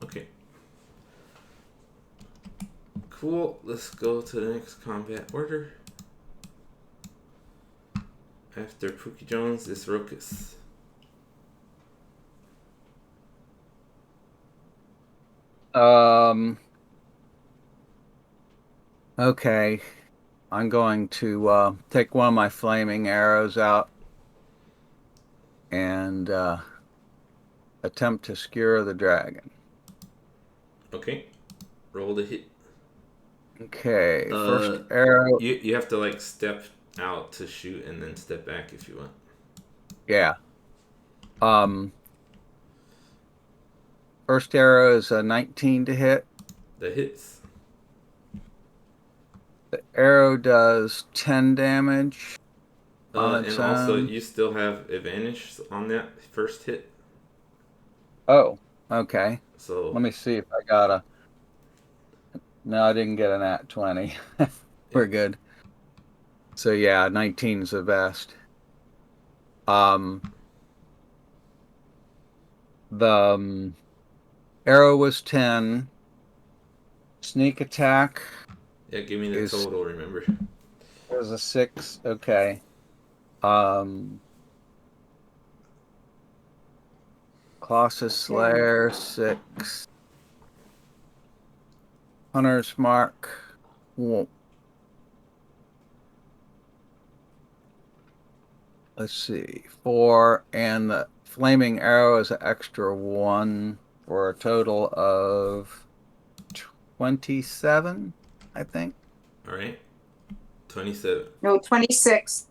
Okay. Cool. Let's go to the next combat order. After Pookie Jones is Rokus. Okay. I'm going to take one of my flaming arrows out and attempt to skewer the dragon. Okay. Roll the hit. Okay, first Uh, arrow. You have to like step out to shoot and then step back if you want. Yeah. First arrow is a 19 to hit. The hits. The arrow does 10 damage on its And also own. you still have advantage on that first hit. Oh, okay. So Let me see if I got a. No, I didn't get an at 20. We're good. So yeah, 19 is the best. The arrow was 10. Sneak attack yeah, give me the is total. Remember. a 6. Okay. Colossus Lair 6. Hunter's Mark. Let's see, 4, and the flaming arrow is an extra 1 for a total of 27, I think. All right. 27. No, 26.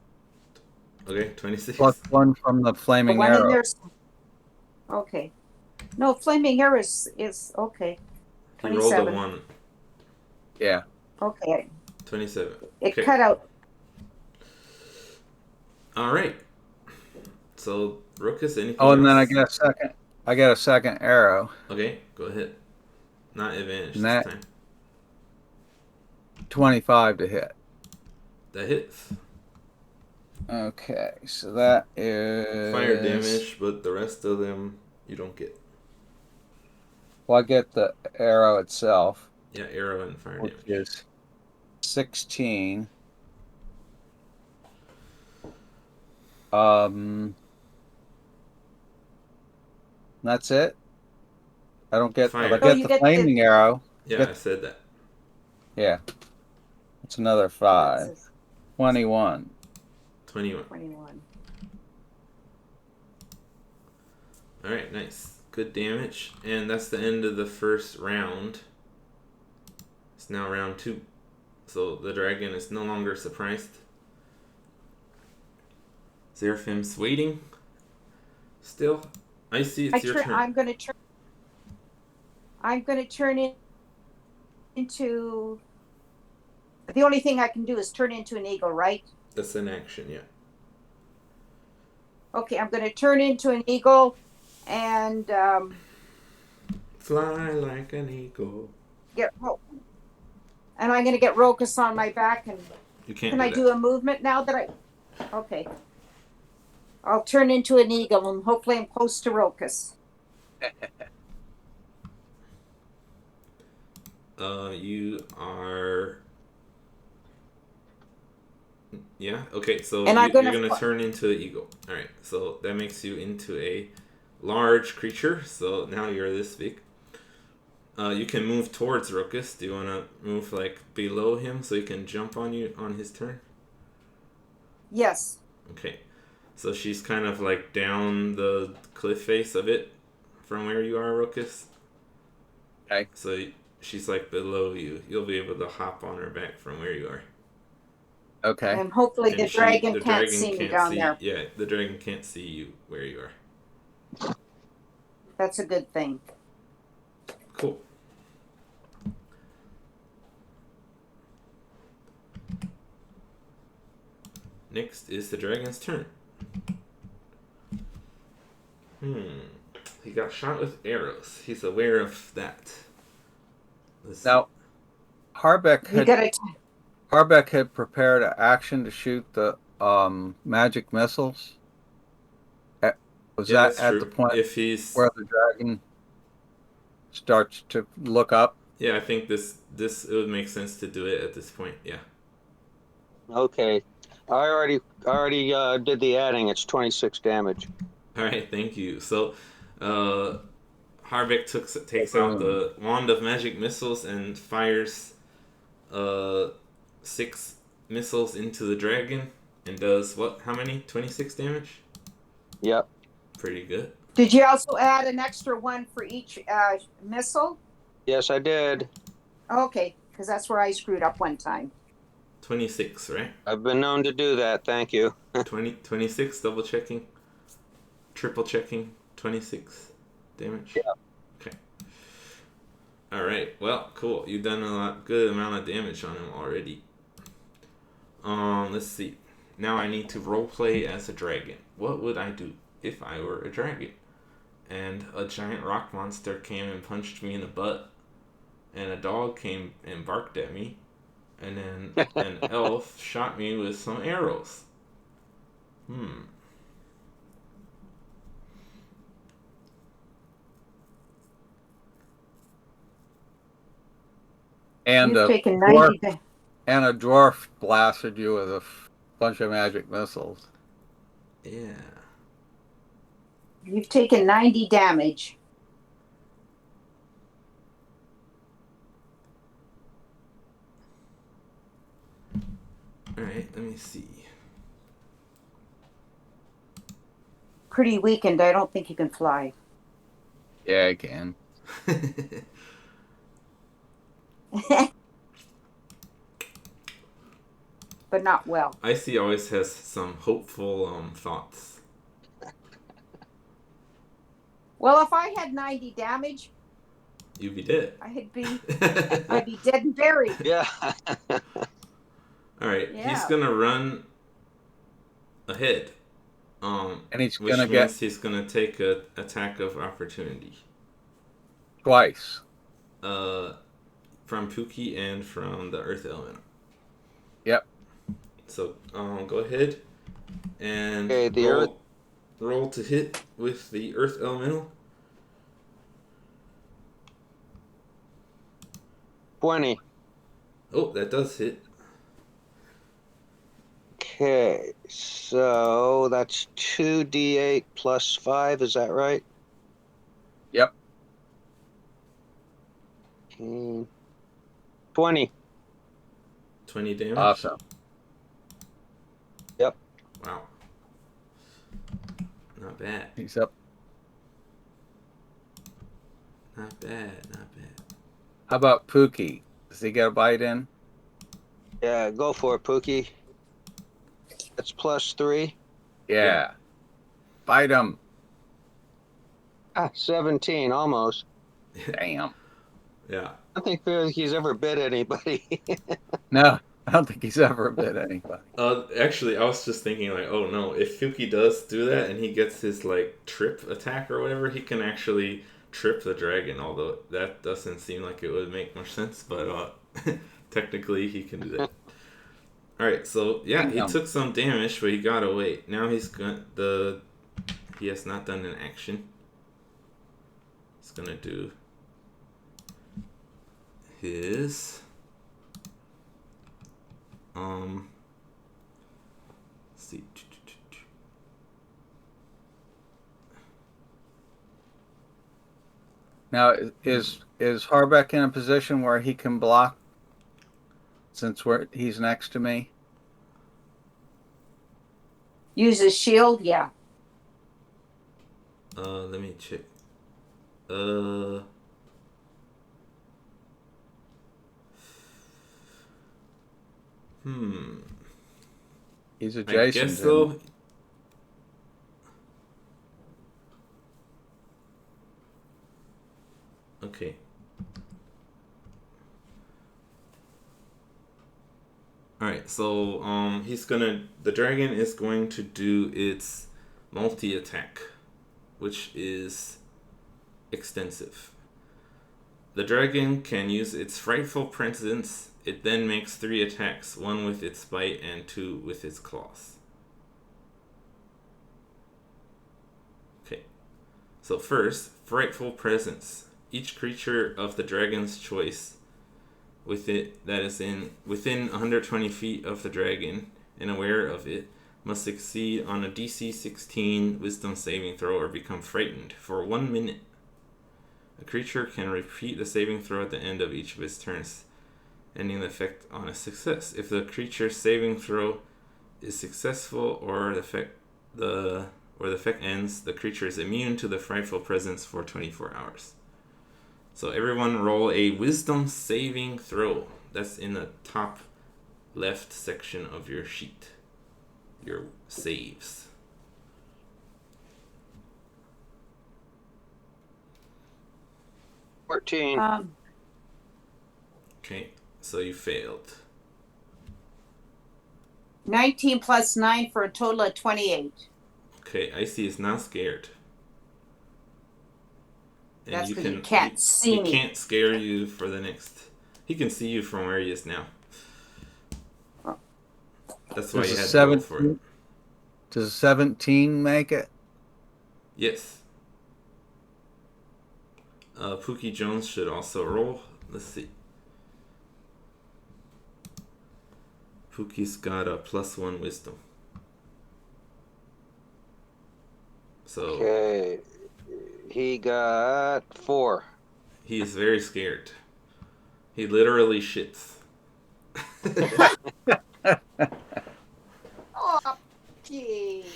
Okay, 26. Plus 1 from the The flaming one in arrow. there's okay. No, flaming arrow is okay. You rolled a 27. 1. Yeah. Okay. 27. It Okay. cut out. All right. So, Ruckus, anything Oh, and else? then I get a second arrow. Okay, go ahead. Not advantage And this that time. 25 to hit. That hits. Okay, so that is Fire damage, but the rest of them you don't get. Well, I get the arrow itself, Yeah, arrow and fire which damage. is 16. That's it. I don't get. Fire. I No, get you the get flaming arrow. Yeah, I said that. Yeah, it's another 5. 21. 21. 21. All right, nice. Good damage. And that's the end of the first round. It's now round 2. So the dragon is no longer surprised. Seraphim's waiting. Still. I see it's your turn. I'm going to turn it into. The only thing I can do is turn into an eagle, right? That's an action, yeah. Okay, I'm going to turn into an eagle and Fly like an eagle. and I'm going to get Rokus on my back. And You can't can do I that. do a movement now that I? Okay. I'll turn into an eagle and hopefully I'm close to Rokus. You are. Yeah. Okay. So And you're gonna turn into an eagle. All right. So that makes you into a large creature. So now you're this big. You can move towards Rokus. Do you want to move like below him so he can jump on you on his turn? Yes. Okay. So she's kind of like down the cliff face of it from where you are, Rokus. Okay. So she's like below you. You'll be able to hop on her back from where you are. Okay. And hopefully the dragon can't see me down there. Yeah, the dragon can't see you where you are. That's a good thing. Cool. Next is the dragon's turn. He got shot with arrows. He's aware of that. Now, Harbeck had prepared an action to shoot the magic missiles. Was that at the point where the dragon starts to look up? Yeah, I think this it would make sense to do it at this point. Yeah. Okay, I already did the adding. It's 26 damage. All right, thank you. So, Harbeck takes out the wand of magic missiles and fires 6 missiles into the dragon and does what? How many? 26 damage? Yep. Pretty good. Did you also add an extra one for each missile? Yes, I did. Okay, because that's where I screwed up one time. 26, right? I've been known to do that. Thank you. 26, double checking. Triple checking. 26 damage. Yeah. Okay. All right. Well, cool. You've done good amount of damage on him already. Let's see. Now I need to roleplay as a dragon. What would I do if I were a dragon? And a giant rock monster came and punched me in the butt, and a dog came and barked at me, and then an elf shot me with some arrows. And You've a taken dwarf, 90. and a dwarf blasted you with a bunch of magic missiles. Yeah. You've taken 90 damage. Alright, let me see. Pretty weakened. I don't think you can fly. Yeah, I can. But not well. Icy always has some hopeful thoughts. Well, if I had 90 damage, You'd be dead. I'd be dead and buried. Yeah. Alright, Yeah. he's gonna run ahead. And he's which gonna means get he's gonna take an attack of opportunity. twice. From Pookie and from the Earth Element. Yep. So go ahead and Okay, roll to hit with the Earth Elemental. 20. Oh, that does hit. Okay, so that's 2d8 plus 5, is that right? Yep. 20. 20 damage. Awesome. Yep. Wow. Not bad. He's up. Not bad. Not bad. How about Pookie? Does he get a bite in? Yeah, go for it, Pookie. That's plus 3. Yeah. Bite him. 17, almost. Damn. Yeah. I don't think he's ever bit anybody. No, I don't think he's ever bit anybody. Actually, I was just thinking, like, oh no, if Fuki does do that and he gets his, like, trip attack or whatever, he can actually trip the dragon, although that doesn't seem like it would make much sense, but technically he can do that. Alright, so, yeah, he took some damage, but he got away. Now he has not done an action. He's gonna do his let's see. Now, is Harbeck in a position where he can block since he's next to me? Use his shield, yeah. Let me check. He's I adjacent. guess so. Okay. Alright, so the dragon is going to do its multi-attack, which is extensive. The dragon can use its frightful presence. It then makes 3 attacks, 1 with its bite and 2 with its claws. Okay. So first, frightful presence. Each creature of the dragon's choice within 120 feet of the dragon and aware of it must succeed on a DC 16 wisdom saving throw or become frightened for 1 minute. A creature can repeat the saving throw at the end of each of its turns, ending the effect on a success. If the creature's saving throw is successful or the effect ends, the creature is immune to the frightful presence for 24 hours. So everyone roll a wisdom saving throw. That's in the top left section of your sheet. Your saves. Um, Okay, so you failed. 19 plus 9 for a total of 28. Okay, Icy is not scared. And That's because you can't see he me. can't scare you for the next. He can see you from where he is now. That's why you had to roll for it. Does 17 make it? Yes. Pookie Jones should also roll. Let's see. Pookie's got a +1 wisdom. So Okay. He got 4. he is very scared. He literally shits. Oh, gee.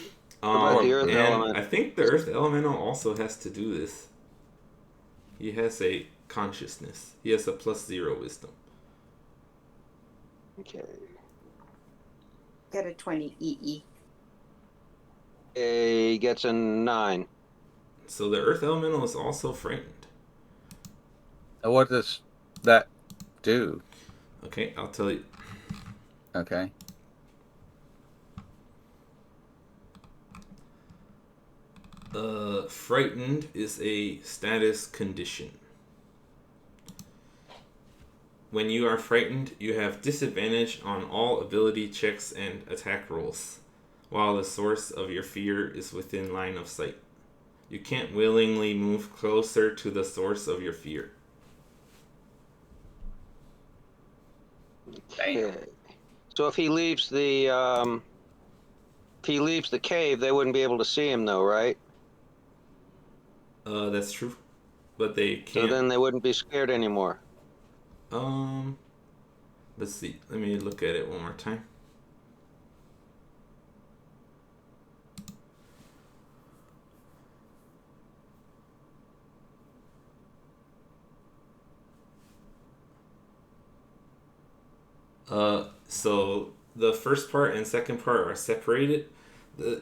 What about the earth And element? I think the earth elemental also has to do this. He has a consciousness. He has a +0 wisdom. Okay. Got a 20 EE. He gets a 9. So the earth elemental is also frightened. What does that do? Okay, I'll tell you. Okay. Frightened is a status condition. When you are frightened, you have disadvantage on all ability checks and attack rolls, while the source of your fear is within line of sight. You can't willingly move closer to the source of your fear. Okay. So if he leaves the cave, they wouldn't be able to see him though, right? That's true, but they So can't. then they wouldn't be scared anymore. Let's see. Let me look at it one more time. So the first part and second part are separated.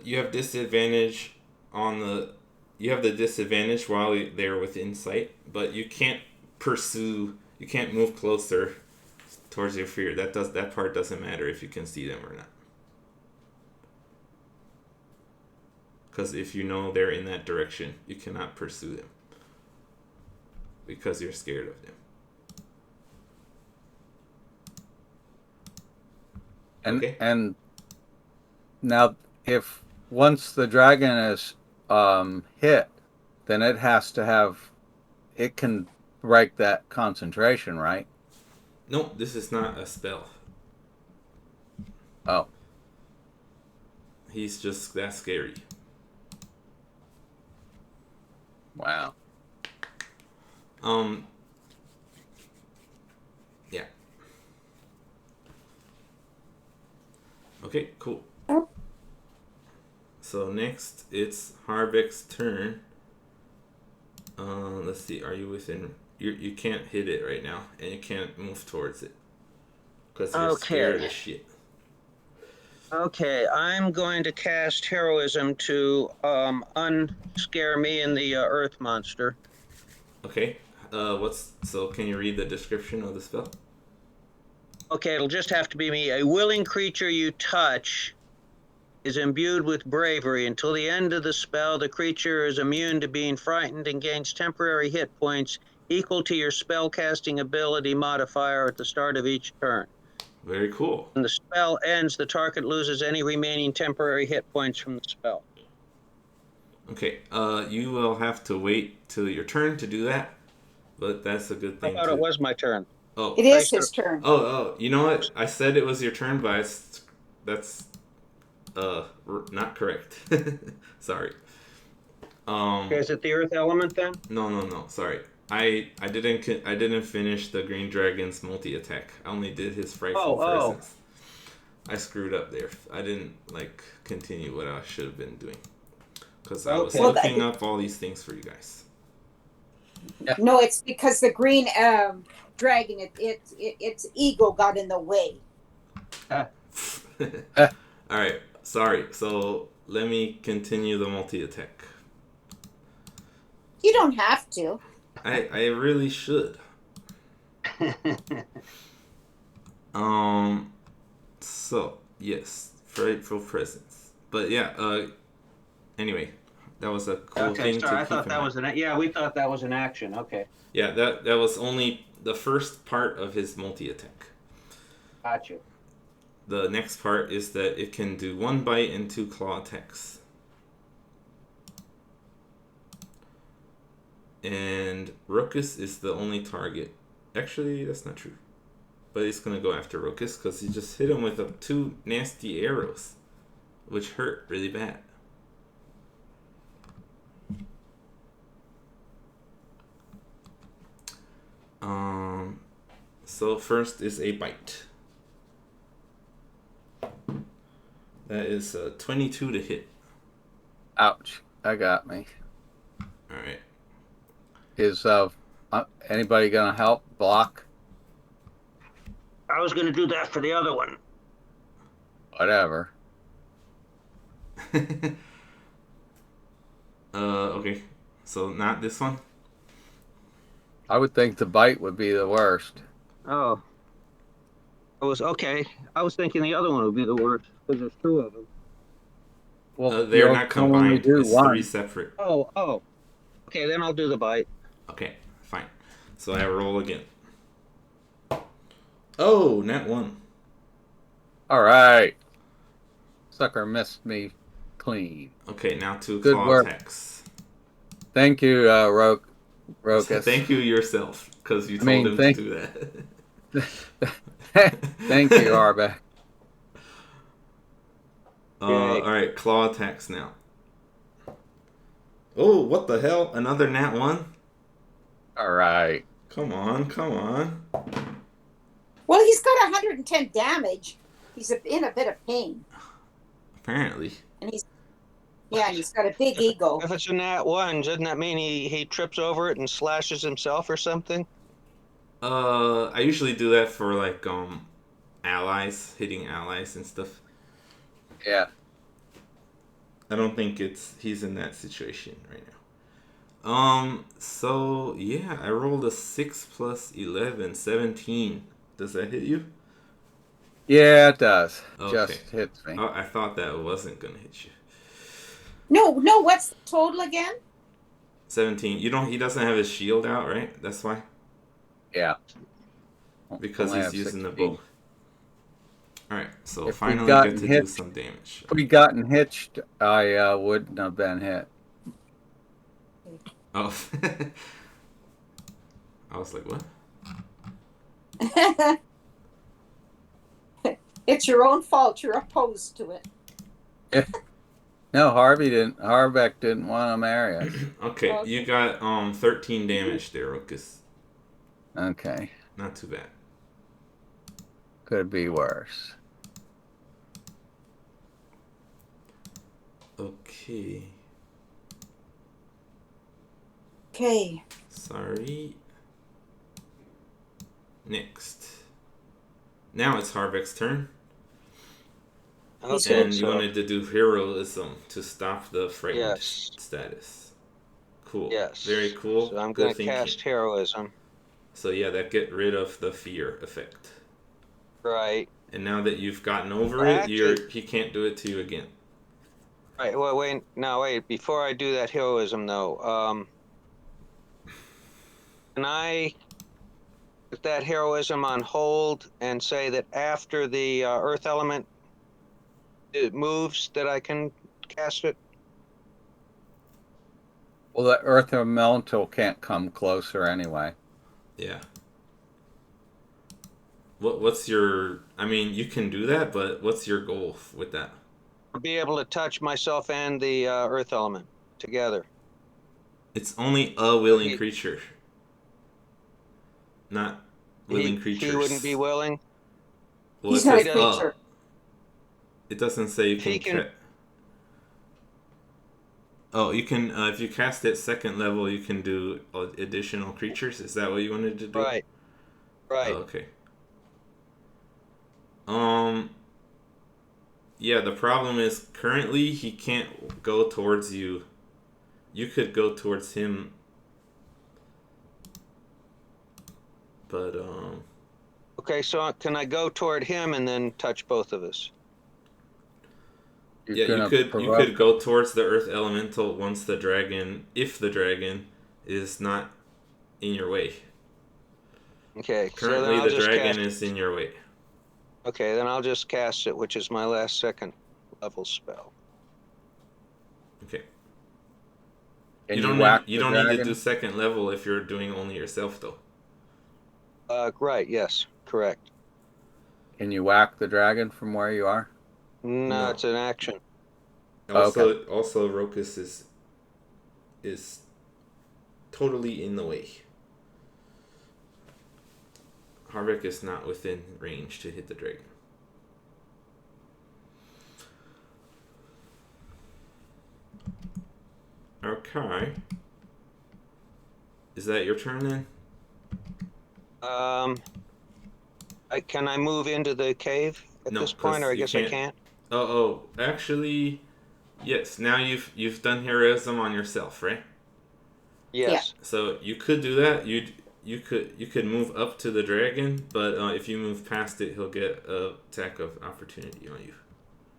You have disadvantage on the. You have the disadvantage while they're within sight, but you can't pursue. You can't move closer towards your fear. That part doesn't matter if you can see them or not. Because if you know they're in that direction, you cannot pursue them because you're scared of them. And now, if once the dragon is hit, then it has to have. It can break that concentration, right? No, this is not a spell. Oh. He's just that scary. Wow. Yeah. Okay, cool. So next, it's Harbeck's turn. Let's see. Are you within? You can't hit it right now, and you can't move towards it because you're scared as shit. Okay, I'm going to cast heroism to unscare me and the earth monster. Okay. Can you read the description of the spell? Okay, it'll just have to be me. A willing creature you touch is imbued with bravery. Until the end of the spell, the creature is immune to being frightened and gains temporary hit points equal to your spellcasting ability modifier at the start of each turn. Very cool. When the spell ends, the target loses any remaining temporary hit points from the spell. Okay. You will have to wait till your turn to do that, but that's a good thing. I thought it was my turn. Oh. It is his turn. Oh. You know what? I said it was your turn, but that's not correct. Sorry. Okay, is it the earth element then? No. Sorry. I didn't finish the green dragon's multi attack. I only did his frightful presence. I screwed up there. I didn't continue what I should have been doing because I was looking up all these things for you guys. No, it's because the green dragon, its ego got in the way. Alright, sorry. So let me continue the multi-attack. You don't have to. I really should. So, yes. Frightful presence. But yeah, anyway. That was a cool Okay, thing sorry. to I keep thought in that mind. was we thought that was an action. Okay, Yeah, that was only the first part of his multi-attack. gotcha. The next part is that it can do 1 bite and 2 claw attacks. And Rokus is the only target. Actually, that's not true. But he's gonna go after Rokus because he just hit him with 2 nasty arrows, which hurt really bad. So first is a bite. That is 22 to hit. Ouch. That got me. All right. Is anybody gonna help block? I was going to do that for the other one. Whatever. Okay. So not this one. I would think the bite would be the worst. Oh, I was okay. I was thinking the other one would be the worst because there's 2 of them. Well, They're you'll not only combined. do It's one. 3 separate. Oh. Okay, then I'll do the bite. Okay, fine. So I roll again. Oh, nat 1. All right. Sucker missed me clean. Okay, now 2 Good claw work. attacks. Thank you, Rokus. Thank you yourself, because you told him to do that. Thank you, Arbeck. Alright, claw attacks now. Oh, what the hell? Another nat 1? All right. Come on, come on. Well, he's got 110 damage. He's in a bit of pain. Apparently. And he's got a big ego. If it's a nat 1, doesn't that mean he trips over it and slashes himself or something? I usually do that for like allies, hitting allies and stuff. Yeah. I don't think he's in that situation right now. So yeah, I rolled a 6 plus 11, 17. Does that hit you? Yeah, it does. Okay. Just hits me. Oh, I thought that wasn't gonna hit you. No, what's the total again? 17. He doesn't have his shield out, right? That's why? Yeah. Because Only he's have using 16. the bow. Alright, so If finally we'd get gotten to hit- do some damage. If we'd gotten hitched, I wouldn't have been hit. Oh. I was like, what? It's your own fault. You're opposed to it. No, Harbeck didn't want to marry us. Okay, you got 13 damage there, Ruckus. Okay. Not too bad. Could be worse. Okay. Okay. Sorry. Next. Now it's Harbeck's turn. Okay, And you wanted to do heroism to stop the frightened status. Cool. Yes. Very cool. So I'm Good going to thinking. cast heroism. So yeah, that get rid of the fear effect. Right. And now that you've gotten over Well, it, he can't do it to you again. Right. Well, wait. Before I do that heroism, though, can I put that heroism on hold and say that after the earth element it moves, that I can cast it? Well, the earth elemental can't come closer anyway. Yeah. What's your... I mean, you can do that, but what's your goal with that? Be able to touch myself and the earth element together. It's only a willing creature. Not willing creatures. He wouldn't be willing? Well, He's it not a says creature. It doesn't say you He can... Oh, you can if you cast it second level, you can do additional creatures. Is that what you wanted to do? Right. Oh, Right. okay. Um. Yeah, the problem is currently he can't go towards you. You could go towards him, but Okay, so can I go toward him and then touch both of us? You're yeah, you gonna could provoke. go towards the earth elemental once the dragon, if the dragon is not in your way. Okay, so then Currently, I'll the just dragon cast. is in your way. Okay, then I'll just cast it, which is my last second level spell. Okay. Can you whack You the don't need to do dragon? second level if you're doing only yourself though. Right. Yes. Correct. Can you whack the dragon from where you are? No, No. it's an action. Okay. Also Rokus is totally in the way. Harvick is not within range to hit the dragon. Okay. Is that your turn then? Um, can I move into the cave at No, this point, or because I you guess I can't. can't? Actually, yes. Now you've done heroism on yourself, right? Yeah. Yes. So you could do that. You could move up to the dragon, but if you move past it, he'll get a attack of opportunity on you.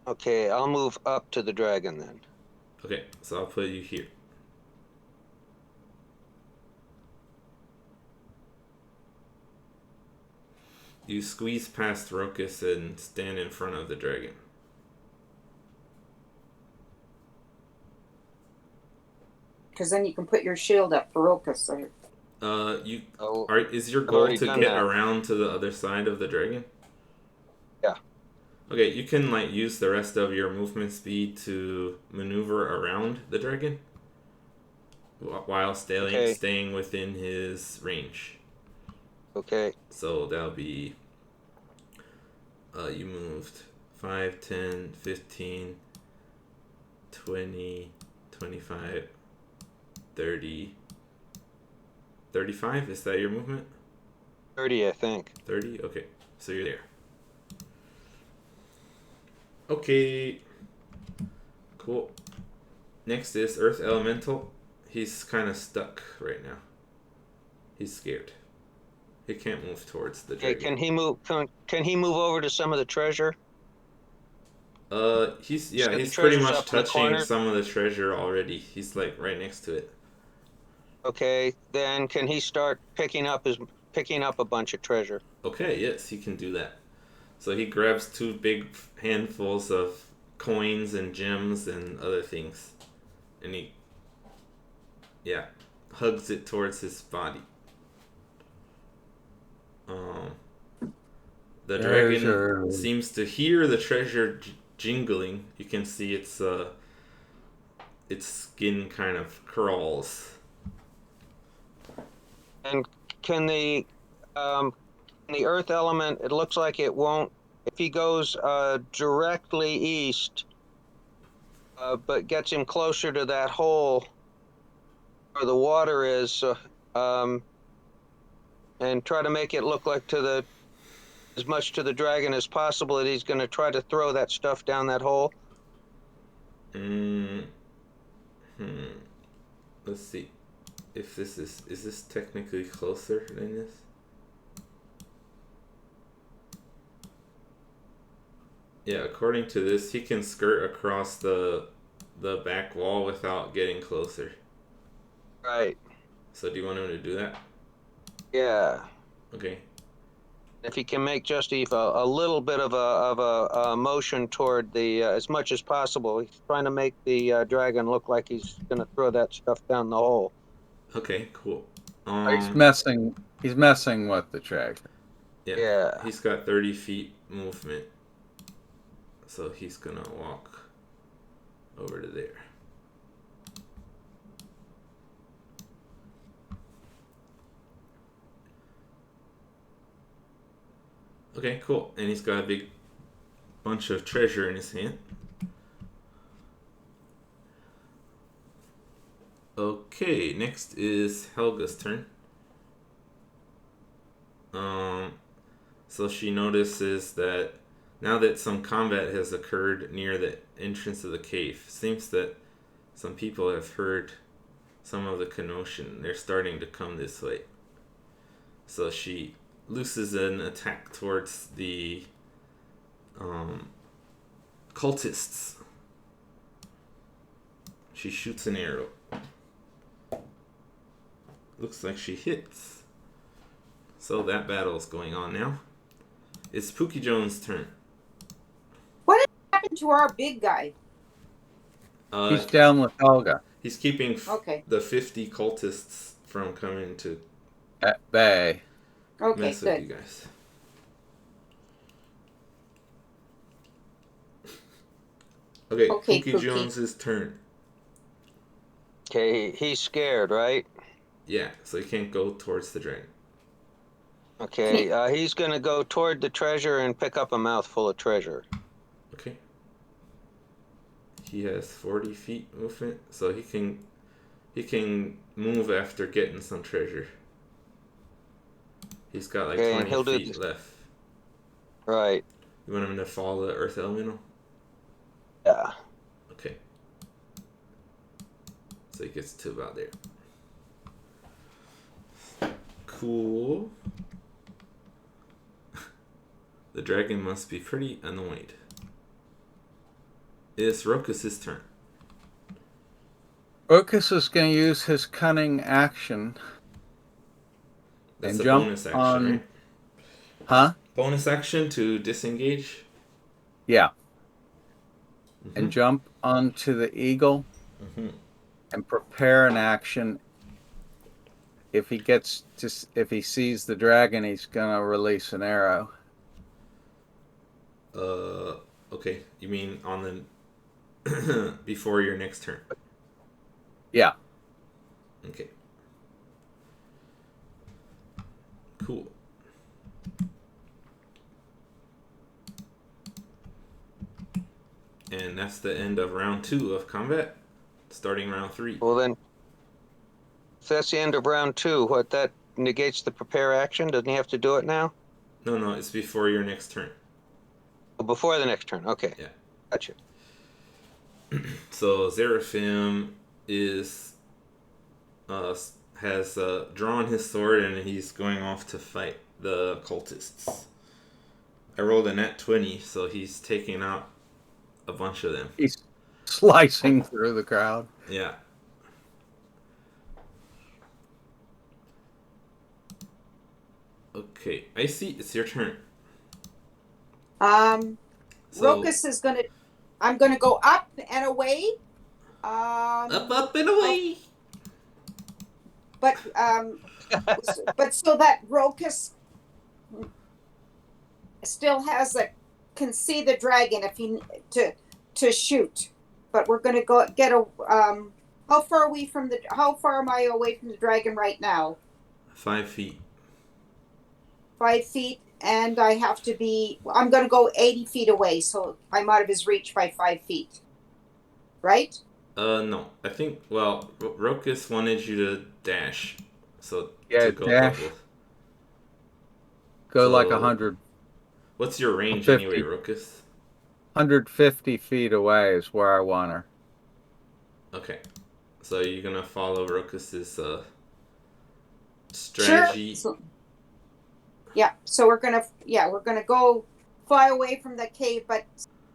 Okay, I'll move up to the dragon then. Okay, so I'll put you here. You squeeze past Rokus and stand in front of the dragon. Because then you can put your shield up for Rokus. You Oh, are. Is your I've goal already to done get that. around to the other side of the dragon? Yeah. Okay, you can like use the rest of your movement speed to maneuver around the dragon while Okay. staying within his range. Okay. So that'll be you moved 5, 10, 15, 20, 25, 30, 35. Is that your movement? 30, I think. 30? Okay, so you're there. Okay. Cool. Next is Earth Elemental. He's kind of stuck right now. He's scared. He can't move towards the Okay, dragon. can he move over to some of the treasure? He's So the he's pretty treasure's much up in the touching corner. some of the treasure already. He's like right next to it. Okay, then can he start picking up a bunch of treasure? Okay, yes, he can do that. So he grabs 2 big handfuls of coins and gems and other things, and he hugs it towards his body. The dragon Treasure. seems to hear the treasure jingling. You can see its skin kind of crawls. And can the earth element? It looks like it won't. If he goes directly east, but gets him closer to that hole where the water is, and try to make it look like as much to the dragon as possible, that he's going to try to throw that stuff down that hole. Let's see if this is this technically closer than this? Yeah, according to this, he can skirt across the back wall without getting closer. Right. So do you want him to do that? Yeah. Okay. If he can make just a little bit of a motion toward the as much as possible, he's trying to make the dragon look like he's going to throw that stuff down the hole. Okay, cool. He's messing. He's messing with the treasure. Yeah. He's got 30 feet movement. So he's gonna walk over to there. Okay, cool. And he's got a big bunch of treasure in his hand. Okay, next is Helga's turn. So she notices that now that some combat has occurred near the entrance of the cave, seems that some people have heard some of the commotion. They're starting to come this way. So she looses an attack towards the cultists. She shoots an arrow. Looks like she hits. So that battle is going on now. It's Pookie Jones' turn. What happened to our big guy? He's down with Helga He's keeping Okay. the 50 cultists from coming to at bay. Okay, mess with good. you guys. Okay, Okay, Pookie Pookie. Jones' turn. Okay, he's scared, right? Yeah, so he can't go towards the dragon. Okay, he's gonna go toward the treasure and pick up a mouthful of treasure. Okay. He has 40 feet movement, so he can move after getting some treasure. He's got like Okay, and 20 he'll do feet left. Right. You want him to follow the Earth Elemental? Yeah. Okay. So he gets to about there. Cool. The dragon must be pretty annoyed. It's Rokus's turn. Rokus is going to use his cunning action. That's And a jump bonus action, on- right? Huh? Bonus action to disengage. Yeah. Mhm. And jump onto the eagle Mhm. and prepare an action. If he sees the dragon, he's going to release an arrow. Okay. You mean on the before your next turn? Yeah. Okay. Cool. And that's the end of round 2 of combat. Starting round 3. Well then, if that's the end of round 2, what, that negates the prepare action? Doesn't he have to do it now? No, it's before your next turn. Oh, before the next turn. Okay. Yeah. Gotcha. So Seraphim has drawn his sword and he's going off to fight the cultists. I rolled a nat 20, so he's taking out a bunch of them. He's slicing through the crowd. Yeah. Okay, Icy, it's your turn. So, Rokus is I'm gonna go up and away. up and away. But but so that Rokus still can see the dragon if he to shoot. But we're gonna go get a how far am I away from the dragon right now? 5 feet. 5 feet, and I'm gonna go 80 feet away, so I'm out of his reach by 5 feet. Right? No. I think, Rokus wanted you to dash. So, Yeah, to go dash. double. Go So- like 100. What's your range 50. anyway, Rokus? 150 feet away is where I want her. Okay. So you're gonna follow Rokus's strategy. Sure. So we're gonna go fly away from the cave, but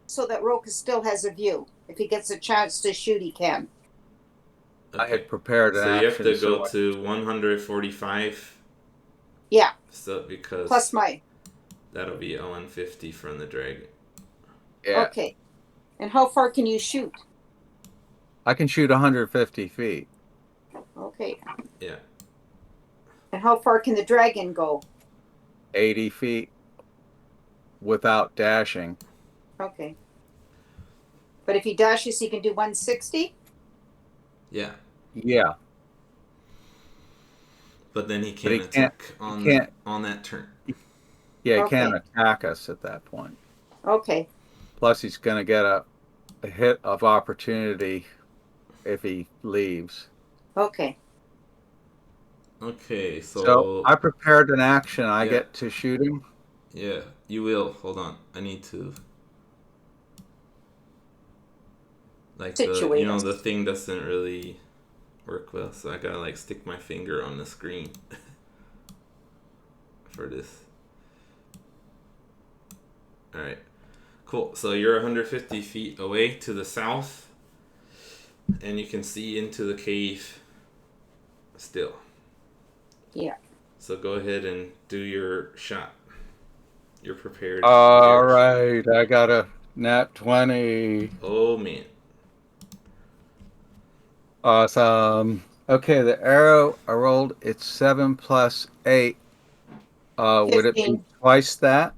so that Rokus still has a view. If he gets a chance to shoot, he can. I had prepared an So you have action. to go to 145. Yeah. So because Plus my. that'll be 150 from the dragon. Yeah. Okay. And how far can you shoot? I can shoot 150 feet. Okay. Yeah. And how far can the dragon go? 80 feet without dashing. Okay. But if he dashes, he can do 160? Yeah. Yeah. But then he But can't he attack can't- on that turn. Yeah, he Okay. can't attack us at that point. Okay. Plus, he's going to get a hit of opportunity if he leaves. Okay. Okay, So I prepared an action. I Yeah. get to shoot him. Yeah, you will. Hold on. I need to. Like Situate us. the thing doesn't really work well, so I gotta like stick my finger on the screen for this. Alright. Cool. So you're 150 feet away to the south, and you can see into the cave still. Yeah. So go ahead and do your shot. You're prepared. All right, I got a nat 20. Oh man. Awesome. Okay, the arrow I rolled, it's 7 plus 8. Would it be 15. twice that?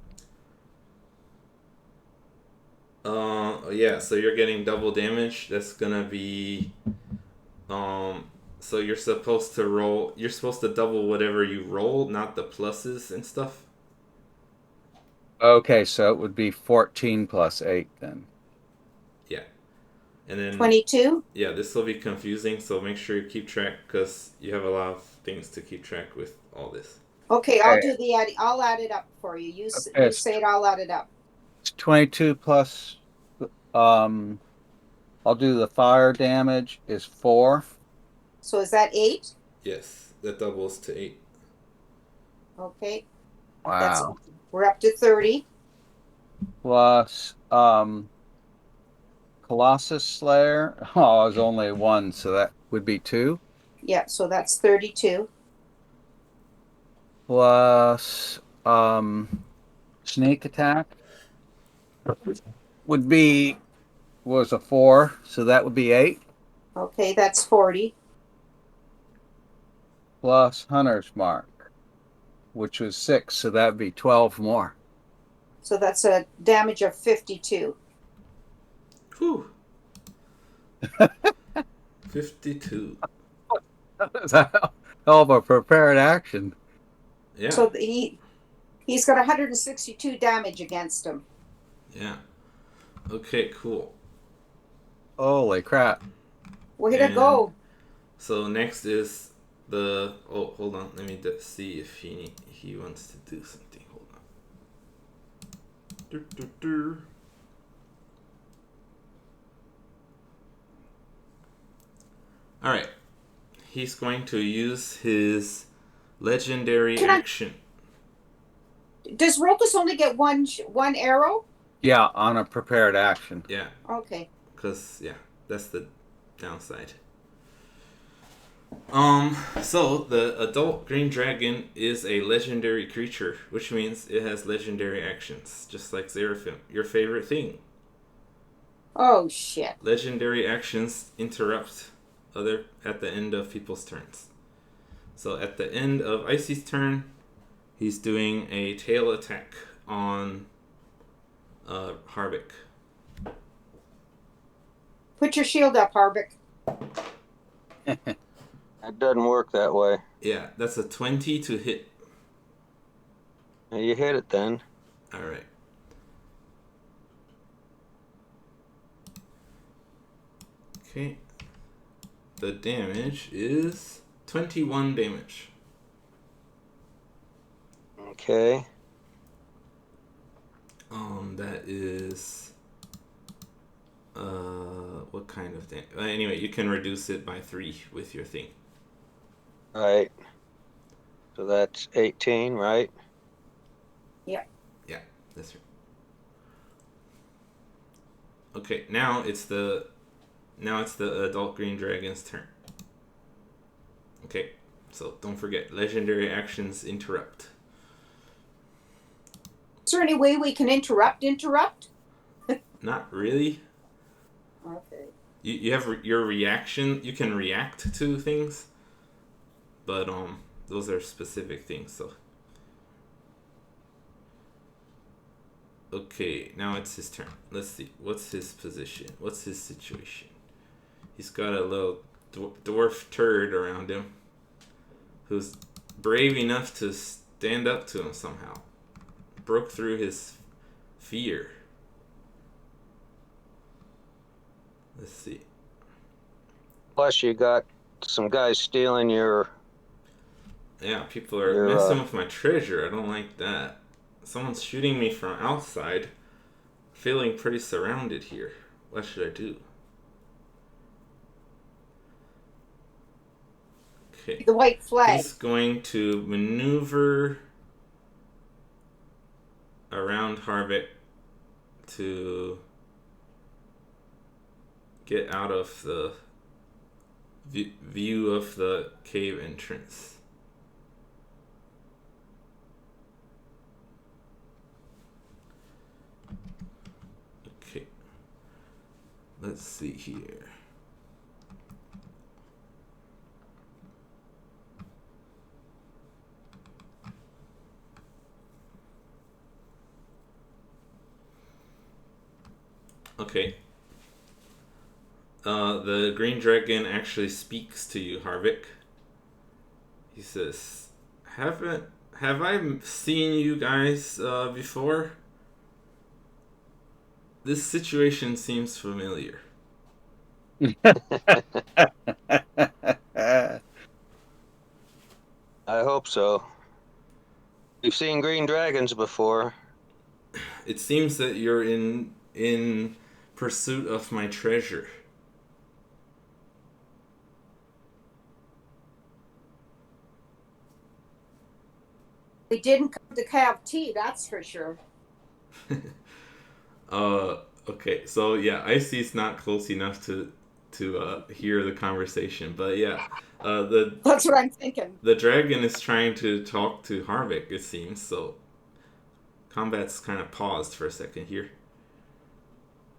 Yeah, so you're getting double damage. That's gonna be so you're supposed to double whatever you roll, not the pluses and stuff. Okay, so it would be 14 plus 8 then. Yeah. And then 22. yeah, this will be confusing, so make sure you keep track because you have a lot of things to keep track with all this. Okay, I'll do the add. I'll add it up for you. You Okay, say it. I'll add it up. It's 22 plus I'll do the fire damage is 4. So is that 8? Yes, that doubles to 8. Okay. Wow. We're up to 30. Plus Colossus Slayer. Oh, it's only 1, so that would be 2. Yeah, so that's 32. Plus sneak attack would be was a 4, so that would be 8. Okay, that's 40. Plus hunter's mark, which was 6, so that would be 12 more. So that's a damage of 52. Whew. 52. That's a hell of a prepared action. Yeah. So he's got 162 damage against him. Yeah. Okay, cool. Holy crap. Way to go. So next is the hold on, let me see if he wants to do something. Hold on. All right. He's going to use his legendary action. Does Rokus only get one arrow? Yeah, on a prepared action. Yeah. Okay. Because that's the downside. So the adult green dragon is a legendary creature, which means it has legendary actions, just like Seraphim, your favorite thing. Oh shit. Legendary actions interrupt at the end of people's turns. So at the end of Icy's turn, he's doing a tail attack on Harvick. Put your shield up, Harvick. It doesn't work that way. Yeah, that's a 20 to hit. You hit it then. All right. Okay. The damage is 21 damage. Okay. That is what kind of damage? Anyway, you can reduce it by 3 with your thing. Right. So that's 18, right? Yeah. Yeah, that's right. Okay, now it's the adult green dragon's turn. Okay, so don't forget, legendary actions interrupt. Is there any way we can interrupt? Not really. Okay. You have your reaction. You can react to things, but those are specific things. So okay, now it's his turn. Let's see. What's his position? What's his situation? He's got a little dwarf turd around him who's brave enough to stand up to him somehow. Broke through his fear. Let's see. Plus you got some guys stealing your. Yeah, people are You're, messing with my treasure. I don't like that. Someone's shooting me from outside. Feeling pretty surrounded here. What should I do? Okay. The white flag. He's going to maneuver around Harvick to get out of the view of the cave entrance. Okay. Let's see here. Okay. The green dragon actually speaks to you, Harvick. He says, Have I seen you guys before? This situation seems familiar. I hope so. We've seen green dragons before. It seems that you're in pursuit of my treasure. We didn't come to have tea, that's for sure. Okay, so yeah, Icy's not close enough to hear the conversation, but yeah, That's what I'm thinking. the dragon is trying to talk to Harvick, it seems. So combat's kind of paused for a second here.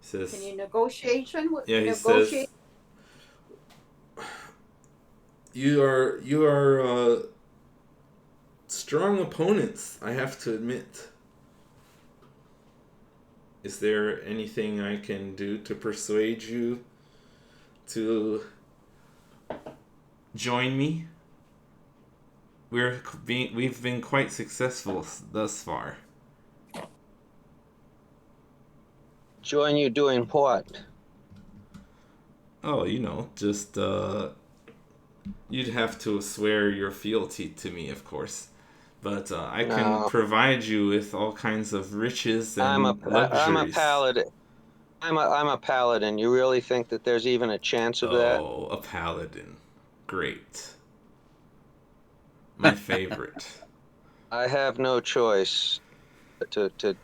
He says, Can you negotiation? yeah, he says, you are strong opponents, I have to admit. Is there anything I can do to persuade you to join me? We've been quite successful thus far. Join you doing what? Oh, just you'd have to swear your fealty to me, of course. But I can provide you with all kinds of riches and luxuries. I'm a paladin. I'm a paladin. You really think that there's even a chance of that? Oh, a paladin. Great. My favorite. I have no choice to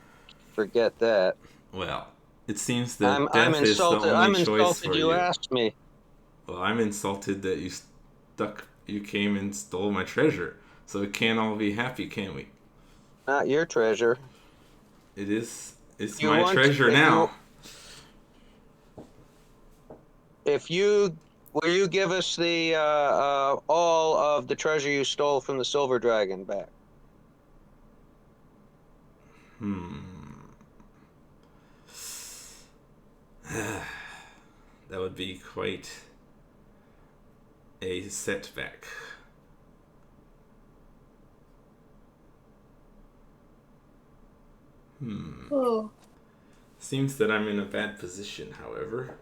forget that. Well, it seems that I'm death is the insulted. only I'm choice insulted for you you. asked me. Well, I'm insulted that you came and stole my treasure. So we can't all be happy, can we? Not your treasure. It's my treasure now. Will you give us the all of the treasure you stole from the silver dragon back? That would be quite a setback. Oh. Seems that I'm in a bad position, however.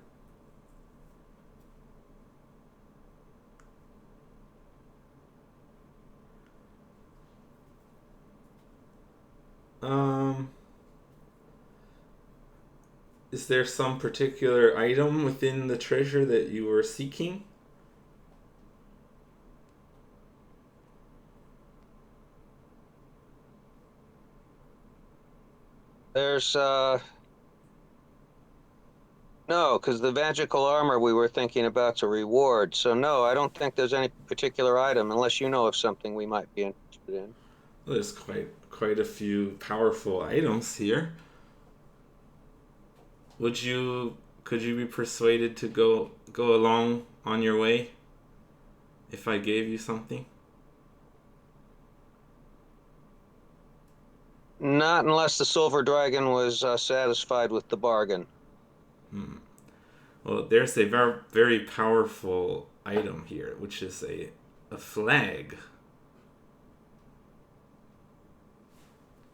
Is there some particular item within the treasure that you were seeking? There's no, because the magical armor we were thinking about's a reward. So no, I don't think there's any particular item unless you know of something we might be interested in. Well, there's quite a few powerful items here. Could you be persuaded to go along on your way if I gave you something? Not unless the silver dragon was satisfied with the bargain. Well, there's a very, very powerful item here, which is a flag.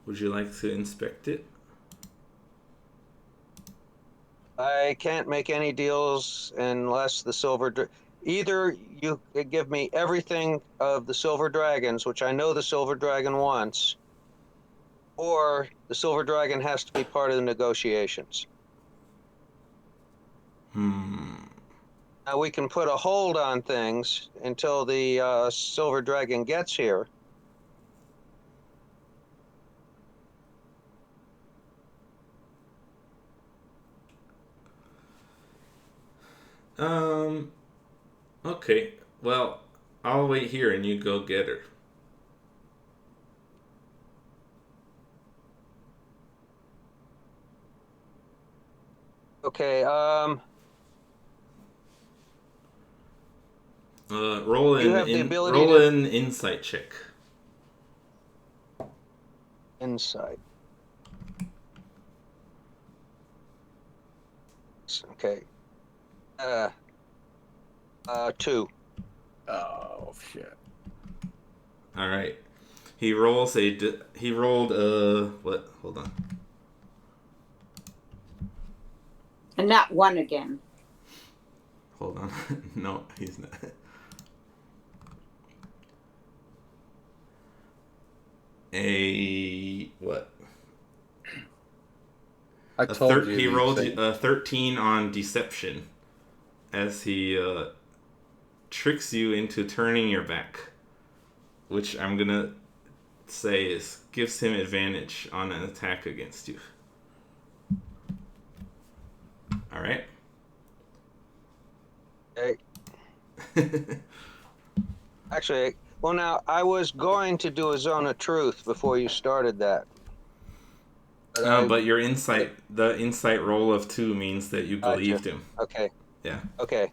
Would you like to inspect it? I can't make any deals unless the silver. either you give me everything of the silver dragons, which I know the silver dragon wants, or the silver dragon has to be part of the negotiations. Now we can put a hold on things until the silver dragon gets here. Okay. Well, I'll wait here and you go get her. Okay, Roll you have the ability roll to an insight check. insight. Okay. 2. Oh shit! All right. He rolls he rolled what? Hold on. And not one again. Hold on. No, he's not. A what? I told you He these rolled things. a 13 on deception as he tricks you into turning your back, which I'm gonna say gives him advantage on an attack against you. All right. Okay. Actually, well, now I was going to do a zone of truth before you started that. But your the insight roll of 2 means that you Gotcha. believed him. Okay. Yeah. Okay.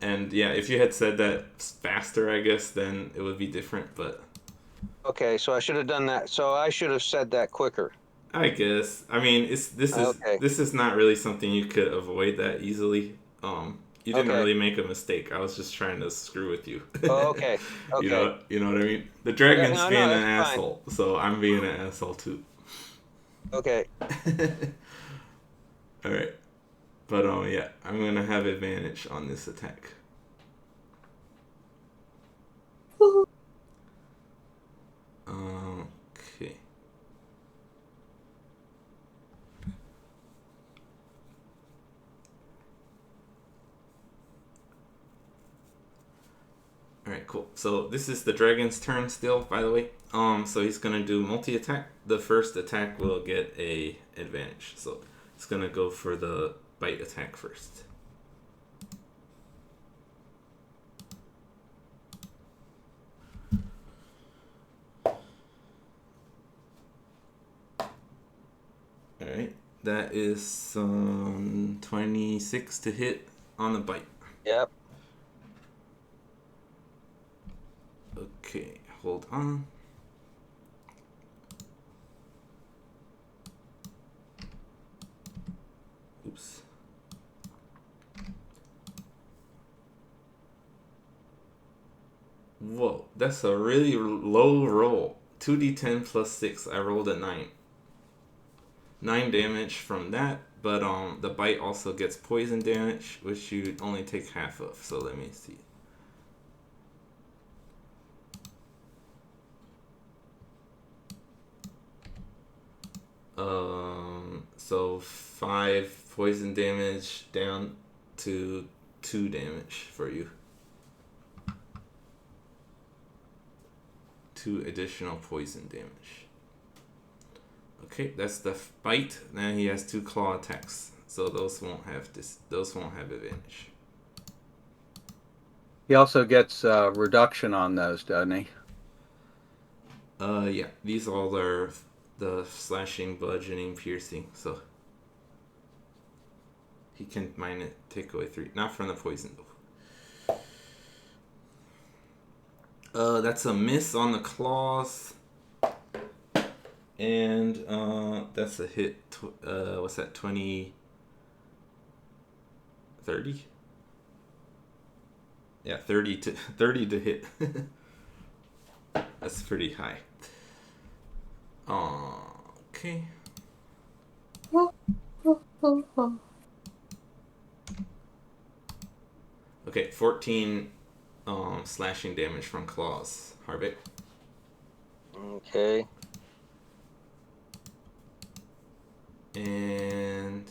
And yeah, if you had said that faster, I guess, then it would be different. But Okay, so I should have done that. So I should have said that quicker. I guess. I mean, Okay. this is not really something you could avoid that easily. You didn't Okay. really make a mistake. I was just trying to screw with you. Oh, okay. Okay. You know what I mean? The dragon's no, being an that's fine. asshole, so I'm being an asshole too. Okay. All right. But yeah, I'm gonna have advantage on this attack. Okay. Alright, cool. So this is the dragon's turn still, by the way. So he's gonna do multi-attack. The first attack will get a advantage. So it's gonna go for the bite attack first. Alright. That is 26 to hit on the bite. Yep. Okay, hold on. Oops. Whoa, that's a really low roll. 2d10 plus 6. I rolled a 9. 9 damage from that, but the bite also gets poison damage, which you only take half of. So let me see. So 5 poison damage down to 2 damage for you. 2 additional poison damage. Okay, that's the bite. Then he has 2 claw attacks, so those won't have advantage. He also gets reduction on those, doesn't he? Yeah, these all are the slashing, bludgeoning, piercing, so he can take away 3. Not from the poison though. That's a miss on the claws. And that's a hit. What's that? 20, 30? Yeah, 30 to hit. That's pretty high. Okay. Okay, 14 slashing damage from claws. Harvick. Okay. And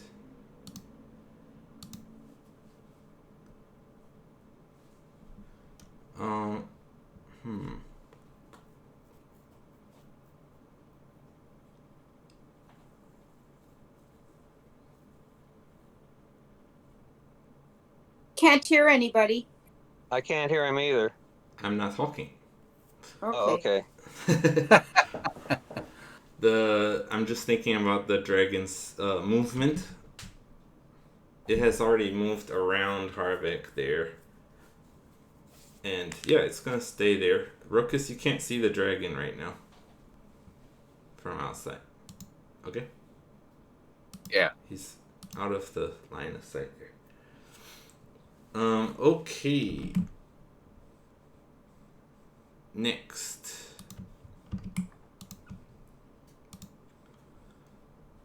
hmm. Can't hear anybody. I can't hear him either. I'm not talking. Oh, Okay. okay. I'm just thinking about the dragon's movement. It has already moved around Harvick there. And yeah, it's gonna stay there. Ruckus, you can't see the dragon right now. From outside. Okay? Yeah. He's out of the line of sight there. Okay. Next.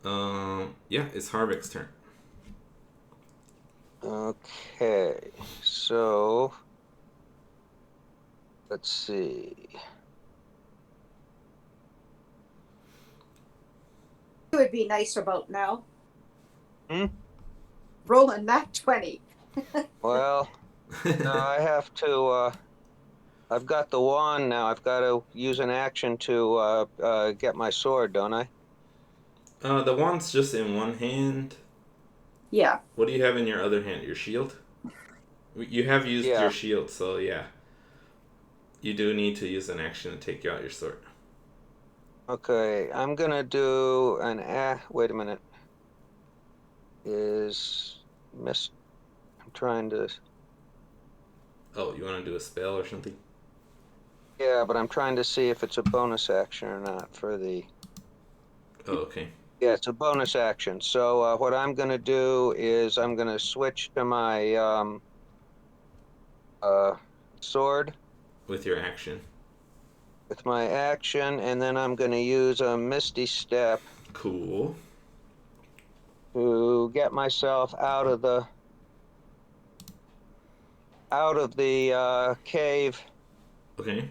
Yeah, it's Harvick's turn. Okay. So let's see. It would be nice about now. Hmm? Rolling that 20. Well, no, I have to. I've got the wand now. I've got to use an action to get my sword, don't I? The wand's just in one hand. Yeah. What do you have in your other hand? Your shield? You have used Yeah. your shield, so yeah. You do need to use an action to take out your sword. Okay, I'm gonna do an. Wait a minute. Is miss? I'm trying to. Oh, you want to do a spell or something? Yeah, but I'm trying to see if it's a bonus action or not for the. Oh, okay. Yeah, it's a bonus action. So what I'm gonna do is I'm gonna switch to my sword With your action. with my action, and then I'm gonna use a Misty Step Cool. to get myself out of the cave Okay.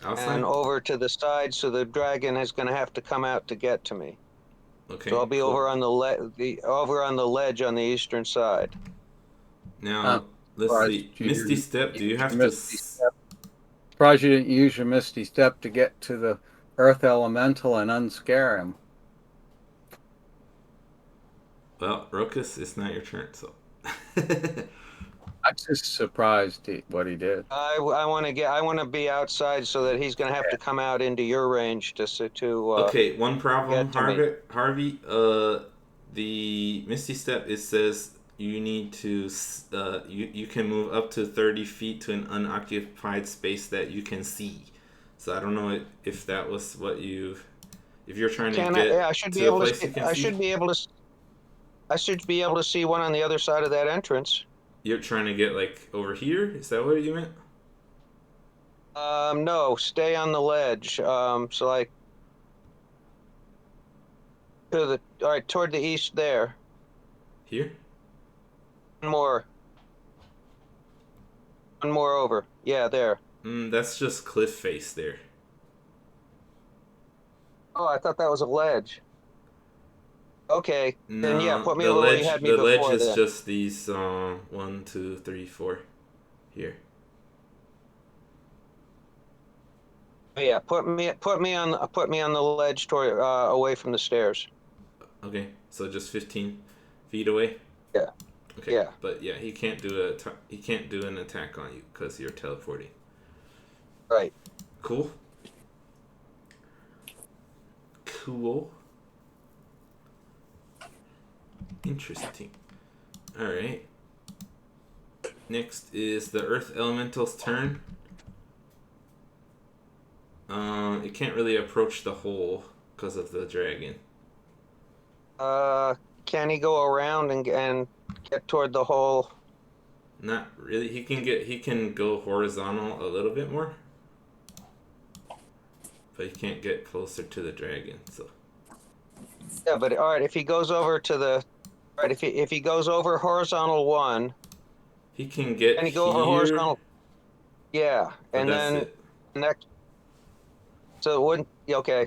Outside? and over to the side, so the dragon is gonna have to come out to get to me. Okay. So I'll be cool. over on the ledge on the eastern side. Now, let's Surprised see. you Misty didn't Step, do you use have your to... Misty Step. Surprised you didn't use your Misty Step to get to the Earth Elemental and unscare him. Well, Ruckus, it's not your turn, so... I'm just surprised what he did. I want to be outside so that he's gonna have to come out into your range to Okay, one problem, get to me. Harvey. The Misty Step, it says you need to you can move up to 30 feet to an unoccupied space that you can see. So I don't know if that was what if you're trying to get Yeah, I should be to a able to place see. you can see. I should be able to see one on the other side of that entrance. You're trying to get like over here. Is that what you meant? No, stay on the ledge. So like all right, toward the east there. Here? One more. One more over. Yeah, there. That's just cliff face there. Oh, I thought that was a ledge. Okay, then yeah, No, put me over where you had me the ledge before is then. just these 1, 2, 3, 4 here. Yeah, put me on the ledge toward away from the stairs. Okay, so just 15 feet away. Yeah. Okay. Yeah. But yeah, he can't do an attack on you because you're teleporting. Right. Cool. Cool. Interesting. All right. Next is the Earth Elemental's turn. It can't really approach the hole because of the dragon. Can he go around and get toward the hole? Not really. He can go horizontal a little bit more, but he can't get closer to the dragon. So Yeah, but all right, if he goes over to the if he goes over horizontal 1 He can get Can he go over here, horizontal? Yeah, but and that's then it. next. So it wouldn't. Yeah, okay.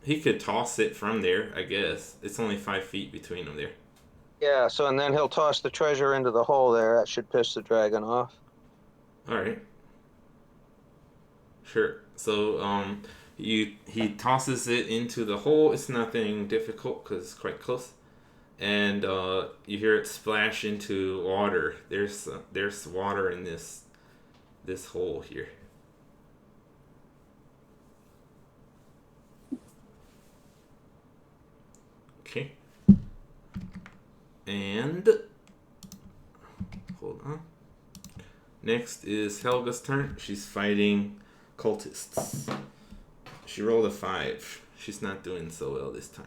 He could toss it from there, I guess. It's only 5 feet between them there. Yeah. So and then he'll toss the treasure into the hole there. That should piss the dragon off. All right. Sure. So he tosses it into the hole. It's nothing difficult because it's quite close, and you hear it splash into water. There's water in this hole here. Okay. And hold on. Next is Helga's turn. She's fighting cultists. She rolled a 5. She's not doing so well this time.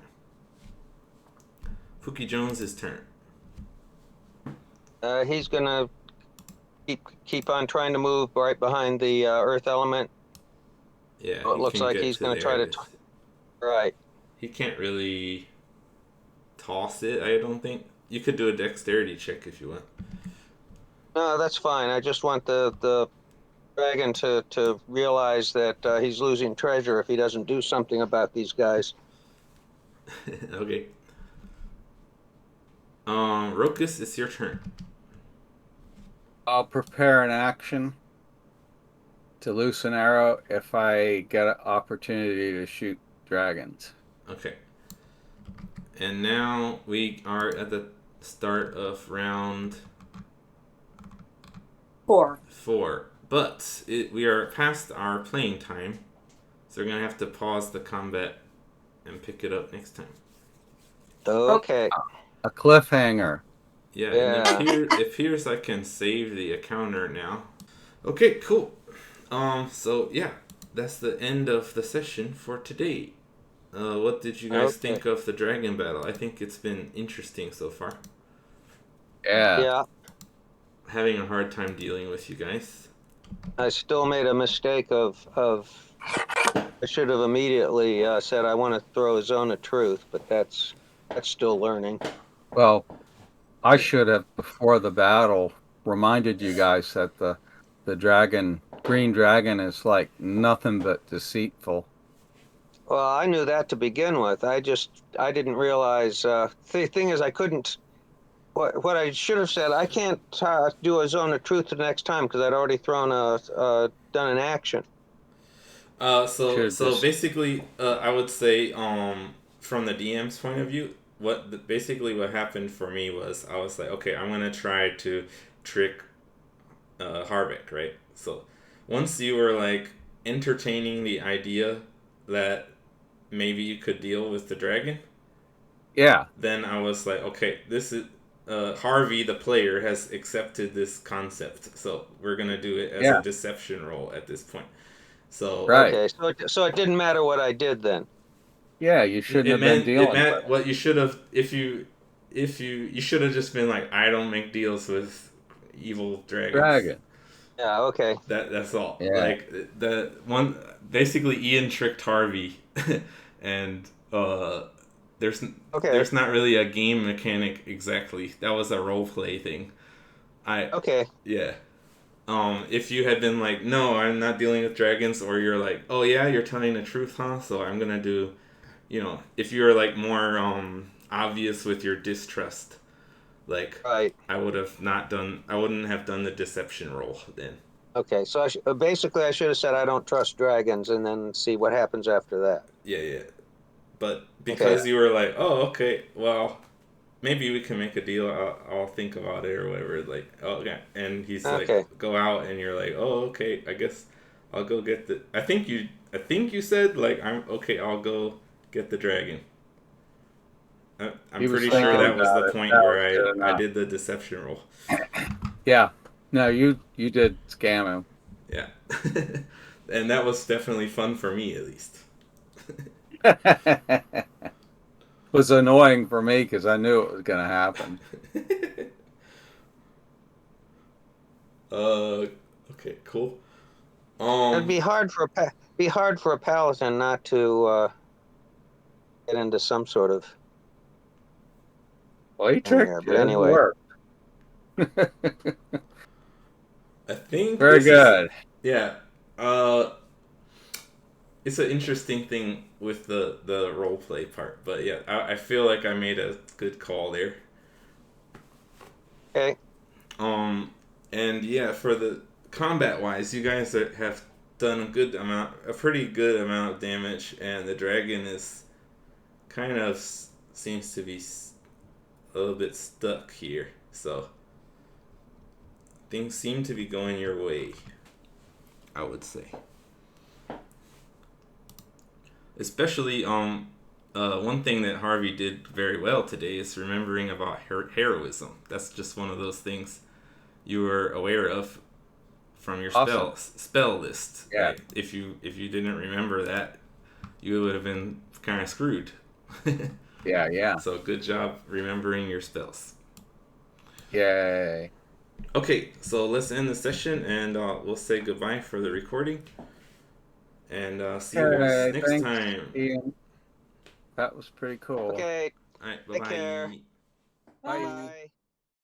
Pookie Jones' turn. He's gonna keep on trying to move right behind the earth element. Yeah, So it he looks can like get he's to gonna there try to. Right. He can't really toss it, I don't think. You could do a dexterity check if you want. No, that's fine. I just want the dragon to realize that he's losing treasure if he doesn't do something about these guys. Okay. Rokus, it's your turn. I'll prepare an action to loose an arrow if I get an opportunity to shoot dragons. Okay. And now we are at the start of round 4. 4. But we are past our playing time, so we're going to have to pause the combat and pick it up next time. Okay. A cliffhanger. Yeah, Yeah. and it appears I can save the encounter now. Okay, cool. So yeah, that's the end of the session for today. What did you guys Okay. think of the dragon battle? I think it's been interesting so far. Yeah. Yeah. Having a hard time dealing with you guys. I still made a mistake of I should have immediately said I want to throw a zone of truth, but that's still learning. Well, I should have, before the battle, reminded you guys that the green dragon is like nothing but deceitful. Well, I knew that to begin with. I didn't realize. The thing is, I couldn't. What I should have said, I can't do a zone of truth the next time because I'd already thrown done an action. So basically, I would say, from the DM's point of view, basically what happened for me was I was like, okay, I'm gonna try to trick, Harvick, right? So once you were like entertaining the idea that maybe you could deal with the dragon, Yeah. then I was like, okay, this is. Harvey, the player, has accepted this concept, so we're gonna do it as a deception roll at this point. So Right. Okay, so it didn't matter what I did then. Yeah, you shouldn't have been dealing with it. What you should have, if you should have just been like, I don't make deals with evil dragons. Yeah. Okay. That's all. Yeah. Like the one, basically Ian tricked Harvey, and there's not really a game mechanic exactly. That was a role play thing. Okay. Yeah. If you had been like, no, I'm not dealing with dragons, or you're like, oh yeah, you're telling the truth, huh? So I'm gonna do, if you're like more obvious with your distrust, like, Right. I wouldn't have done the deception roll then. Okay. So basically I should have said I don't trust dragons, and then see what happens after that. Yeah. But because you were like, oh, okay, well, maybe we can make a deal. I'll think about it or whatever. Like, oh yeah, and he's like, go out, and you're like, oh, okay, I guess I'll go get the. I think you said like, I'm okay. I'll go get the dragon. I'm pretty sure that was the point where I did the deception roll. Yeah. No, you did scam him. Yeah, and that was definitely fun for me, at least. It was annoying for me because I knew it was going to happen. Okay, cool. It'd be hard for a paladin not to get into some sort of. Well, he tricked there, you. but anyway. It worked. I think Very this is good. yeah. It's an interesting thing with the role play part, but yeah, I feel like I made a good call there. Okay. And yeah, for the combat wise, you guys have done a pretty good amount of damage, and the dragon is kind of seems to be a little bit stuck here. So things seem to be going your way, I would say. Especially one thing that Harvey did very well today is remembering about heroism. That's just one of those things you were aware of from your Awesome. spell list, Yeah. right? If you didn't remember that, you would have been kind of screwed. Yeah. So good job remembering your spells. Yay. Okay, so let's end the session and we'll say goodbye for the recording. And see you guys Okay, next thanks, time. Ian. That was pretty cool. Okay. All right, bye Take care. bye. Bye. Bye.